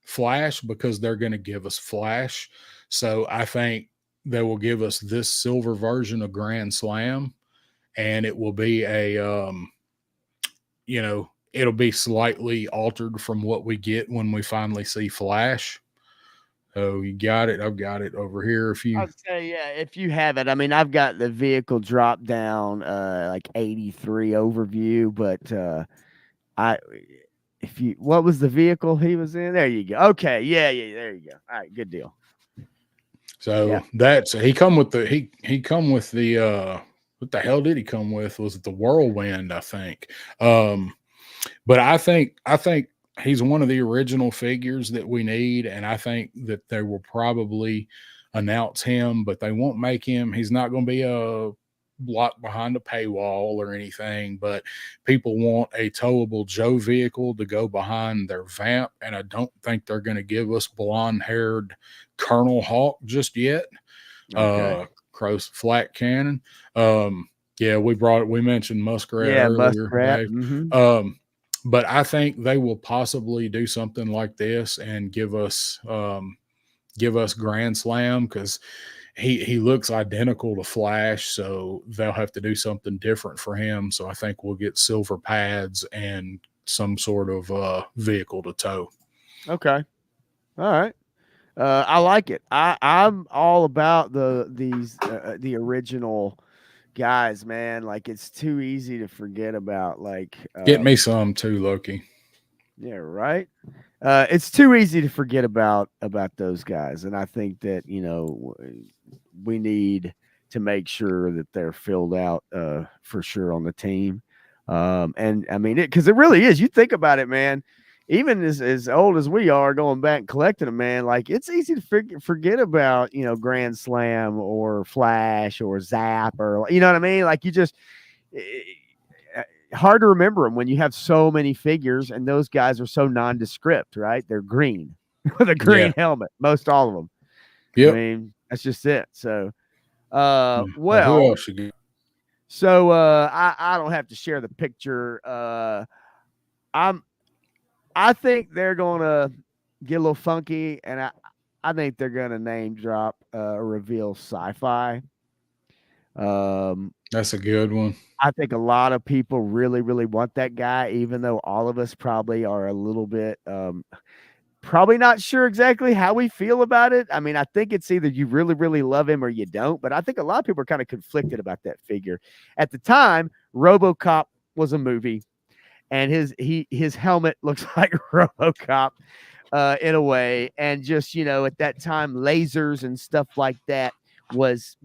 Flash because they're gonna give us Flash. So I think they will give us this silver version of Grand Slam, and it will be a it'll be slightly altered from what we get when we finally see Flash. Oh, you got it. I've got it over here. If you I'd say, yeah, if you have it. I mean, I've got the vehicle drop down, like 83 overview, but I if you what was the vehicle he was in? There you go. Okay, yeah, there you go. All right, good deal. So that's he come with the he come with the what the hell did he come with? Was it the whirlwind, I think. But I think he's one of the original figures that we need, and I think that they will probably announce him, but they won't make him. He's not going to be a locked behind a paywall or anything, but people want a towable Joe vehicle to go behind their vamp, and I don't think they're going to give us blonde-haired Colonel Hawk just yet. Okay. Crow's flat cannon. Yeah, we mentioned Muskrat earlier. Muskrat. Dave. But I think they will possibly do something like this and give us Grand Slam because he looks identical to Flash, so they'll have to do something different for him. So I think we'll get silver pads and some sort of vehicle to tow. Okay. All right. I like it. I'm all about the original guys, man. Like, it's too easy to forget about. Like, Get me some too, Loki. Yeah, right. It's too easy to forget about those guys, and I think that we need to make sure that they're filled out for sure on the team. And I mean it because it really is. You think about it, man. Even as old as we are, going back and collecting them, man, like it's easy to forget about Grand Slam or Flash or Zap or you know what I mean. Like you just hard to remember them when you have so many figures and those guys are so nondescript, right? They're green with a green helmet, most all of them. Yeah, I mean that's just it. So, who well, else you get? so I don't have to share the picture. I think they're gonna get a little funky, and I think they're gonna name drop reveal sci-fi. That's a good one. I think a lot of people really, really want that guy, even though all of us probably are a little bit probably not sure exactly how we feel about it. I mean, I think it's either you really, really love him or you don't, but I think a lot of people are kind of conflicted about that figure. At the time, RoboCop was a movie. And his helmet looks like RoboCop in a way, and just at that time, lasers and stuff like that was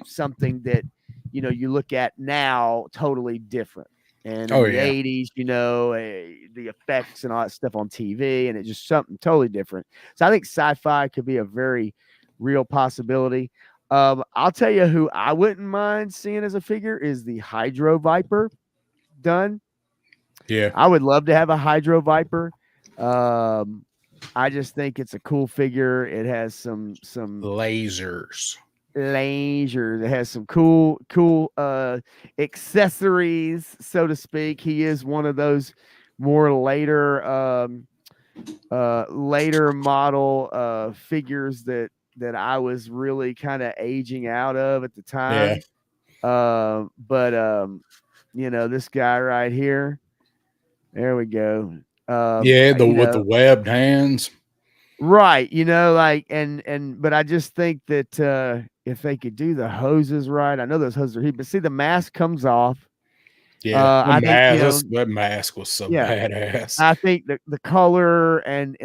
something that you look at now totally different. And in the 80s, the effects and all that stuff on TV, and it's just something totally different. So I think sci-fi could be a very real possibility. I'll tell you who I wouldn't mind seeing as a figure is the Hydro Viper done. Yeah, I would love to have a Hydro Viper. I just think it's a cool figure. It has some lasers. It has some cool accessories, so to speak. He is one of those more later model figures that I was really kind of aging out of at the time. But this guy right here. There we go. With the webbed hands. Right. But I just think that if they could do the hoses right, I know those hoses are heat, but see the mask comes off. Yeah, I think that mask was so badass. I think the color and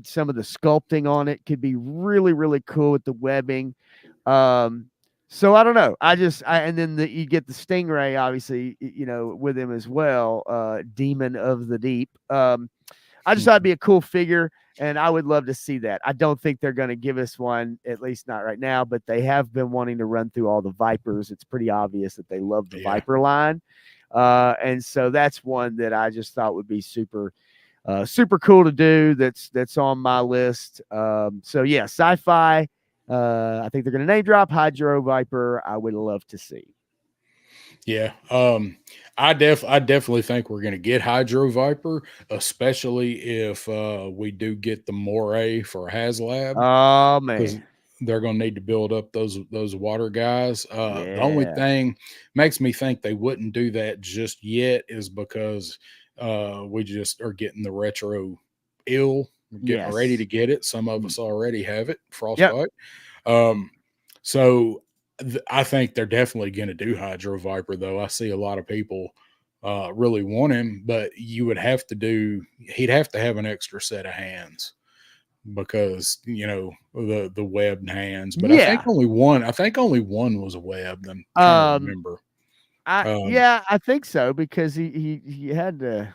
some of the sculpting on it could be really, really cool with the webbing. So I don't know. And then you get the Stingray, obviously, with him as well. Demon of the Deep. I just thought it'd be a cool figure. And I would love to see that. I don't think they're going to give us one, at least not right now, but they have been wanting to run through all the Vipers. It's pretty obvious that they love the Viper line. And so that's one that I just thought would be super cool to do. That's on my list. So yeah, sci-fi. I think they're going to name drop Hydro Viper. I would love to see. Yeah. I definitely think we're going to get Hydro Viper, especially if we do get the Moray for HasLab. Oh man, they're going to need to build up those water guys. The only Yeah. thing makes me think they wouldn't do that just yet is because we just are getting the retro ill, getting Yes. ready to get it. Some of us already have it, Frostbite. So I think they're definitely going to do Hydro Viper, though. I see a lot of people really want him, but he'd have to have an extra set of hands because, you know, the webbed hands. But I think only one was webbed. I'm trying to remember. I think so, because he had to.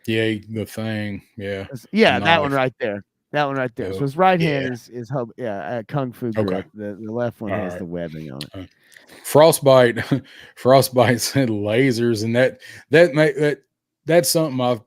Yeah, the thing. Yeah. Yeah, that one right there. That one right there. So his right hand is Kung Fu grip. Okay. The left one has right. the webbing on it. Frostbite said lasers, and that's something I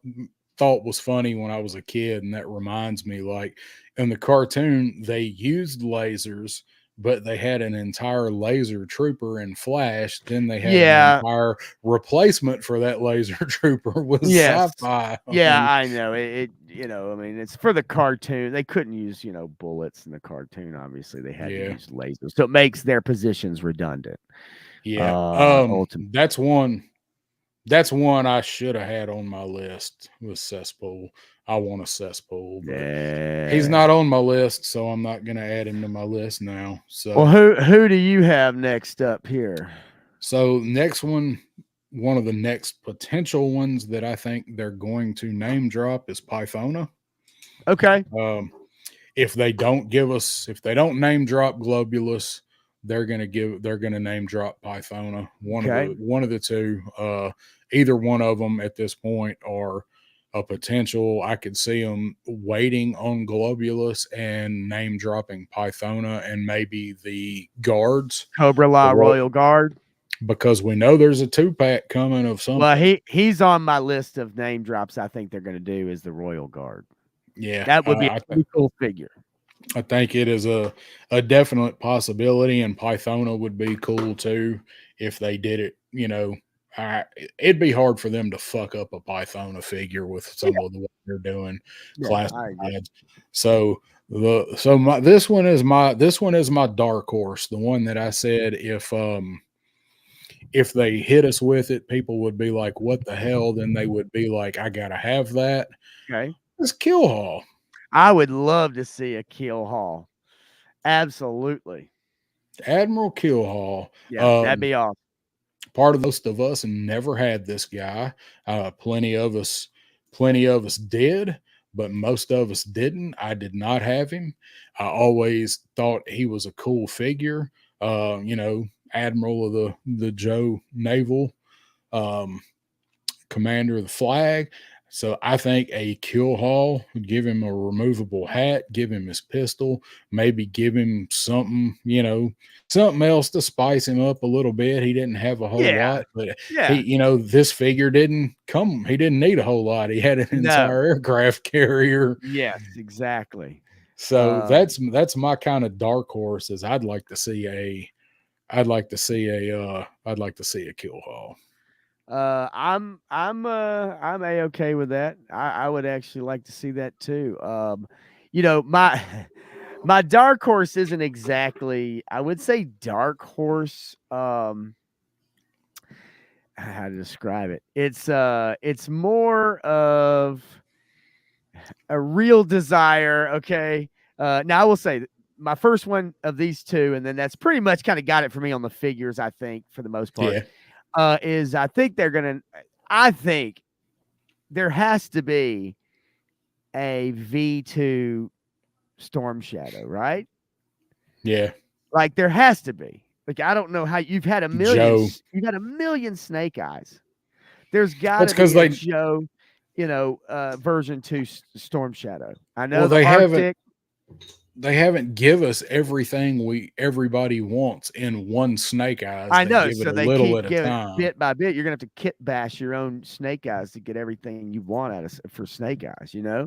thought was funny when I was a kid, and that reminds me, like in the cartoon they used lasers, but they had an entire laser trooper in Flash. Then they had an entire replacement for that laser trooper was sci-fi. Yeah, I know it. You know, I mean, it's for the cartoon. They couldn't use, you know, bullets in the cartoon. Obviously, they had to use lasers, so it makes their positions redundant. Yeah, that's one. That's one I should have had on my list was Cesspool. I want a Cesspool, but he's not on my list, so I'm not going to add him to my list now. So, well, who do you have next up here? So next one of the next potential ones that I think they're going to name drop is Pythona. Okay. If they don't name drop Globulus, they're gonna name drop Pythona. One of the two. Either one of them at this point are a potential. I could see them waiting on Globulus and name dropping Pythona and maybe the guards, Cobra Law Royal Guard, because we know there's a 2-pack coming of something. Well, he's on my list of name drops. I think they're going to do is the Royal Guard. Yeah, that would be a pretty cool figure. I think it is a definite possibility, and Pythona would be cool too if they did it. You know, it'd be hard for them to fuck up a Pythona figure with some of the what they're doing classifieds. So this one is my dark horse. The one that I said if they hit us with it, people would be like, "What the hell?" Then they would be like, "I gotta have that." Okay, it's Kill Hall. I would love to see a Kill Hall. Absolutely. Admiral Kill Hall. Yeah, that'd be awesome. Part of most of us never had this guy. Plenty of us did, but most of us didn't. I did not have him. I always thought he was a cool figure. You know, Admiral of the Joe Naval, Commander of the Flag. So I think a Kill Hall would give him a removable hat, give him his pistol, maybe give him something, you know, something else to spice him up a little bit. He didn't have a whole lot, but he, you know, this figure he didn't need a whole lot. He had an entire aircraft carrier. Yes, exactly. So that's my kind of dark horse is I'd like to see a Kill Hall. I'm a-okay with that. I would actually like to see that too. You know, my dark horse isn't exactly, I would say dark horse. How to describe it? It's more of a real desire. Okay. Now I will say my first one of these two, and then that's pretty much kind of got it for me on the figures, I think, for the most part. Yeah. Is I think there has to be a V2 Storm Shadow, right? Yeah. Like there has to be. Like I don't know how you've had a million Snake Eyes. There's got to be a Joe. version 2 Storm Shadow. I know Well, the Arctic. they haven't give us everything everybody wants in one Snake Eyes. I They know, give it so a they little keep at a giving time. bit by bit. You're gonna have to kit bash your own Snake Eyes to get everything you want out of for Snake Eyes. Yeah,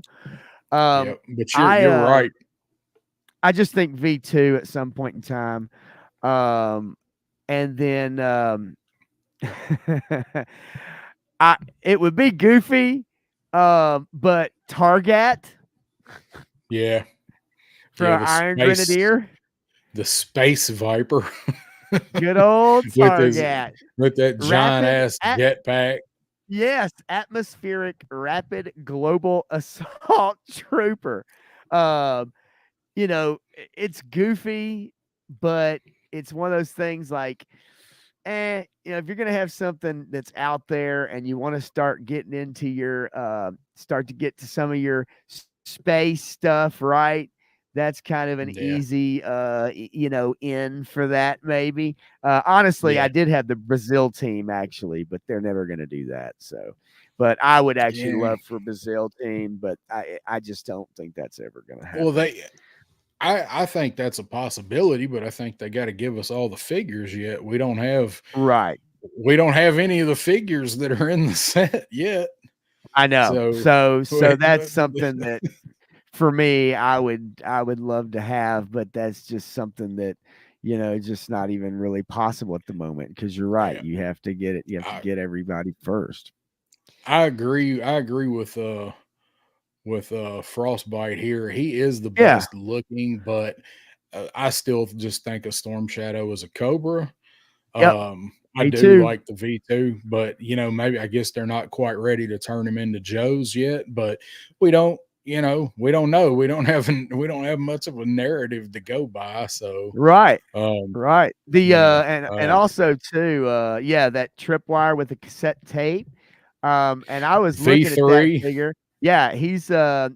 but you're I right. I just think V2 at some point in time, and then it would be goofy, but Targat Yeah, for yeah. Iron Grenadier, The Space Viper, good old with Targat, that giant rapid ass jetpack. Yes, atmospheric rapid global assault trooper. Um, it's goofy, but it's one of those things like, if you're gonna have something that's out there and you want to start getting into your start to get to some of your space stuff, right? That's kind of an Yeah, easy in for that maybe. Honestly, I yeah, did have the Brazil team actually, but they're never gonna do that. So but I would actually yeah. love for a Brazil team, but I just don't think that's ever gonna happen. Well, I think that's a possibility, but I think they got to give us all the figures yet. We don't have Right. any of the figures that are in the set yet. I know. So, So that's something that for me, I would love to have, but that's just something that just not even really possible at the moment. Because you're right, yeah, you have to get it. You have to get everybody first. I agree. I agree with Frostbite here. He is the Yeah. best looking, but I still just think a Storm Shadow is a Cobra. Yep. I Me do too. like the V2, but maybe I guess they're not quite ready to turn him into Joes yet. But we don't know. We don't have much of a narrative to go by. So Right. um, Right. The and um, also too, that tripwire with the cassette tape. And I was looking at that V3. figure. Yeah, he's the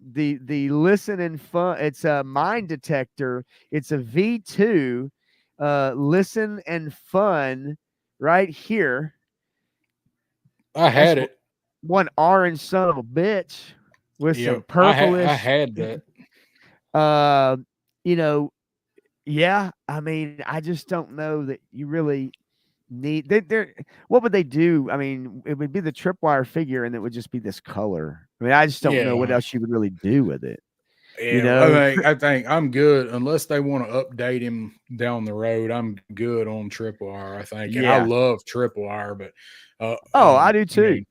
listen and fun. It's a mine detector. It's a V2, listen and fun right here. I had That's it. one orange son of a bitch with some Yep, I purplish. had that. You know, yeah. I mean, I just don't know that you really need. They're what would they do? I mean, it would be the tripwire figure, and it would just be this color. I mean, I just don't know what Yeah. else you would really do with it. Yeah, I think I'm good unless they want to update him down the road. I'm good on Triple R, I think, and I Yeah. love Triple R, but I do too.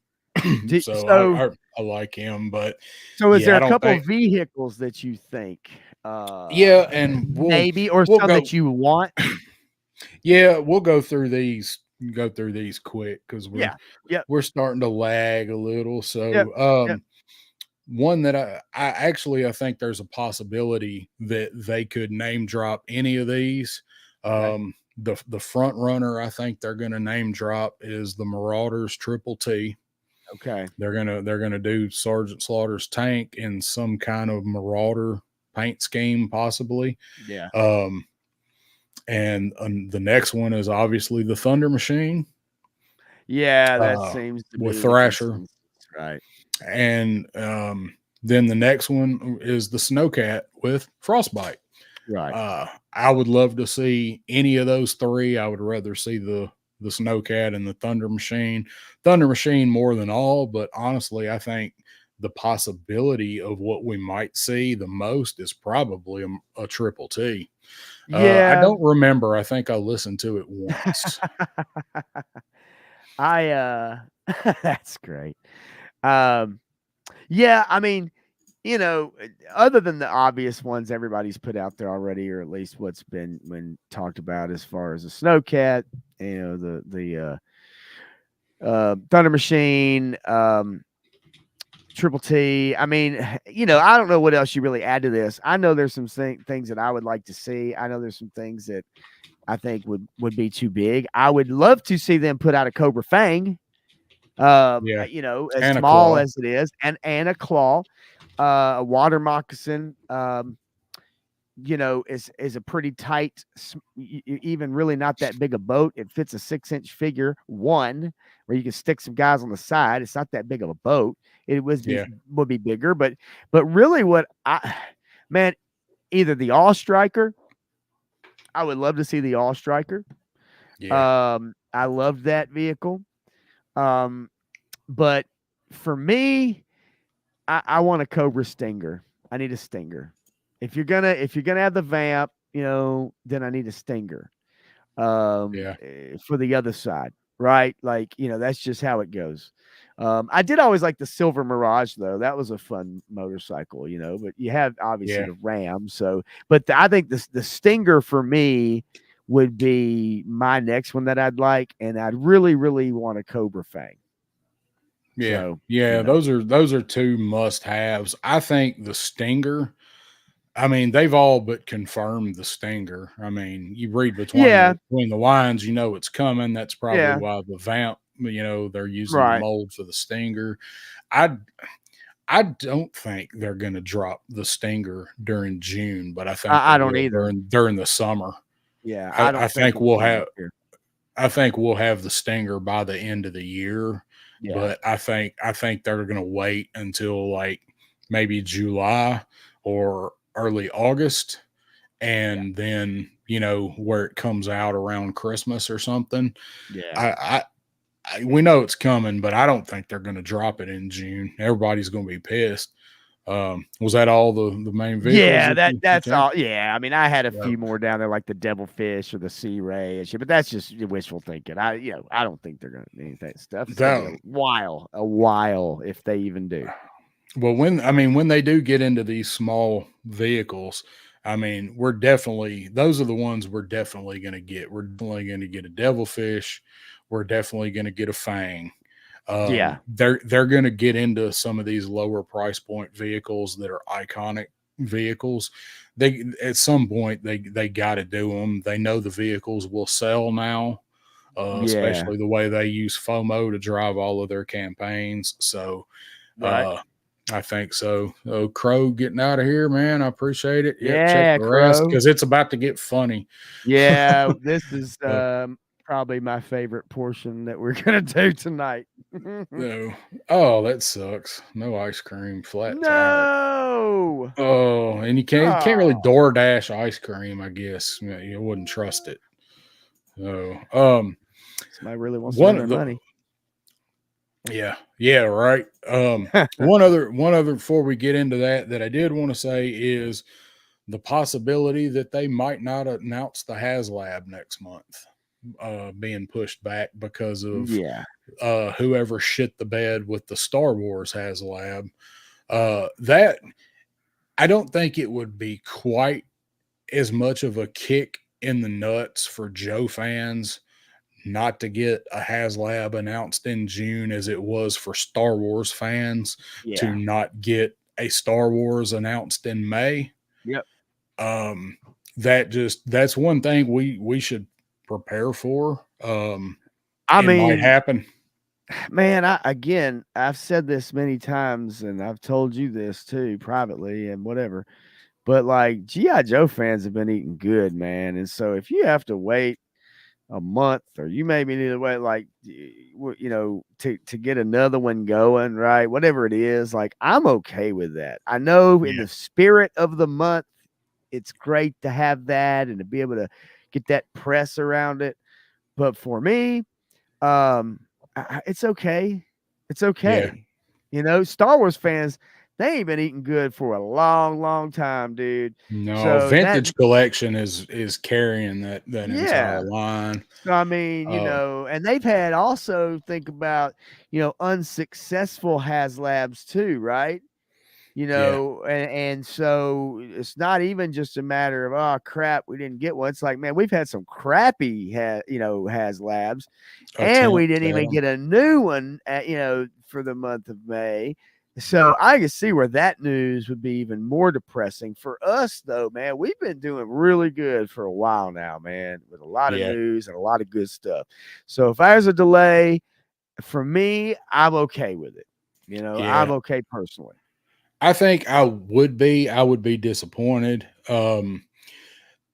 so I like him, but So is there I a don't couple think. vehicles that you think Yeah, and maybe or we'll some go. that you want? Yeah, we'll go through these. Go through these quick because Yeah. Yep. we're starting to lag a little. So Yep. Yep. one that I think there's a possibility that they could name drop any of these. Okay. The front runner I think they're going to name drop is the Marauders Triple T. Okay. They're gonna do Sergeant Slaughter's tank in some kind of Marauder paint scheme, possibly. Yeah. And the next one is obviously the Thunder Machine. Yeah, that seems to with be Thrasher, right? And then the next one is the Snowcat with Frostbite. Right. I would love to see any of those three. I would rather see the Snowcat and the Thunder Machine. Thunder Machine more than all, but honestly, I think the possibility of what we might see the most is probably a Triple T. Yeah. I don't remember. I think I listened to it once. That's great. Yeah, I mean, other than the obvious ones everybody's put out there already, or at least what's been talked about as far as the Snowcat, the Thunder Machine, Triple T. I mean, I don't know what else you really add to this. I know there's some things that I would like to see. I know there's some things that I think would be too big. I would love to see them put out a Cobra Fang. As and small as it is, and a claw, a water moccasin. is a pretty tight, even really not that big a boat. It fits a 6-inch figure one where you can stick some guys on the side. It's not that big of a boat. It would be bigger, but really man, either the All Striker. I would love to see the All Striker. Yeah. I loved that vehicle. But for me, I want a Cobra Stinger. I need a Stinger. If you're gonna have the Vamp, then I need a Stinger. For the other side, right? Like, that's just how it goes. I did always like the Silver Mirage though. That was a fun motorcycle, but you have obviously the Ram. So, but I think the Stinger for me would be my next one that I'd like, and I'd really, really want a Cobra Fang. Yeah. So, those are two must haves. I think the Stinger, I mean, they've all but confirmed the Stinger. I mean, you read between the lines, it's coming. That's probably why the Vamp, they're using the mold for the Stinger. I don't think they're going to drop the Stinger during June, but I think I don't either during the summer. Yeah, I think we'll have. I think we'll have the Stinger by the end of the year. Yeah. But I think they're going to wait until like maybe July or early August, and then where it comes out around Christmas or something. Yeah, we know it's coming, but I don't think they're going to drop it in June. Everybody's going to be pissed. Was that all the main vehicles? Yeah, that's all. Yeah, I mean, I had a few more down there, like the Devilfish or the Sea Ray and shit, but that's just wishful thinking. I don't think they're gonna need that stuff. It's gonna be a while if they even do. Well, when they do get into these small vehicles, I mean, those are the ones we're definitely going to get. We're definitely going to get a Devilfish. We're definitely going to get a Fang. They're going to get into some of these lower price point vehicles that are iconic vehicles. They at some point they got to do them. They know the vehicles will sell now, especially the way they use FOMO to drive all of their campaigns. So, I think so. Oh, Crow getting out of here, man. I appreciate it. Check the rest because it's about to get funny. Yeah, this is probably my favorite portion that we're gonna do tonight. No. Oh, that sucks. No ice cream, flat tire. Oh, and you can't really DoorDash ice cream, I guess. You wouldn't trust it. So somebody really wants to earn their money. Yeah, right. One other before we get into that I did want to say is the possibility that they might not announce the HasLab next month. Being pushed back because of whoever shit the bed with the Star Wars HasLab. That I don't think it would be quite as much of a kick in the nuts for Joe fans not to get a HasLab announced in June as it was for Star Wars fans to not get a Star Wars announced in May. Yep. That's one thing we should prepare for. Might happen. Man, I've said this many times, and I've told you this too privately and whatever. But like G.I. Joe fans have been eating good, man. And so if you have to wait a month, or you maybe need to wait to get another one going, right? Whatever it is, like I'm okay with that. I know in the spirit of the month, it's great to have that and to be able to get that press around it. But for me, it's okay. It's okay. Star Wars fans, they ain't been eating good for a long, long time, dude. No, so Vintage Collection is carrying that entire line. So I mean, and they've had also think about, unsuccessful HasLabs too, right? And so it's not even just a matter of, oh crap, we didn't get one. It's like, man, we've had some crappy HasLabs, and we didn't even get a new one for the month of May. So I can see where that news would be even more depressing. For us, though, man, we've been doing really good for a while now, man, with a lot of news and a lot of good stuff. So if there's a delay, for me, I'm okay with it. I'm okay personally. I think I would be disappointed.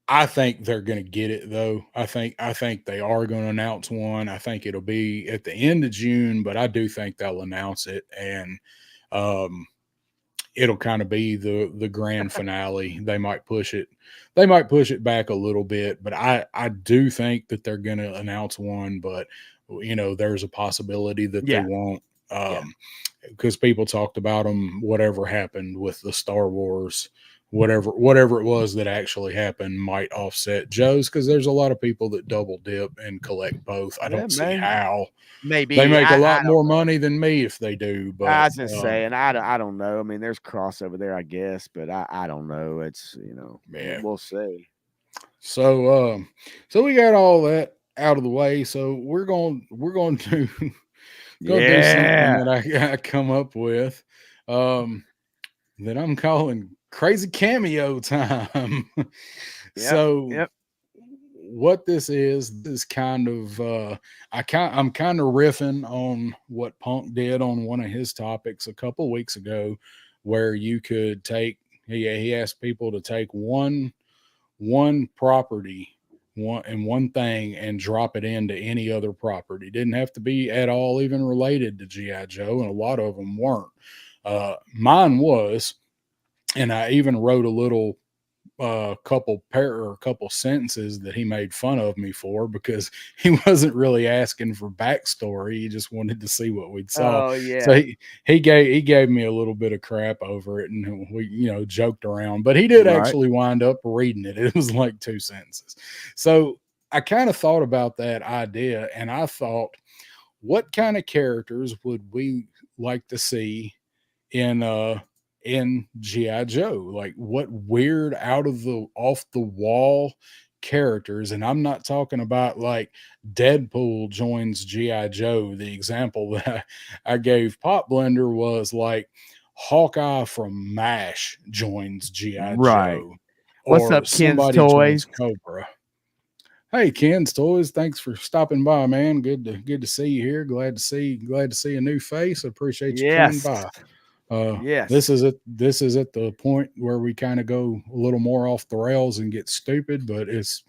I think they're going to get it though. I think they are going to announce one. I think it'll be at the end of June, but I do think they'll announce it, and um, it'll kind of be the grand finale. They might push it. They might push it back a little bit, but I do think that they're going to announce one. But there's a possibility that they Yeah. won't. Yeah. Because people talked about them. Whatever happened with the Star Wars, whatever it was that actually happened, might offset Joe's. Because there's a lot of people that double dip and collect both. I Yeah, don't see man. how. Maybe They make a I lot don't more know. money than me if they do. I But was just saying, I don't know. I mean, there's crossover there, I guess, but I don't know. It's yeah. we'll see. So we got all that out of the way. So we're going to go do something Yeah. that I come up with that I'm calling crazy cameo time. Yep. So Yep. what this is kind of I'm kind of riffing on what Punk did on one of his topics a couple weeks ago, where you could take he asked people to take one property, one thing, and drop it into any other property. Didn't have to be at all even related to GI Joe, and a lot of them weren't. Mine was, and I even wrote a little couple sentences that he made fun of me for, because he wasn't really asking for backstory. He just wanted to see what we'd saw. Oh yeah. So he gave me a little bit of crap over it, and we joked around, but he did Right. actually wind up reading it. It was like 2 sentences. So I kind of thought about that idea, and I thought, what kind of characters would we like to see in GI Joe? Like, what weird off the wall characters? And I'm not talking about like Deadpool joins GI Joe. The example that I gave Pop Blender was like Hawkeye from MASH joins GI Right. Joe, What's or up, Ken's somebody Toys? joins Cobra. Hey, Ken's Toys, thanks for stopping by, man. Good to see you here. Glad to see a new face. I appreciate you coming Yes. by. Yes. This is at the point where we kind of go a little more off the rails and get stupid, but it's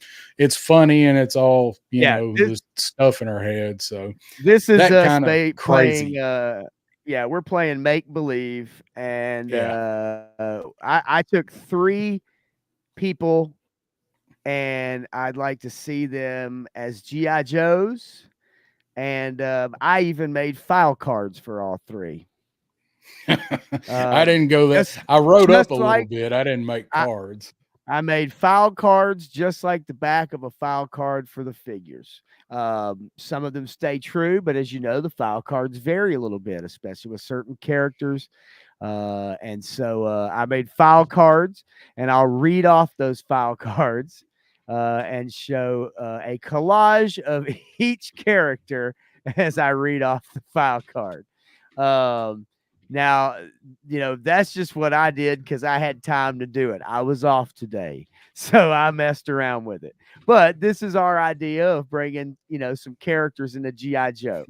funny, and it's all the stuff in our head. So this is that us kind of crazy. playing. Yeah, we're playing make believe, and Yeah. I took 3 people, and I'd like to see them as GI Joes, and I even made file cards for all 3. I didn't go there. Just, I wrote up just a little like bit. I didn't make cards. I made file cards just like the back of a file card for the figures. Some of them stay true, but as you know, the file cards vary a little bit, especially with certain characters. And so I made file cards, and I'll read off those file cards and show a collage of each character as I read off the file card. Now, that's just what I did because I had time to do it. I was off today, so I messed around with it. But this is our idea of bringing, some characters into GI Joe,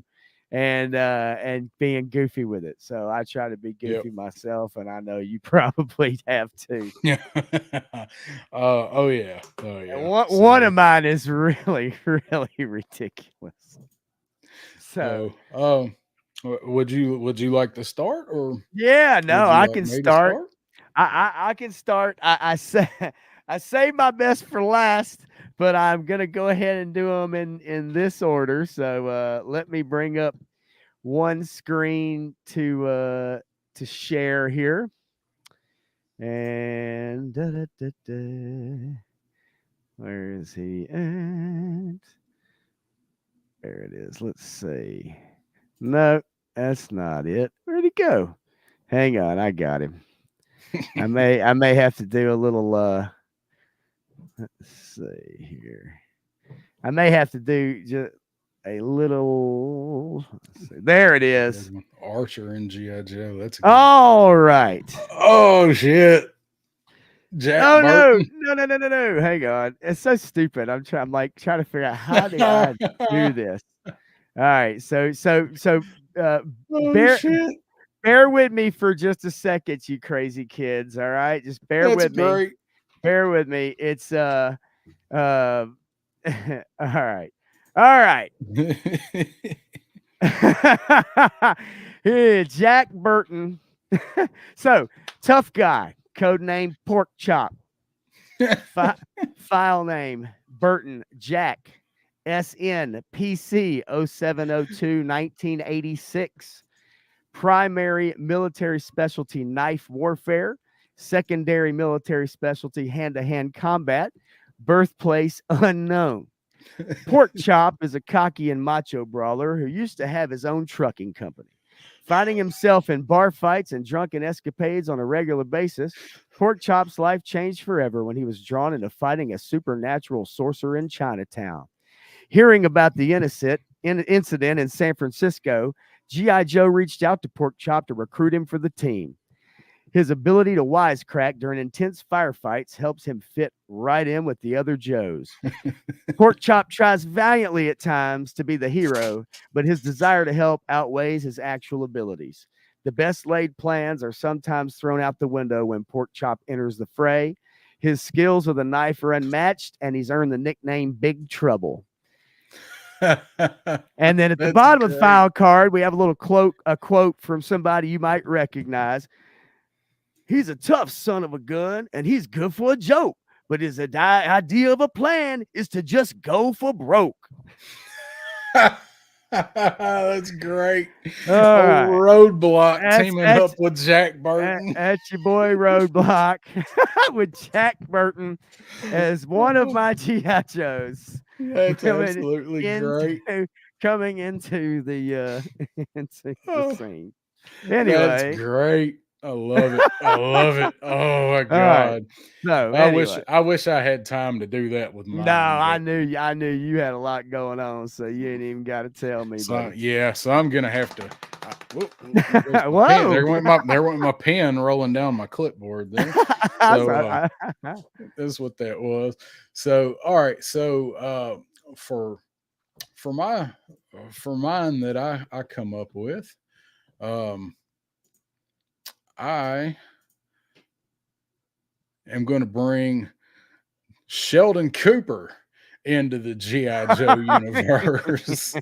and being goofy with it. So I try to be goofy myself, and I know you probably have too. Yeah. Oh yeah. And one of mine is really, really ridiculous. So, would you like to start, or yeah, no, I can start. start? I can start. I say I save my best for last, but I'm gonna go ahead and do them in this order. So let me bring up one screen to share here. And where is he at? There it is. Let's see. No, that's not it. Where'd he go? Hang on, I got him. I may have to do a little let's see here. I may have to do just a little. There it is. Archer and GI Joe. That's all right. Oh shit. Jack Burton. No. Hang on. It's so stupid. I'm trying to figure out how do I do this. All right. So bear with me for just a second, you crazy kids. All right. Just bear with me. Bear with me. It's All right. All right. Here, Jack Burton. So, tough guy, code name Pork Chop. File name Burton Jack SNPC 0702 1986. Primary military specialty knife warfare. Secondary military specialty hand-to-hand combat. Birthplace unknown. Pork Chop is a cocky and macho brawler who used to have his own trucking company. Finding himself in bar fights and drunken escapades on a regular basis, Pork Chop's life changed forever when he was drawn into fighting a supernatural sorcerer in Chinatown. Hearing about the incident in San Francisco, G.I. Joe reached out to Pork Chop to recruit him for the team. His ability to wisecrack during intense firefights helps him fit right in with the other Joes. Pork Chop tries valiantly at times to be the hero, but his desire to help outweighs his actual abilities. The best laid plans are sometimes thrown out the window when Pork Chop enters the fray. His skills with a knife are unmatched, and he's earned the nickname Big Trouble. And then at the bottom of the file card, we have a little quote from somebody you might recognize. He's a tough son of a gun, and he's good for a joke. But his idea of a plan is to just go for broke. That's great. Right. Roadblock teaming up with Jack Burton. That's your boy Roadblock with Jack Burton as one of my G.I. Joes. That's absolutely great. Coming into the scene. Anyway, that's great. I love it. I love it. Oh my God. Right. So I wish I had time to do that with mine. No, I knew you had a lot going on, so you ain't even got to tell me. So I'm gonna have to. Whoa! There went my pen rolling down my clipboard there. So that's what that was. So all right. So for mine that I come up with, I am going to bring Sheldon Cooper into the G.I. Joe universe.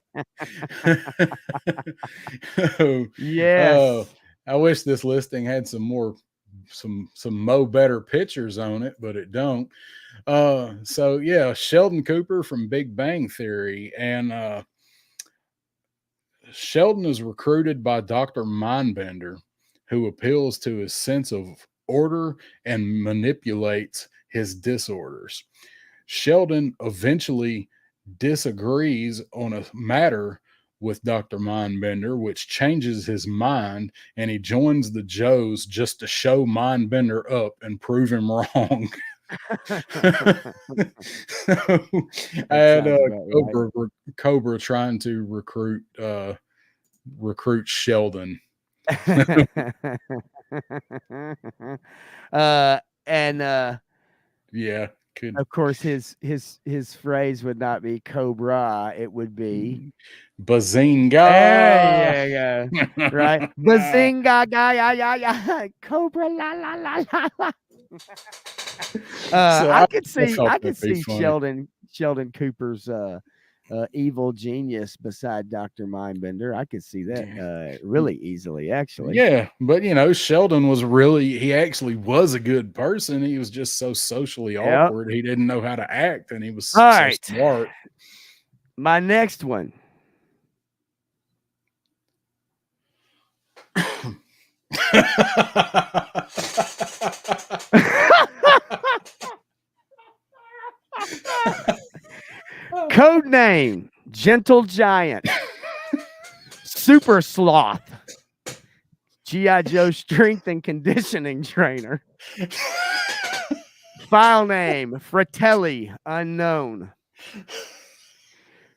Yes. I wish this listing had some better pictures on it, but it don't. So yeah, Sheldon Cooper from Big Bang Theory, and Sheldon is recruited by Dr. Mindbender, who appeals to his sense of order and manipulates his disorders. Sheldon eventually disagrees on a matter with Dr. Mindbender, which changes his mind, and he joins the Joes just to show Mindbender up and prove him wrong. So, I had Cobra trying to recruit Sheldon. Yeah, of course his phrase would not be Cobra, it would be Bazinga. There you go. Right? Bazinga, guy, Cobra, la la la la la. So I could see funny. Sheldon Cooper's evil genius beside Dr. Mindbender. I could see that really easily, actually. Yeah, but Sheldon he actually was a good person. He was just so socially awkward. He didn't know how to act, and he was so smart. My next one. Code name Gentle Giant. Super Sloth. G.I. Joe strength and conditioning trainer. File name Fratelli unknown.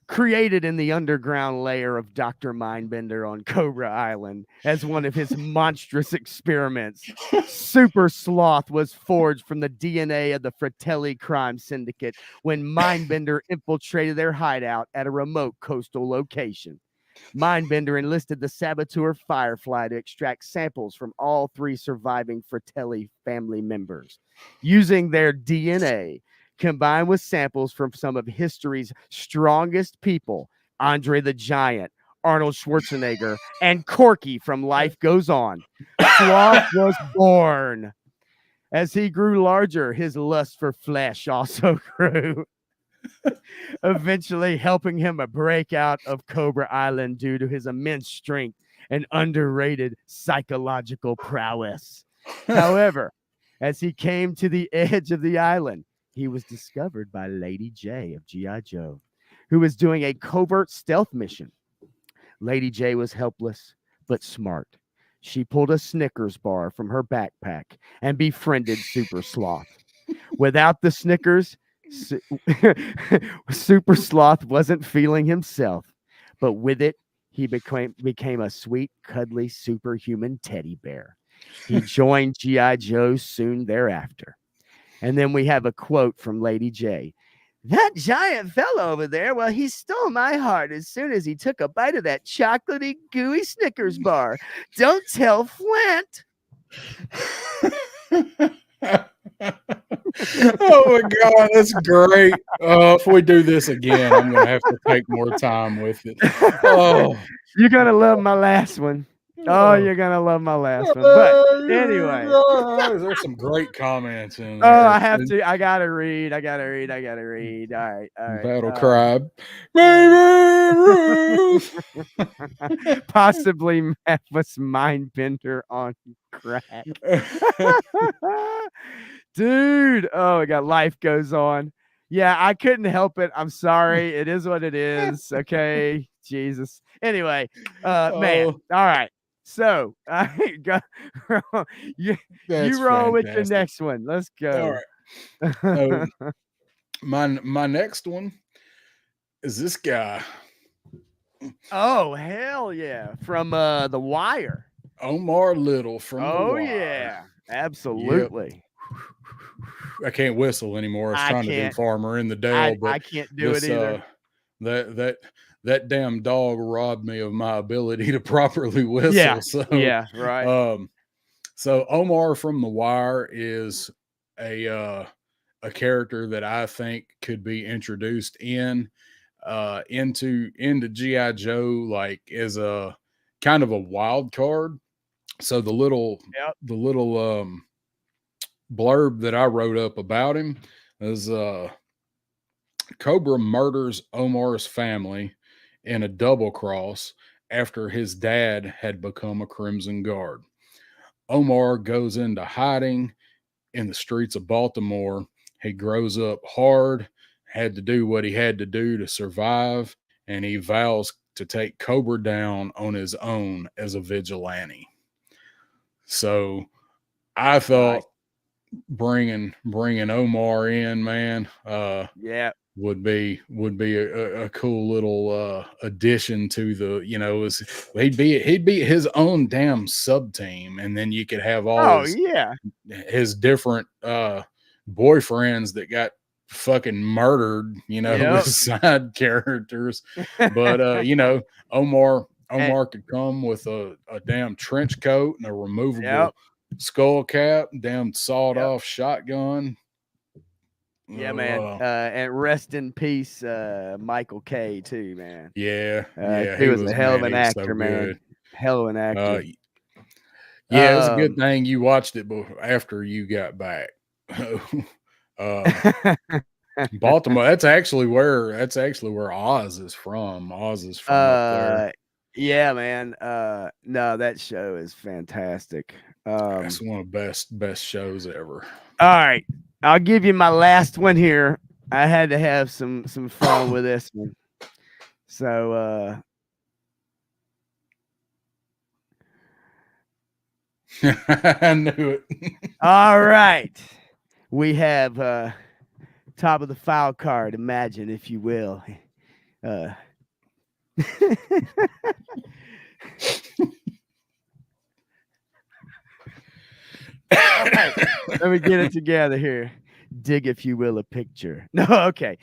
Created in the underground layer of Dr. Mindbender on Cobra Island as one of his monstrous experiments, Super Sloth was forged from the DNA of the Fratelli crime syndicate when Mindbender infiltrated their hideout at a remote coastal location. Mindbender enlisted the saboteur Firefly to extract samples from all 3 surviving Fratelli family members. Using their DNA, combined with samples from some of history's strongest people, Andre the Giant, Arnold Schwarzenegger, and Corky from Life Goes On, Sloth was born. As he grew larger, his lust for flesh also grew, eventually helping him a break out of Cobra Island due to his immense strength and underrated psychological prowess. However, as he came to the edge of the island, he was discovered by Lady J of G.I. Joe, who was doing a covert stealth mission. Lady J was helpless but smart. She pulled a Snickers bar from her backpack and befriended Super Sloth. Without the Snickers, Super Sloth wasn't feeling himself, but with it, he became a sweet, cuddly, superhuman teddy bear. He joined G.I. Joe soon thereafter. And then we have a quote from Lady J. That giant fellow over there, well, he stole my heart as soon as he took a bite of that chocolatey, gooey Snickers bar. Don't tell Flint. Oh my God, that's great. If we do this again, I'm gonna have to take more time with it. Oh, You're gonna love my last one. Oh, you're gonna love my last one. But anyway, there's some great comments in oh, there. I have to. I gotta read. All right. Battle cry, baby Ruth. Possibly Memphis Mindbender on crack. Dude, oh, we got Life Goes On. Yeah, I couldn't help it. I'm sorry. It is what it is. Okay, Jesus. Anyway, man. All right. So I got you roll with the next one. Let's go. All right. My next one is this guy. Oh, hell yeah. From The Wire. Omar Little from The Wire. Yeah, absolutely. Yep. I can't whistle anymore. I was trying to do Farmer in the Dell, but I can't do it either. That damn dog robbed me of my ability to properly whistle. Yeah, so, yeah, right. So Omar from The Wire is a character that I think could be introduced into G.I. Joe, like as a kind of a wild card. So the little blurb that I wrote up about him is Cobra murders Omar's family in a double cross after his dad had become a Crimson Guard. Omar goes into hiding in the streets of Baltimore. He grows up hard, had to do what he had to do to survive, and he vows to take Cobra down on his own as a vigilante. So I thought bringing Omar in, man, would be a cool little addition to the, he'd be his own damn sub team, and then you could have all his different boyfriends that got fucking murdered, as side characters. But Omar could come with a damn trench coat and a removable skull cap, damn sawed off shotgun. Yeah, man. And rest in peace, Michael K. too, man. Yeah, he was a hell of an actor, man. Hell of an actor. Yeah, it was a good thing you watched it after you got back. Baltimore. That's actually where Oz is from. Oz is from up there. Yeah, man. No, that show is fantastic. That's one of the best shows ever. All right, I'll give you my last one here. I had to have some fun with this one. So I knew it. All right. We have top of the file card, imagine, if you will. All right, let me get it together here. Dig, if you will, a picture. No, okay.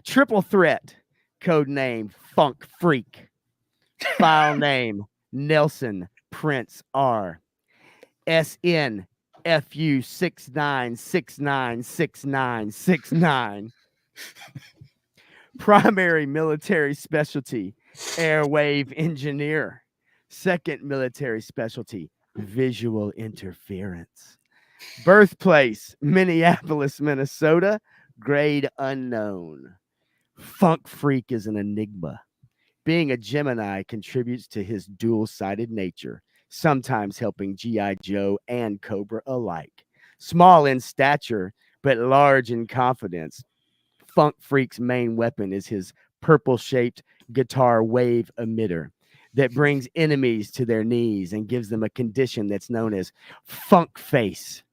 Triple Threat, code name Funk Freak. File name Nelson Prince R. SN FU 6969696969. Primary military specialty, airwave engineer. Second military specialty, visual interference. Birthplace, Minneapolis, Minnesota. Grade unknown. Funk freak is an enigma. Being a Gemini contributes to his dual-sided nature, sometimes helping G.I. Joe and Cobra alike. Small in stature, but large in confidence. Funk Freak's main weapon is his purple-shaped guitar wave emitter that brings enemies to their knees and gives them a condition that's known as funk face,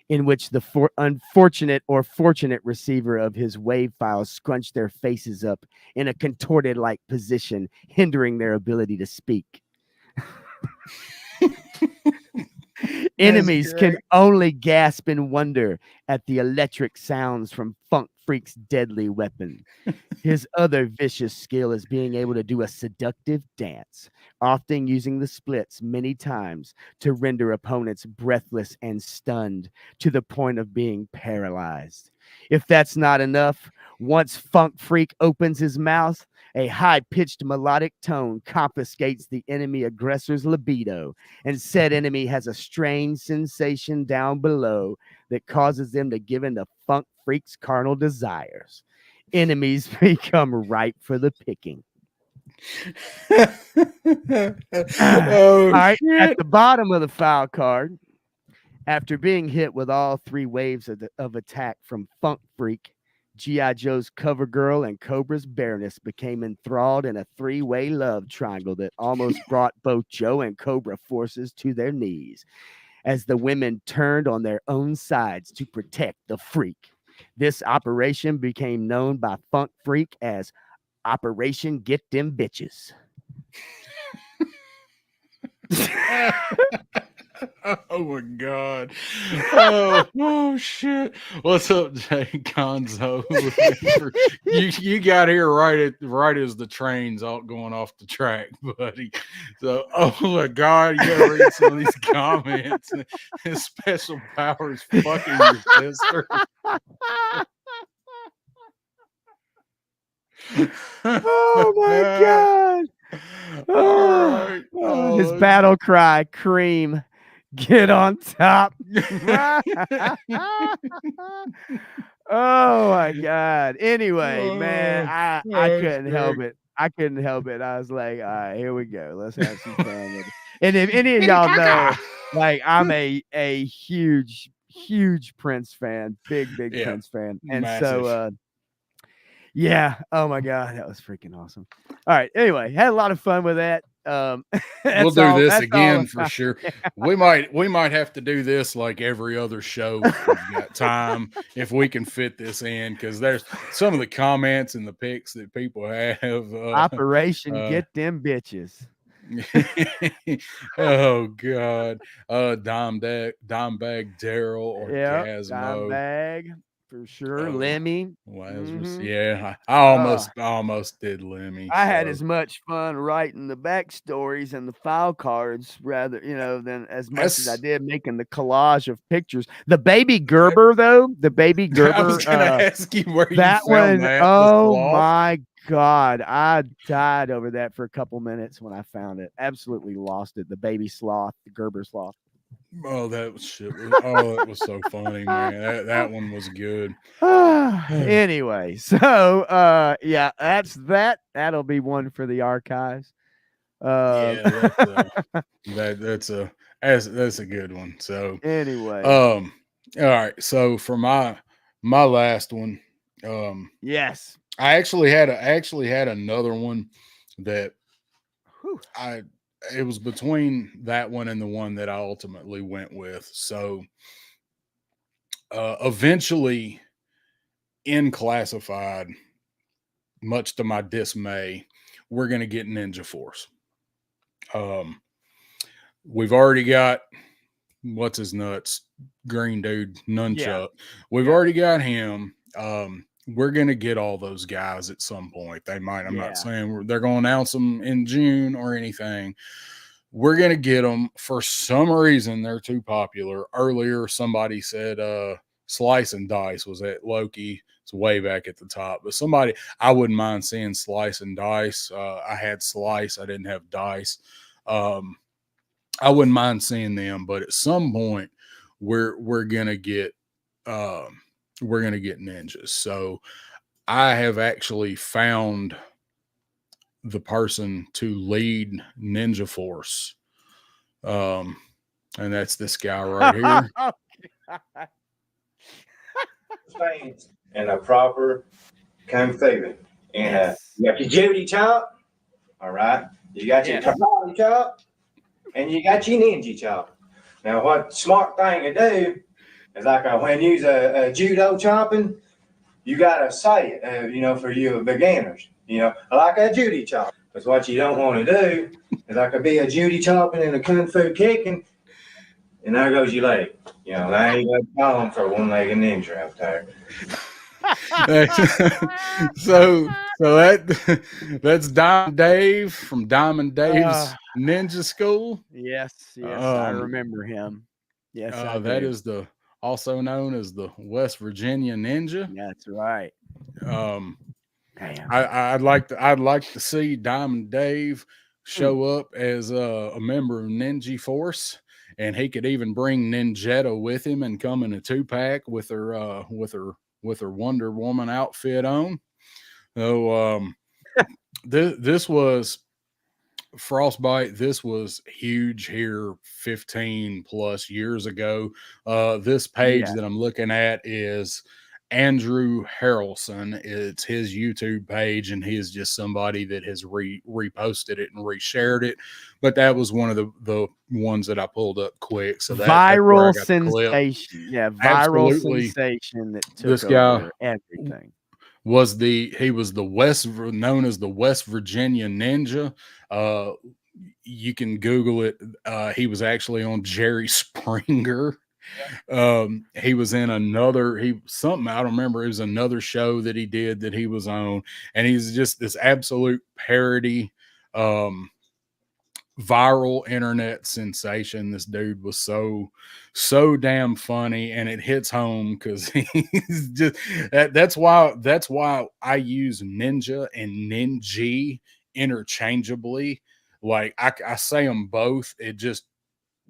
in which the unfortunate or fortunate receiver of his wave files scrunch their faces up in a contorted-like position, hindering their ability to speak. Enemies can only gasp in wonder at the electric sounds from Funk Freak's deadly weapon. His other vicious skill is being able to do a seductive dance, often using the splits many times to render opponents breathless and stunned to the point of being paralyzed. If that's not enough, once Funk Freak opens his mouth, a high-pitched melodic tone confiscates the enemy aggressor's libido, and said enemy has a strange sensation down below that causes them to give in to Funk Freak's carnal desires. Enemies become ripe for the picking. All right, shit. at the bottom of the foul card, after being hit with all three waves of attack from Funk Freak, G.I. Joe's cover girl and Cobra's baroness became enthralled in a three-way love triangle that almost brought both Joe and Cobra forces to their knees as the women turned on their own sides to protect the freak. This operation became known by Funk Freak as Operation Get Them Bitches. Oh my god. Oh shit. What's up, Jay Gonzo? you got here right as the train's all going off the track, buddy. So oh my god, you gotta read some of these comments. His special powers fucking your sister. Oh my god. All right. His battle cry, cream, get on top. Oh my god. Anyway, man, I couldn't help it. I couldn't help it. I was like, all right, here we go. Let's have some fun with it. And if any of y'all know, like, I'm a huge Prince fan, big Prince fan. And massive. so yeah, oh my god, that was freaking awesome. All right, anyway, had a lot of fun with that. We'll do this again for sure. We might have to do this like every other show if we've got time, if we can fit this in, because there's some of the comments and the pics that people have. Operation Get Them Bitches. Oh god. Dimebag Daryl or Gazmo. Dimebag for sure. Lemmy. Lazarus. Yeah, I almost did Lemmy. I had as much fun writing the backstories and the file cards than as much as I did making the collage of pictures. The baby Gerber though, I was gonna ask you where that you found one. that. Oh my god, I died over that for a couple minutes when I found it. Absolutely lost it. The baby sloth, the Gerber sloth. Oh, that was shit. Oh, it was so funny, man. That one was good. Anyway, so yeah, that's that. That'll be one for the archives. Yeah, that's a good one. So anyway, all right. So for my last one, yes, I actually had another one that it was between that one and the one that I ultimately went with. So eventually in classified, much to my dismay, we're going to get Ninja Force. We've already got what's his nuts green dude Nunchuck. Yeah. We've already got him. We're going to get all those guys at some point. They might. I'm not saying they're going to announce them in June or anything, we're gonna get them. For some reason, they're too popular. Earlier, somebody said Slice and Dice was at Loki. It's way back at the top, but somebody, I wouldn't mind seeing Slice and Dice. I had Slice, I didn't have Dice. I wouldn't mind seeing them, but at some point, we're gonna get ninjas. So I have actually found the person to lead Ninja Force. And that's this guy right here. And a proper configuration. And you got your Judy chop, all right? You got your karate chop, and you got your ninja chop. Now, what smart thing to do is like when you use a judo chopping, you got to say it, you know, for you beginners, you know, like a Judy chop. Because what you don't want to do is like be a Judy chopping and a kung fu kicking, and there goes your leg. You know, now you got a problem for one-legged ninja out there. so that's Diamond Dave from Diamond Dave's Ninja School. Yes, I remember him. Yes, that is also known as the West Virginia Ninja. That's right. I'd like to see Diamond Dave show up as a member of Ninja Force, and he could even bring Ninjetta with him and come in a 2-pack with her Wonder Woman outfit on. So this was Frostbite. This was huge here 15 plus years ago. This page that I'm looking at is Andrew Harrelson. It's his YouTube page, and he is just somebody that has reposted it and reshared it. But that was one of the ones that I pulled up quick. So that viral sensation, viral sensation that took this guy over everything. He was known as the West Virginia Ninja. You can Google it. He was actually on Jerry Springer. He was in something, I don't remember. It was another show that he did that he was on, and he's just this absolute parody, viral internet sensation. This dude was so damn funny, and it hits home because he's just that's why I use ninja and ninja interchangeably. Like I say them both. It just,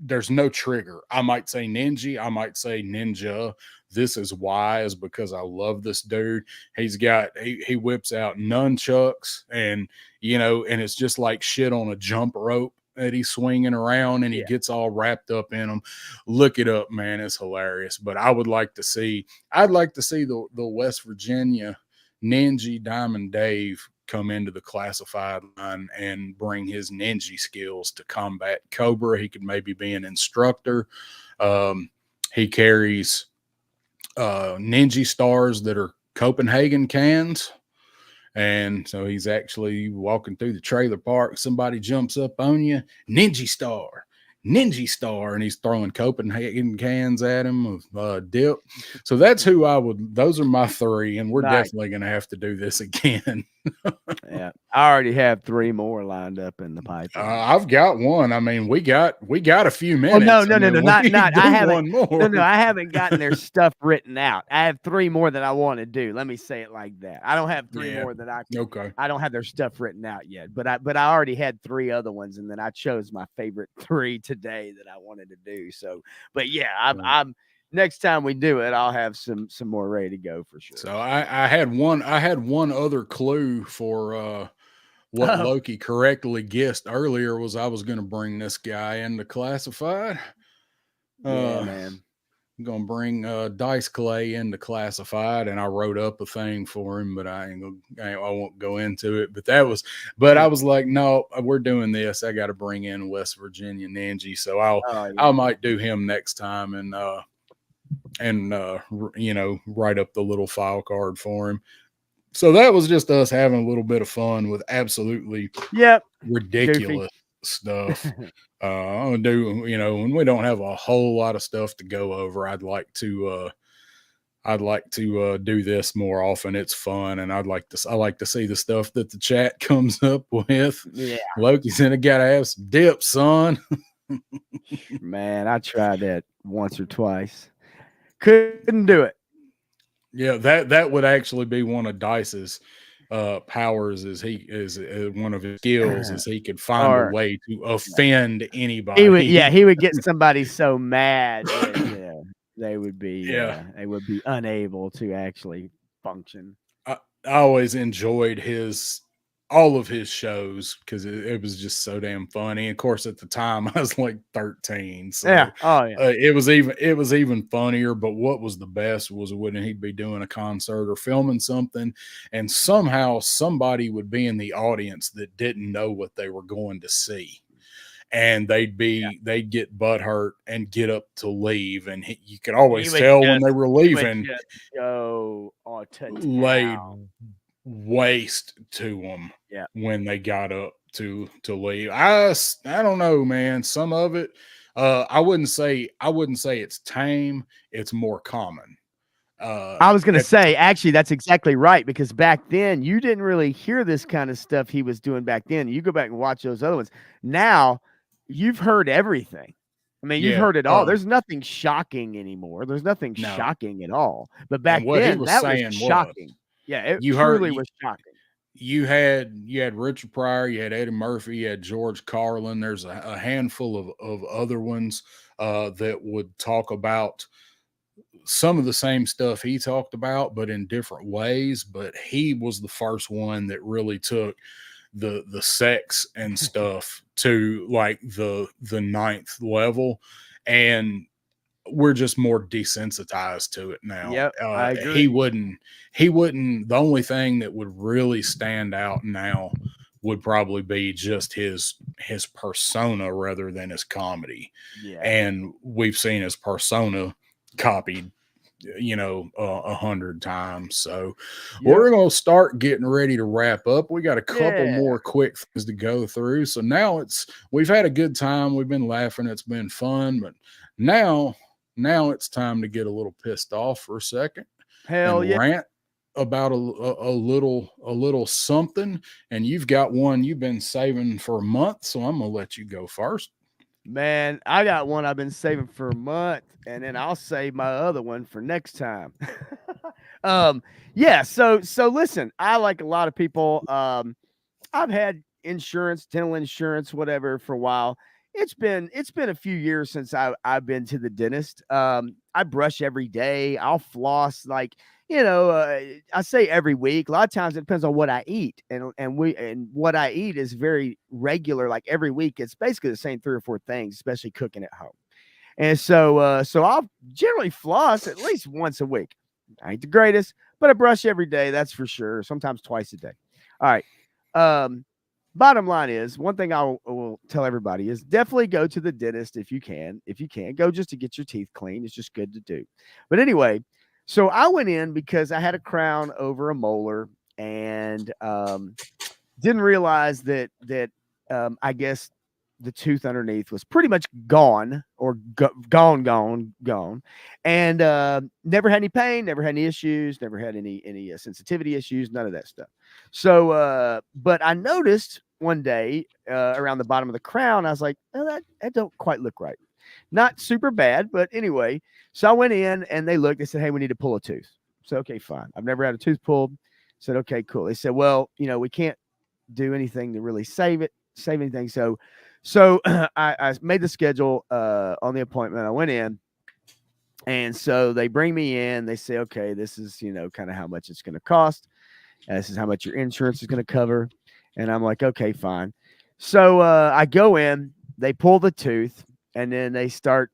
there's no trigger. I might say ninja, I might say ninja. This is why, is because I love this dude. He whips out nunchucks, and and it's just like shit on a jump rope that he's swinging around, and he gets all wrapped up in them. Look it up, man. It's hilarious. But I'd like to see the West Virginia Ninja Diamond Dave come into the classified line and bring his ninja skills to combat Cobra. He could maybe be an instructor. He carries ninja stars that are Copenhagen cans. And so he's actually walking through the trailer park. Somebody jumps up on you, ninja star, and he's throwing Copenhagen cans at him of dip. So that's those are my three, and we're definitely going to have to do this again. Yeah, I already have 3 more lined up in the pipeline. I've got one. I mean, we got a few minutes. No, not. I haven't. One more. No, I haven't gotten their stuff written out. I have 3 more that I want to do. Let me say it like that. I don't have 3 more that I can. Okay. I don't have their stuff written out yet, but I already had 3 other ones, and then I chose my favorite 3 today that I wanted to do. So, but yeah, I'm next time we do it, I'll have some more ready to go for sure. So I had one other clue for what Loki correctly guessed earlier was I was going to bring this guy into classified. Man. I'm going to bring Dice Clay into classified, and I wrote up a thing for him, but I won't go into it. But I was like, no, we're doing this. I got to bring in West Virginia Ninja, so I might do him next time, and write up the little file card for him. So that was just us having a little bit of fun with absolutely ridiculous stuff. When we don't have a whole lot of stuff to go over, I'd like to I'd like to do this more often. It's fun, and I like to see the stuff that the chat comes up with. Yeah, Loki said, "I gotta have some dip, son." man, I tried that once or twice. Couldn't do it. Yeah, that would actually be one of Dice's powers. Is he is one of his skills is he could find a Or way to offend he anybody. would, yeah, he would get somebody so mad that they would Yeah. be unable to actually function. I always enjoyed all of his shows because it was just so damn funny. Of course, at the time I was like 13, so Yeah. Oh yeah. it was even funnier. But what was the best was when he'd be doing a concert or filming something, and somehow somebody would be in the audience that didn't know what they were going to see. And they'd get butthurt and get up to leave, and you could always tell when they were leaving. Go to Laid town. waste to them Yeah. when they got up to leave. I don't know, man. Some of it, I wouldn't say it's tame. It's more common. I was going to say, actually, that's exactly right, because back then you didn't really hear this kind of stuff he was doing back then. You go back and watch those other ones. Now you've heard everything. I mean, you've heard it all. There's nothing shocking anymore. There's nothing shocking at all. But back then, that was shocking. Yeah, it truly was shocking. You had Richard Pryor, you had Eddie Murphy, you had George Carlin. There's a handful of other ones that would talk about some of the same stuff he talked about, but in different ways. But he was the first one that really took the sex and stuff to like the ninth level, and we're just more desensitized to it now. Yep, I agree. He wouldn't. The only thing that would really stand out now would probably be just his persona rather than his comedy. Yeah. And we've seen his persona copied 100 times. So we're going to start getting ready to wrap up. We got a couple more quick things to go through. So now we've had a good time. We've been laughing. It's been fun, but now it's time to get a little pissed off for a second. Hell yeah. Rant about a little something. And you've got one you've been saving for a month. So I'm going to let you go first. Man, I got one I've been saving for a month, and then I'll save my other one for next time. Yeah, so listen, I, like a lot of people, I've had insurance, dental insurance, whatever, for a while. It's been a few years since I've been to the dentist. I brush every day. I'll floss, like, I say every week. A lot of times it depends on what I eat, and what I eat is very regular. Like every week, it's basically the same 3 or 4 things, especially cooking at home. And so I'll generally floss at least once a week. I ain't the greatest, but I brush every day. That's for sure. Sometimes twice a day. All right. Bottom line is, one thing I will tell everybody is definitely go to the dentist if you can. If you can't, go just to get your teeth clean. It's just good to do. But anyway. So I went in because I had a crown over a molar, and didn't realize that I guess the tooth underneath was pretty much gone, or gone, and never had any pain, never had any issues, never had any sensitivity issues, none of that stuff. So, but I noticed one day around the bottom of the crown, I was like, oh, that don't quite look right. Not super bad, but anyway. So I went in and they looked. They said, "Hey, we need to pull a tooth." So okay, fine. I've never had a tooth pulled. Said, "Okay, cool." They said, "Well, we can't do anything to really save anything." So I made the schedule on the appointment. I went in, and so they bring me in. They say, "Okay, this is kind of how much it's going to cost. This is how much your insurance is going to cover." And I'm like, "Okay, fine." So I go in. They pull the tooth, and then they start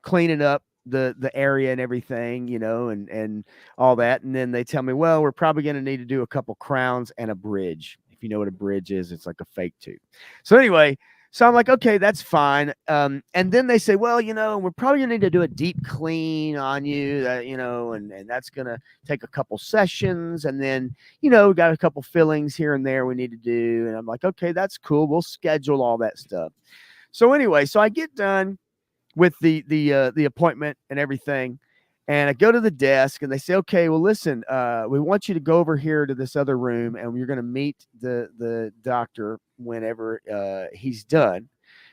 cleaning up the area and everything, and all that. And then they tell me, well, we're probably going to need to do a couple crowns and a bridge. If you know what a bridge is, it's like a fake tooth. So anyway, so I'm like, okay, that's fine. And then they say, well, we're probably going to need to do a deep clean on you, and that's going to take a couple sessions. And then, we got a couple fillings here and there we need to do. And I'm like, okay, that's cool. We'll schedule all that stuff. So anyway, so I get done with the appointment and everything, And I go to the desk and they say, okay, well, listen, we want you to go over here to this other room and you're going to meet the doctor whenever he's done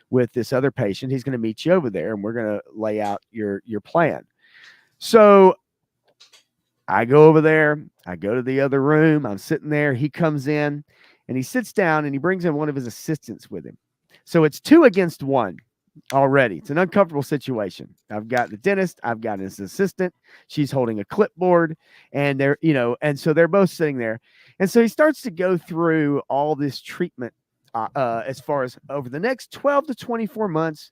with this other patient. He's going to meet you over there and we're going to lay out your plan. So I go over there. I go to the other room. I'm sitting there. He comes in and he sits down and he brings in one of his assistants with him. So it's 2 against 1. Already, it's an uncomfortable situation. I've got the dentist, I've got his assistant, she's holding a clipboard, and they're, and so they're both sitting there. And so he starts to go through all this treatment as far as over the next 12 to 24 months.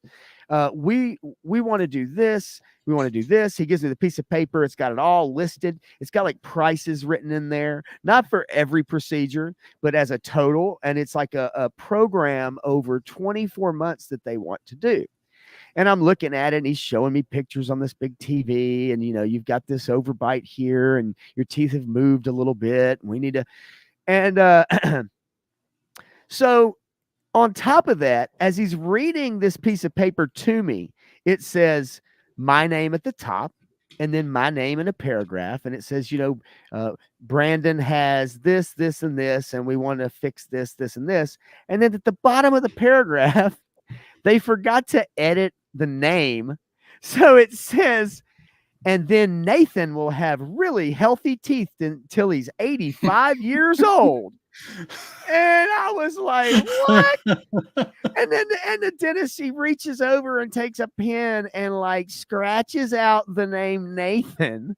We want to do this. We want to do this. He gives me the piece of paper. It's got it all listed. It's got like prices written in there, not for every procedure, but as a total. And it's like a program over 24 months that they want to do. And I'm looking at it and he's showing me pictures on this big TV. And, you've got this overbite here and your teeth have moved a little bit. And we need to, and so on top of that, as he's reading this piece of paper to me, it says my name at the top and then my name in a paragraph. And it says, Brandon has this, this, and this, and we want to fix this, this, and this. And then at the bottom of the paragraph, they forgot to edit the name. So it says, and then Nathan will have really healthy teeth until he's 85 years old. And I was like, what? And then the dentist, he reaches over and takes a pen and like scratches out the name Nathan.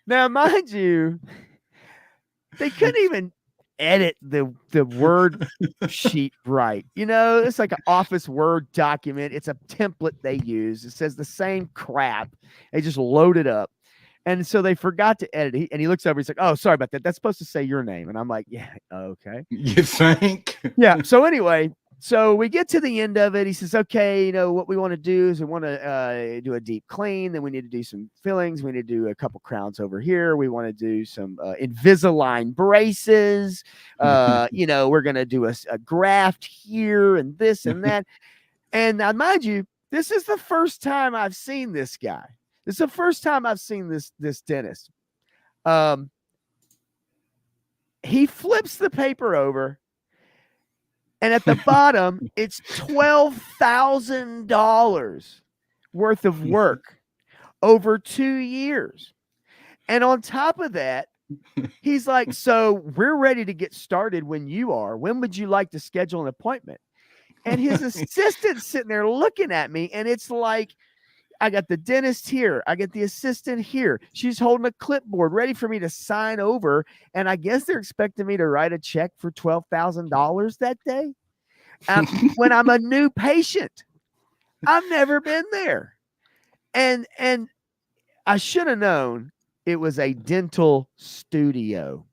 Now, mind you, they couldn't even edit the word sheet right. It's like an office Word document. It's a template they use. It says the same crap. They just load it up. And so they forgot to edit it. And he looks over. He's like, oh, sorry about that. That's supposed to say your name. And I'm like, yeah, okay. You think? Yeah. So anyway, so we get to the end of it. He says, okay, what we want to do is we want to do a deep clean. Then we need to do some fillings. We need to do a couple crowns over here. We want to do some Invisalign braces. We're going to do a graft here and this and that. And now, mind you, this is the first time I've seen this guy. This is the first time I've seen this dentist. He flips the paper over, and at the bottom, it's $12,000 worth of work over 2 years. And on top of that, he's like, so we're ready to get started when you are. When would you like to schedule an appointment? And his assistant's sitting there looking at me, and it's like, I got the dentist here. I get the assistant here. She's holding a clipboard ready for me to sign over. And I guess they're expecting me to write a check for $12,000 that day. When I'm a new patient, I've never been there. And I should have known it was a dental studio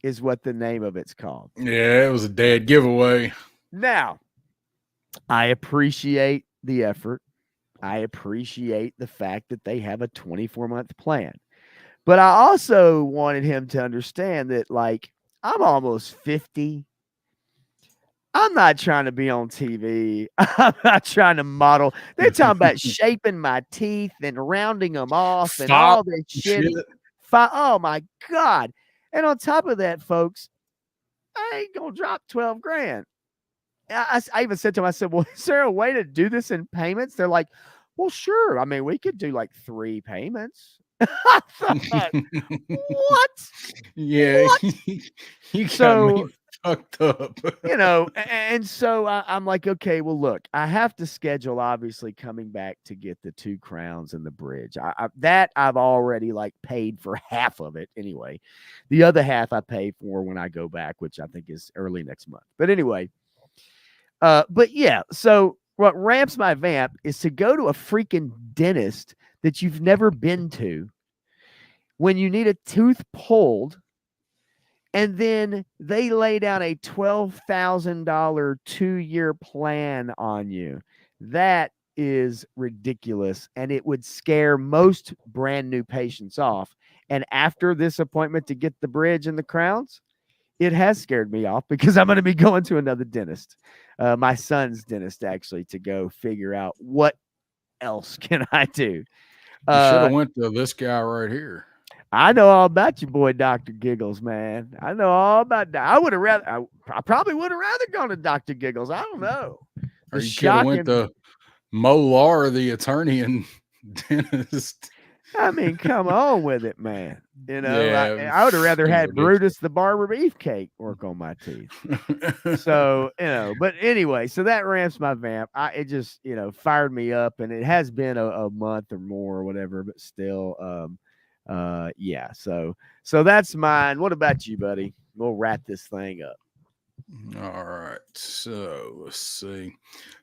is what the name of it's called. Yeah, it was a dead giveaway. Now, I appreciate the effort. I appreciate the fact that they have a 24-month plan. But I also wanted him to understand that, like, I'm almost 50. I'm not trying to be on TV. I'm not trying to model. They're talking about shaping my teeth and rounding them off and all this shit. Oh, my God. And on top of that, folks, I ain't going to drop 12 grand. I even said to him, I said, well, is there a way to do this in payments? They're like, well, sure. I mean, we could do like 3 payments. I thought, what? Yeah. What? You got me fucked up. And so I'm like, okay, well, look, I have to schedule, obviously, coming back to get the 2 crowns and the bridge. I've already like paid for half of it anyway. The other half I pay for when I go back, which I think is early next month. But anyway, but yeah, so what ramps my vamp is to go to a freaking dentist that you've never been to when you need a tooth pulled, and then they lay down a $12,000 2-year plan on you. That is ridiculous, and it would scare most brand new patients off. And after this appointment to get the bridge and the crowns, it has scared me off because I'm going to be going to another dentist, my son's dentist, actually, to go figure out what else can I do? You should have went to this guy right here. I know all about your boy, Dr. Giggles, man. I know all about that. I would have rather, I probably would have rather gone to Dr. Giggles. I don't know. Or you could have went to Mo Lar, the attorney and dentist. I mean, come on with it, man. You know, Yeah, I would have rather had ridiculous. Brutus the Barber Beefcake work on my teeth. So, you know, but anyway, so that ramps my vamp. It just, you know, fired me up, and it has been a month or more or whatever, but still, yeah. So that's mine. What about you, buddy? We'll wrap this thing up. All right. So let's see.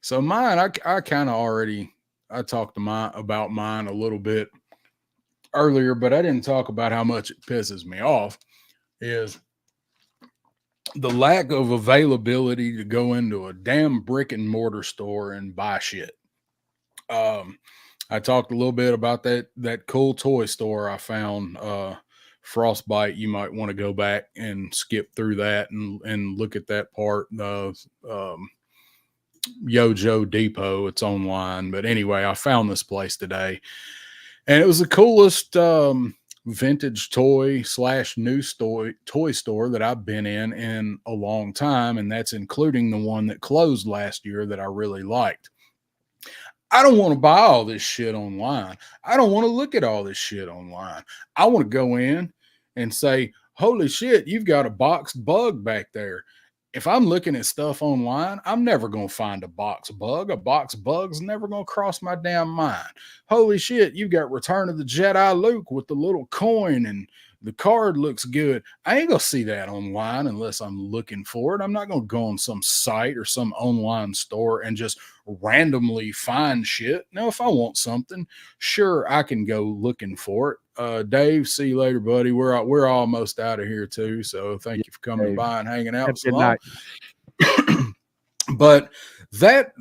So mine, I kind of already I talked to about mine a little bit earlier, but I didn't talk about how much it pisses me off is the lack of availability to go into a damn brick and mortar store and buy shit. I talked a little bit about that cool toy store I found, Frostbite. You might want to go back and skip through that and look at that part. Yojo Depot, it's online, but anyway, I found this place today, and it was the coolest vintage toy / new toy store that I've been in a long time, and that's including the one that closed last year that I really liked. I don't want to buy all this shit online. I don't want to look at all this shit online. I want to go in and say, holy shit, you've got a boxed bug back there. If I'm looking at stuff online, I'm never going to find a boxed bug. A boxed bug's never going to cross my damn mind. Holy shit, you've got Return of the Jedi Luke with the little coin and the card looks good. I ain't going to see that online unless I'm looking for it. I'm not going to go on some site or some online store and just randomly find shit. Now, if I want something, sure, I can go looking for it. Dave, see you later, buddy. We're almost out of here too. So thank you for coming by and hanging out. Good night. But that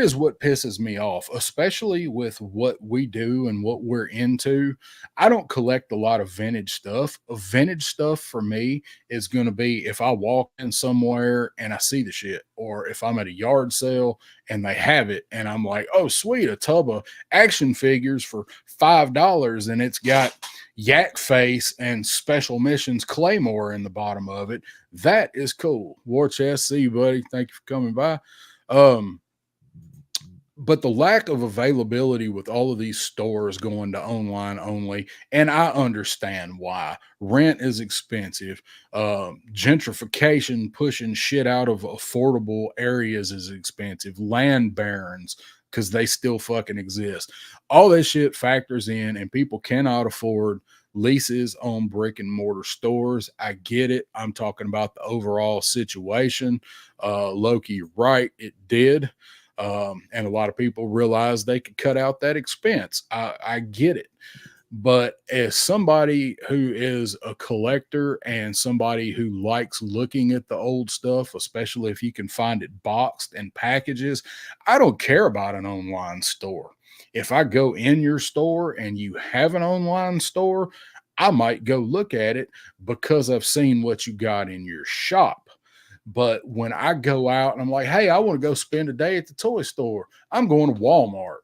is what pisses me off, especially with what we do and what we're into. I don't collect a lot of vintage stuff. Vintage stuff for me is going to be if I walk in somewhere and I see the shit, or if I'm at a yard sale and they have it and I'm like, oh sweet, a tub of action figures for $5 and it's got Yak Face and Special Missions Claymore in the bottom of it. That is cool. War Chest, see you, buddy. Thank you for coming by. But the lack of availability with all of these stores going to online only, and I understand why. Rent is expensive. Gentrification pushing shit out of affordable areas is expensive. Land barons, because they still fucking exist. All that shit factors in, and people cannot afford leases on brick and mortar stores. I get it. I'm talking about the overall situation. Loki, right, it did. And a lot of people realized they could cut out that expense. I get it. But as somebody who is a collector and somebody who likes looking at the old stuff, especially if you can find it boxed and packages, I don't care about an online store. If I go in your store and you have an online store, I might go look at it because I've seen what you got in your shop. But when I go out and I'm like, hey, I want to go spend a day at the toy store, I'm going to Walmart.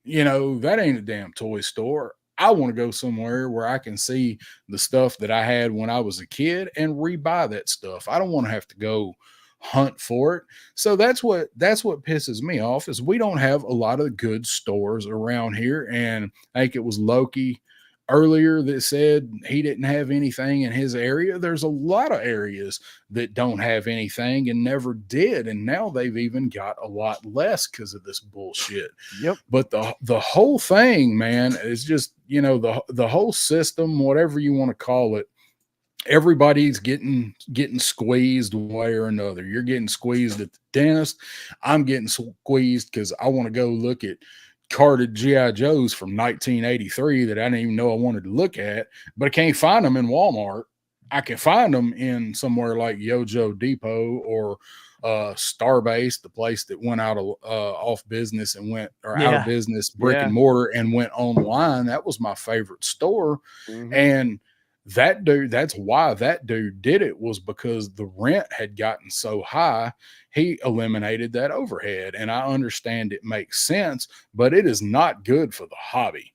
You know, that ain't a damn toy store. I want to go somewhere where I can see the stuff that I had when I was a kid and rebuy that stuff. I don't want to have to go hunt for it. So that's what pisses me off is we don't have a lot of good stores around here. And I think it was Loki earlier that said he didn't have anything in his area. There's a lot of areas that don't have anything and never did, and now they've even got a lot less because of this bullshit. Yep. But the whole thing, man, is just, you know, the whole system, whatever you want to call it, everybody's getting squeezed one way or another. You're getting squeezed at the dentist. I'm getting squeezed because I want to go look at carded G.I. Joes from 1983 that I didn't even know I wanted to look at, but I can't find them in Walmart. I can find them in somewhere like Yojo Depot or Starbase, the place that went out of off business and went out of business, brick and mortar, and went online. That was my favorite store. Mm-hmm. And that dude, that's why that dude did it, was because the rent had gotten so high. He eliminated that overhead. And I understand it makes sense, but it is not good for the hobby.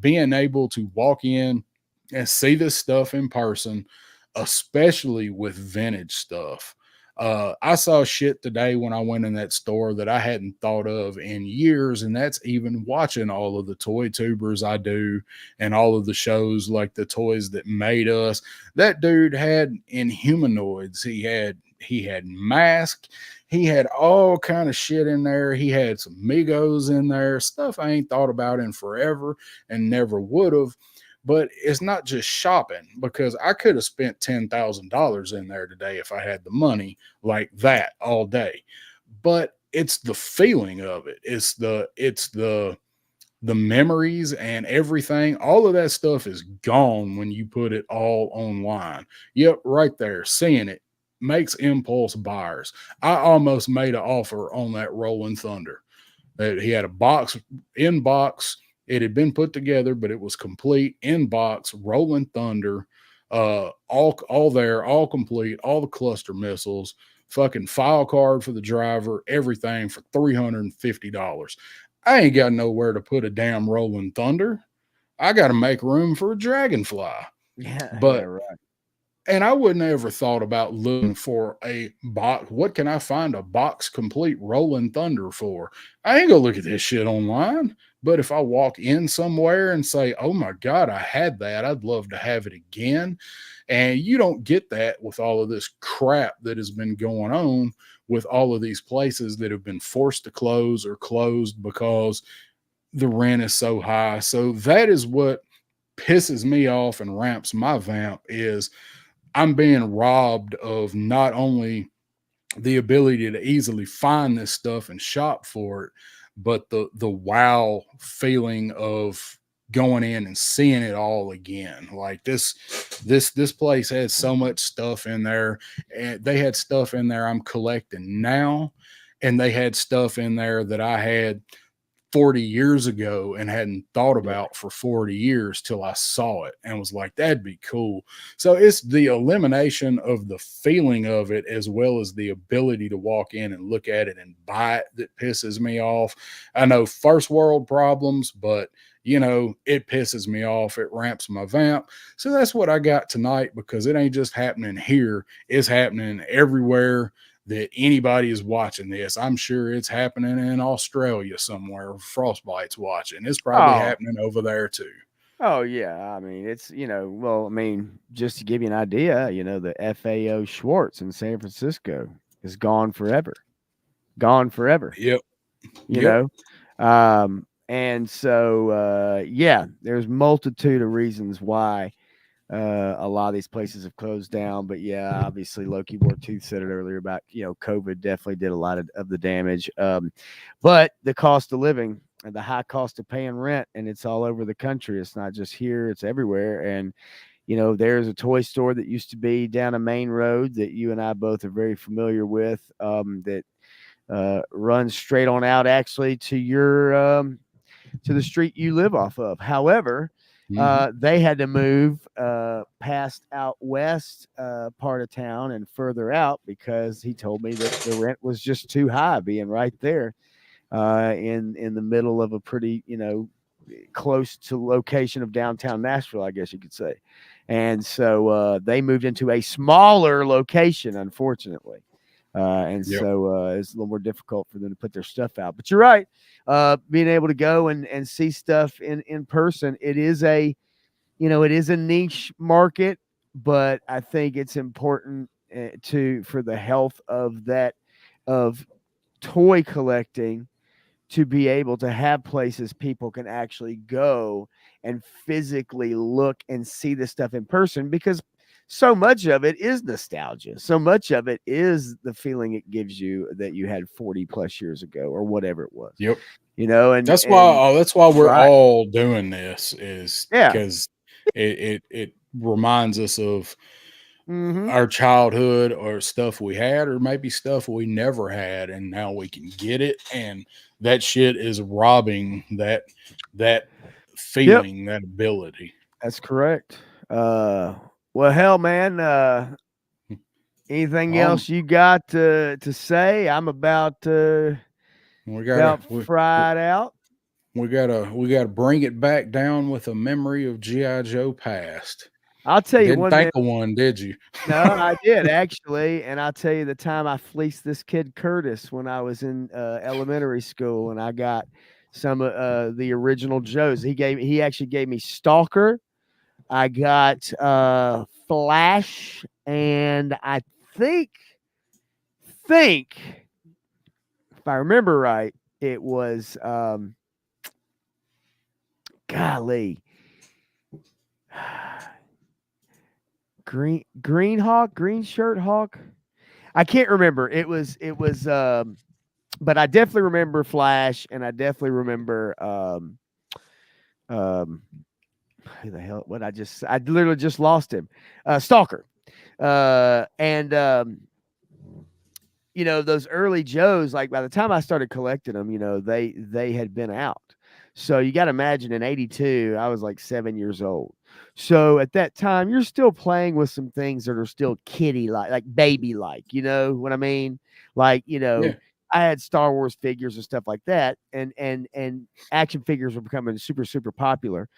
Being able to walk in and see this stuff in person, especially with vintage stuff. I saw shit today when I went in that store that I hadn't thought of in years, and that's even watching all of the toy tubers I do and all of the shows like the Toys That Made Us. That dude had Inhumanoids. He had Mask. He had all kind of shit in there. He had some Migos in there, stuff I ain't thought about in forever and never would have. But it's not just shopping, because I could have spent $10,000 in there today if I had the money like that all day. But it's the feeling of it. It's the memories and everything. All of that stuff is gone when you put it all online. Yep, right there, seeing it makes impulse buyers. I almost made an offer on that Rolling Thunder. That he had a box in box. It had been put together, but it was complete in box, Rolling Thunder, all there, all complete, all the cluster missiles, fucking file card for the driver, everything for $350. I ain't got nowhere to put a damn Rolling Thunder. I got to make room for a Dragonfly. Yeah, But yeah, right. and I wouldn't ever thought about looking for a box. What can I find a box complete Rolling Thunder for? I ain't gonna look at this shit online. But if I walk in somewhere and say, oh my God, I had that, I'd love to have it again. And you don't get that with all of this crap that has been going on with all of these places that have been forced to close or closed because the rent is so high. So that is what pisses me off and ramps my vamp, is I'm being robbed of not only the ability to easily find this stuff and shop for it, but the wow feeling of going in and seeing it all again. Like this place has so much stuff in there, and they had stuff in there I'm collecting now, and they had stuff in there that I had 40 years ago and hadn't thought about for 40 years till I saw it and was like, that'd be cool. So it's the elimination of the feeling of it, as well as the ability to walk in and look at it and buy it, that pisses me off. I know first world problems, but it pisses me off. It ramps my vamp. So that's what I got tonight, because it ain't just happening here. It's happening everywhere that anybody is watching this. I'm sure it's happening in Australia somewhere. Frostbite's watching. It's probably happening over there too. Oh yeah. I mean, it's well, I mean, just to give you an idea, the FAO Schwartz in San Francisco is gone forever. Gone forever. Yep. You know? And so yeah, there's multitude of reasons why a lot of these places have closed down. But yeah, obviously Loki Wartooth said it earlier about COVID definitely did a lot of the damage. But the cost of living and the high cost of paying rent, and it's all over the country. It's not just here, it's everywhere. And there's a toy store that used to be down a main road that you and I both are very familiar with, that runs straight on out actually to your to the street you live off of. However, they had to move past out west part of town and further out, because he told me that the rent was just too high, being right there in the middle of a pretty close to location of downtown Nashville, I guess you could say. And so they moved into a smaller location, unfortunately. And so it's a little more difficult for them to put their stuff out. But you're right. Being able to go and see stuff in person, it is a niche market, but I think it's important for the health of toy collecting, to be able to have places people can actually go and physically look and see the stuff in person, because so much of it is nostalgia. So much of it is the feeling it gives you that you had 40 plus years ago or whatever it was. Yep. And that's why we're all doing this, is because it reminds us of our childhood, or stuff we had, or maybe stuff we never had, and now we can get it. And that shit is robbing that feeling, that ability. That's correct. Well, hell, man. Anything else you got to say? I'm about fried out. We gotta bring it back down with a memory of G.I. Joe past. I'll tell you Didn't think of one, did you? No, I did actually, and I'll tell you the time I fleeced this kid Curtis when I was in elementary school, and I got some of the original Joes. He actually gave me Stalker. I got Flash, and I think if I remember right, it was golly. Green Hawk, green shirt Hawk. I can't remember. It was but I definitely remember Flash, and I definitely remember who the hell I literally just lost him. Stalker. And you know, those early Joes, like by the time I started collecting them, you know, they had been out. So you got to imagine in 82, I was like 7 years old. So at that time, you're still playing with some things that are still kiddie like baby like, you know what I mean? Like, you know, Yeah. I had Star Wars figures and stuff like that, and action figures were becoming super, super popular.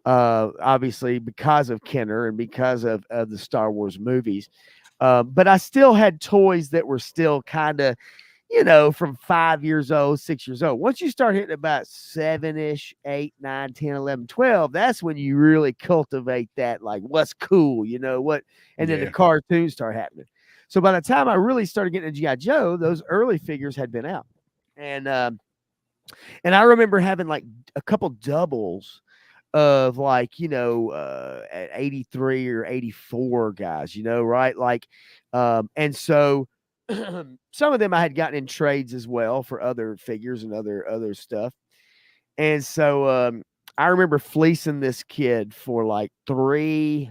Obviously because of Kenner and because of the Star Wars movies. But I still had toys that were still kind of, you know, from 5 years old, 6 years old. Once you start hitting about 7-ish, 8, 9, 10, 11, 12, that's when you really cultivate that, like, what's cool, you know, what, and then the cartoons start happening. So by the time I really started getting into G.I. Joe, those early figures had been out. And I remember having like a couple doubles of like, you know, at 83 or 84 guys, you know, right? Like, and so some of them I had gotten in trades as well for other figures and other stuff. And so I remember fleecing this kid for like 3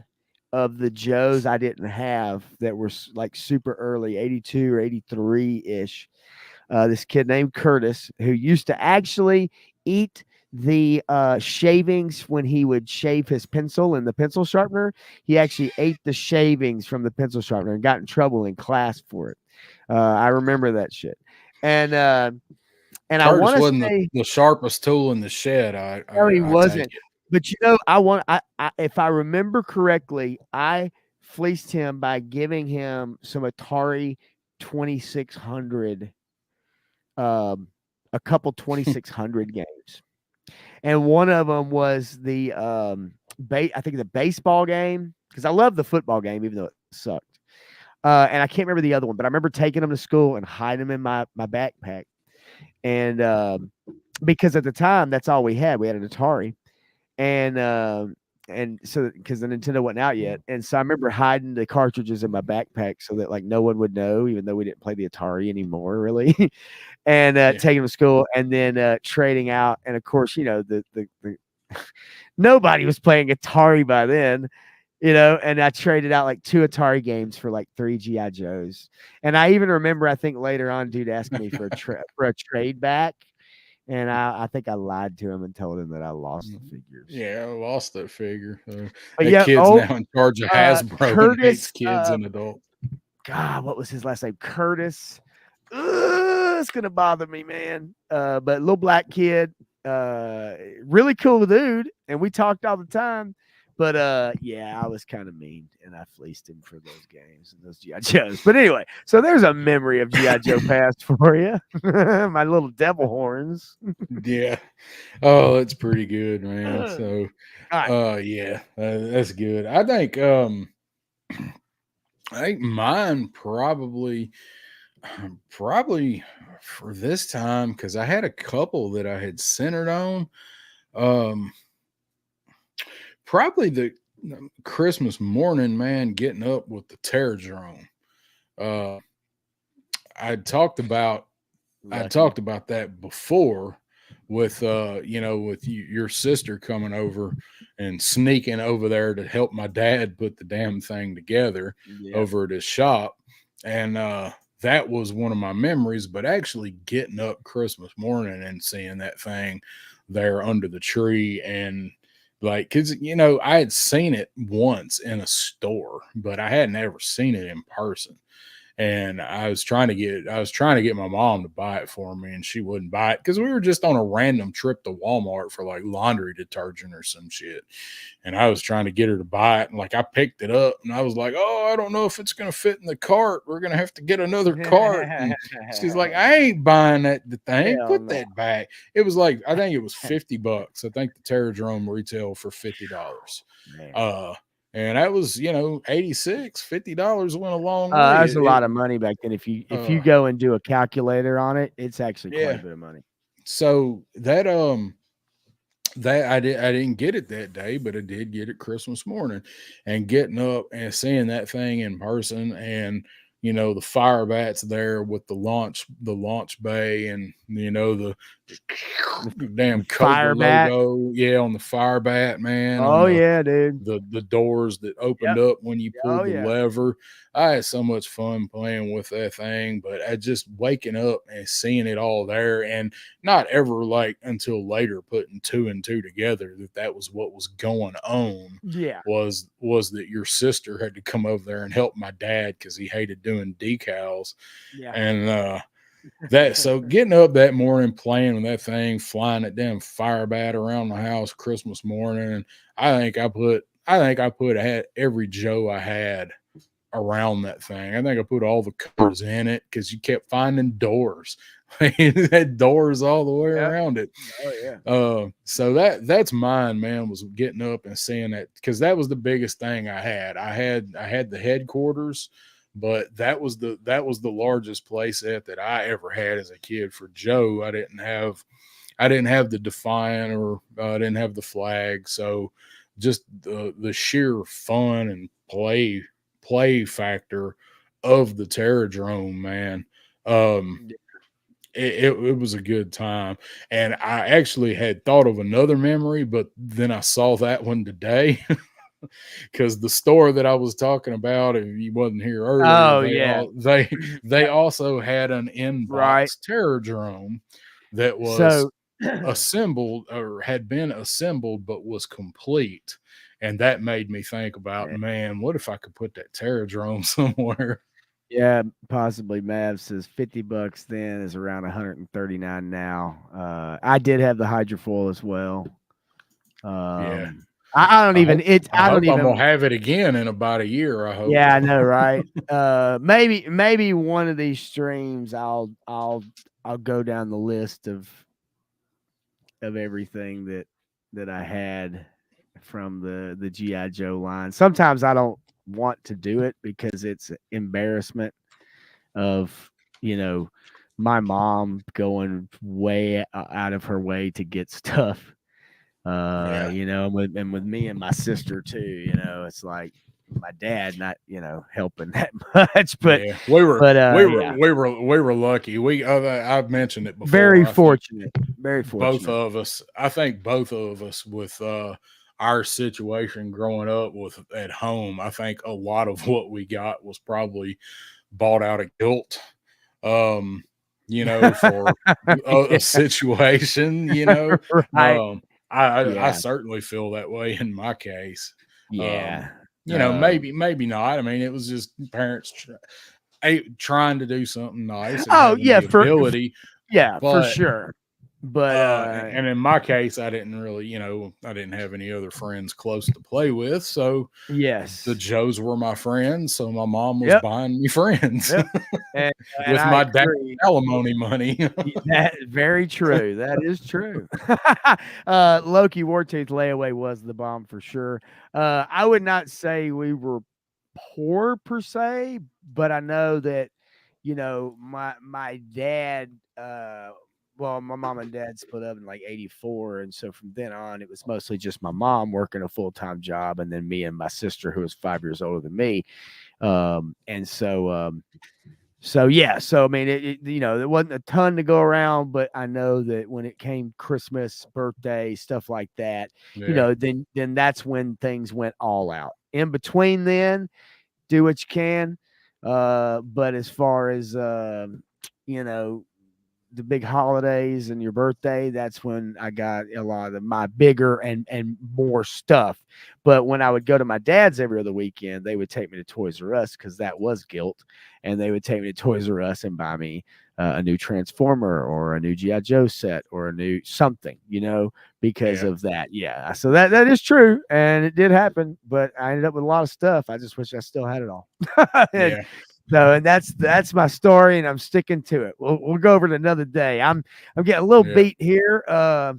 of the Joes I didn't have that were like super early, 82 or 83 ish. This kid named Curtis, who used to actually eat the shavings when he would shave his pencil in the pencil sharpener. He actually ate the shavings from the pencil sharpener and got in trouble in class for it. I remember that shit. And Curtis I want to wasn't say the sharpest tool in the shed. no, he I wasn't. But you know, I if I remember correctly, I fleeced him by giving him some Atari 2600, a couple 2600 games, and one of them was the I think the baseball game, because I love the football game even though it sucked. And I can't remember the other one, but I remember taking them to school and hiding them in my backpack. And because at the time that's all we had. We had an Atari, and so because the Nintendo wasn't out yet, and so I remember hiding the cartridges in my backpack so that like no one would know, even though we didn't play the Atari anymore, really. And taking them to school, and then trading out. And of course, you know, the nobody was playing Atari by then, you know, and I traded out like 2 Atari games for like 3 G.I. Joes. And I even remember, I think later on, dude asking me for a trade back. And I think I lied to him and told him that I lost the figures. Yeah, I lost that figure. But that yeah, kid's now in charge of Hasbro Curtis, and hates kids and adults. God, what was his last name? Curtis. It's gonna bother me, man. But little black kid, really cool dude, and we talked all the time. But yeah, I was kind of mean, and I fleeced him for those games and those G.I. Joes. But anyway, so there's a memory of G.I. Joe past for you. My little devil horns. Yeah. Oh, that's pretty good, man. So yeah, that's good. I think mine probably for this time, because I had a couple that I had centered on. Probably the Christmas morning, man, getting up with the terror drone. I talked about that before with you know, with your sister coming over and sneaking over there to help my dad put the damn thing together over at his shop. And that was one of my memories, but actually getting up Christmas morning and seeing that thing there under the tree and Like, cause I had seen it once in a store, but I hadn't ever seen it in person. And I was trying to get my mom to buy it for me, and she wouldn't buy it because we were just on a random trip to Walmart for like laundry detergent or some shit. And I was trying to get her to buy it, and like I picked it up, and I was like, "Oh, I don't know if it's gonna fit in the cart. We're gonna have to get another cart." And she's like, "I ain't buying the thing. Hell Put no. that back." It was like, I think it was $50. I think the Terradrome retail for $50. And that was, 86, $50 went a long way. That's a lot of money back then. If you go and do a calculator on it, it's actually quite a bit of money. So that I didn't get it that day, but I did get it Christmas morning. And getting up and seeing that thing in person, and the fire bats there with the launch bay, and the damn fire Cobra bat logo, on the fire bat, man. Oh yeah, dude. The doors that opened up when you pulled the lever. I had so much fun playing with that thing, but I just waking up and seeing it all there, and not ever like until later putting two and two together that was what was going on. Yeah, was that your sister had to come over there and help my dad because he hated doing decals. Yeah, and so getting up that morning, playing with that thing, flying that damn fire bat around the house Christmas morning, and I think I put every Joe I had around that thing. I think I put all the colors in it because you kept finding doors. It had doors all the way around it. Oh yeah. So that's mine, man, was getting up and seeing that, because that was the biggest thing I had. I had the headquarters, but that was the largest play set that I ever had as a kid. For Joe, I didn't have the Defiant, or I didn't have the Flag. So just the sheer fun and play factor of the Terradrome, man. It was a good time. And I actually had thought of another memory, but then I saw that one today. Because the store that I was talking about, if you wasn't here earlier, they also had an inbox Terradrome that was assembled, or had been assembled, but was complete. And that made me think about, man, what if I could put that Terradrome somewhere? Yeah, possibly. Mav says $50 then is around 139 now. I did have the hydrofoil as well. I don't even. I'm gonna have it again in about a year. I hope. Yeah, I know, right? Maybe one of these streams, I'll go down the list of everything that I had from the GI Joe line. Sometimes I don't want to do it because it's embarrassment of my mom going way out of her way to get stuff. And with me and my sister too, it's like my dad not, helping that much, but we were lucky. I've mentioned it before. Very fortunate. Both of us. I think both of us with our situation growing up at home. I think a lot of what we got was probably bought out of guilt. For a situation, right. I certainly feel that way in my case. Yeah. Maybe not. I mean, it was just parents trying to do something nice. For sure. But and in my case, I didn't really, I didn't have any other friends close to play with. So yes, the Joes were my friends. So my mom was buying me friends and with my dad's alimony money. That very true. That is true. Loki Wartooth layaway was the bomb for sure. I would not say we were poor per se, but I know that my dad. Well, my mom and dad split up in like 1984. And so from then on, it was mostly just my mom working a full-time job, and then me and my sister, who was 5 years older than me. So I mean, there wasn't a ton to go around, but I know that when it came Christmas, birthday, stuff like that, then that's when things went all out. In between then, do what you can. But as far as, the big holidays and your birthday, that's when I got a lot of my bigger and more stuff. But when I would go to my dad's every other weekend, they would take me to Toys R Us because that was guilt, and they would take me to Toys R Us and buy me a new Transformer or a new G.I. Joe set or a new something, because of that. Yeah. So that is true. And it did happen, but I ended up with a lot of stuff. I just wish I still had it all. and, and that's my story, and I'm sticking to it. We'll go over it another day. I'm getting a little beat here. A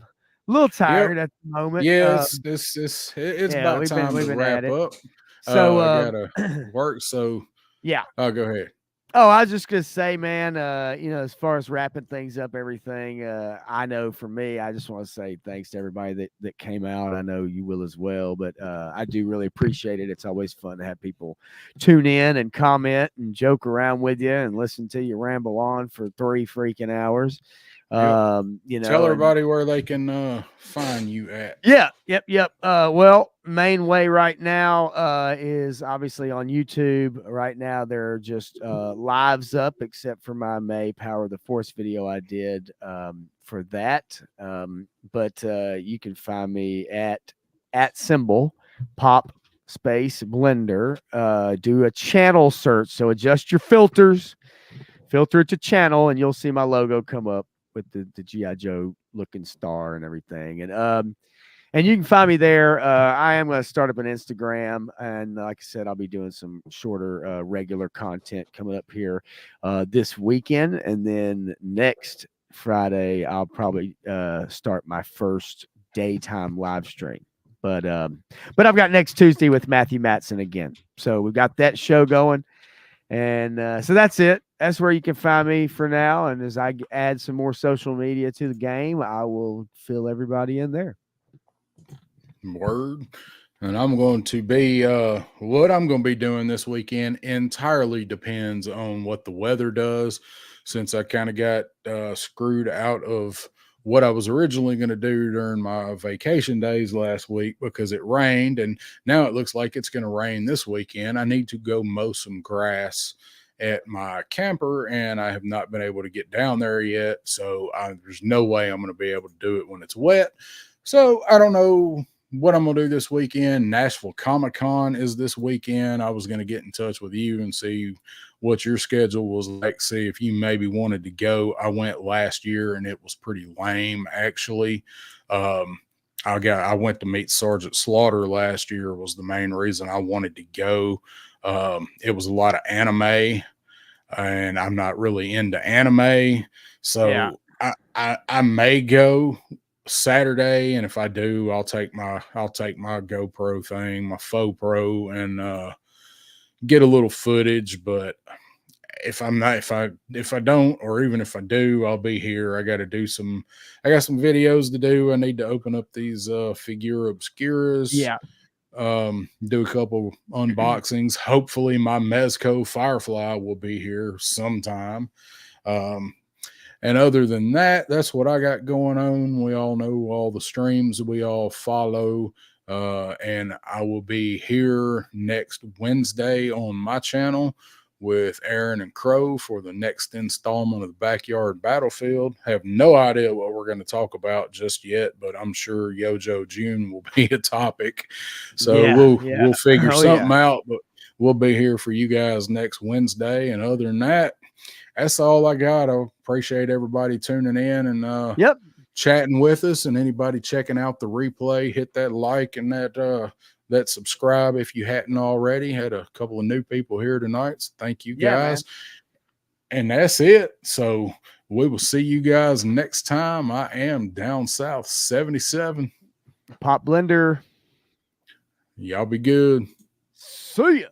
little tired at the moment. Yeah, it's about time to wrap up. So I gotta work. So yeah. I'll go ahead. Oh, I was just gonna say, man, as far as wrapping things up, everything, I know for me, I just want to say thanks to everybody that came out. I know you will as well, but I do really appreciate it. It's always fun to have people tune in and comment and joke around with you and listen to you ramble on for 3 freaking hours. Tell everybody where they can find you at. Yep. Well, main way right now is obviously on YouTube. Right now there are just lives up, except for my May Power of the Force video I did for that. But you can find me at symbol pop space blender. Do a channel search, so adjust your filters, filter it to channel, and you'll see my logo come up with the G.I. Joe looking star and everything. And you can find me there. I am going to start up an Instagram. And like I said, I'll be doing some shorter, regular content coming up here this weekend. And then next Friday, I'll probably start my first daytime live stream. But I've got next Tuesday with Matthew Matson again. So we've got that show going. And so that's it. That's where you can find me for now. And as I add some more social media to the game, I will fill everybody in there. Word. And I'm going to be what I'm going to be doing this weekend entirely depends on what the weather does, since I kind of got screwed out of what I was originally going to do during my vacation days last week because it rained, and now it looks like it's going to rain this weekend. I need to go mow some grass at my camper, and I have not been able to get down there yet. So there's no way I'm going to be able to do it when it's wet. So I don't know what I'm going to do this weekend. Nashville Comic-Con is this weekend. I was going to get in touch with you and see what your schedule was like, see if you maybe wanted to go. I went last year and it was pretty lame, actually. I went to meet Sergeant Slaughter last year was the main reason I wanted to go. It was a lot of anime, and I'm not really into anime. So I may go Saturday, and if I do, I'll take my GoPro thing, my faux pro, and get a little footage. But if I don't, or even if I do, I'll be here. I got some videos to do. I need to open up these Figura Obscuras. Do a couple unboxings. Hopefully my Mezco Firefly will be here sometime. And other than that, that's what I got going on. We all know all the streams we all follow. And I will be here next Wednesday on my channel with Aaron and Crow for the next installment of the Backyard Battlefield. Have no idea what we're going to talk about just yet, but I'm sure Yojo June will be a topic. So we'll figure something out, but we'll be here for you guys next Wednesday. And other than that, that's all I got. I appreciate everybody tuning in and chatting with us, and anybody checking out the replay, hit that like and that subscribe if you hadn't already. Had a couple of new people here tonight, so thank you guys. And that's it. So we will see you guys next time. I am Down South 77 Pop Blender. Y'all be good. See ya.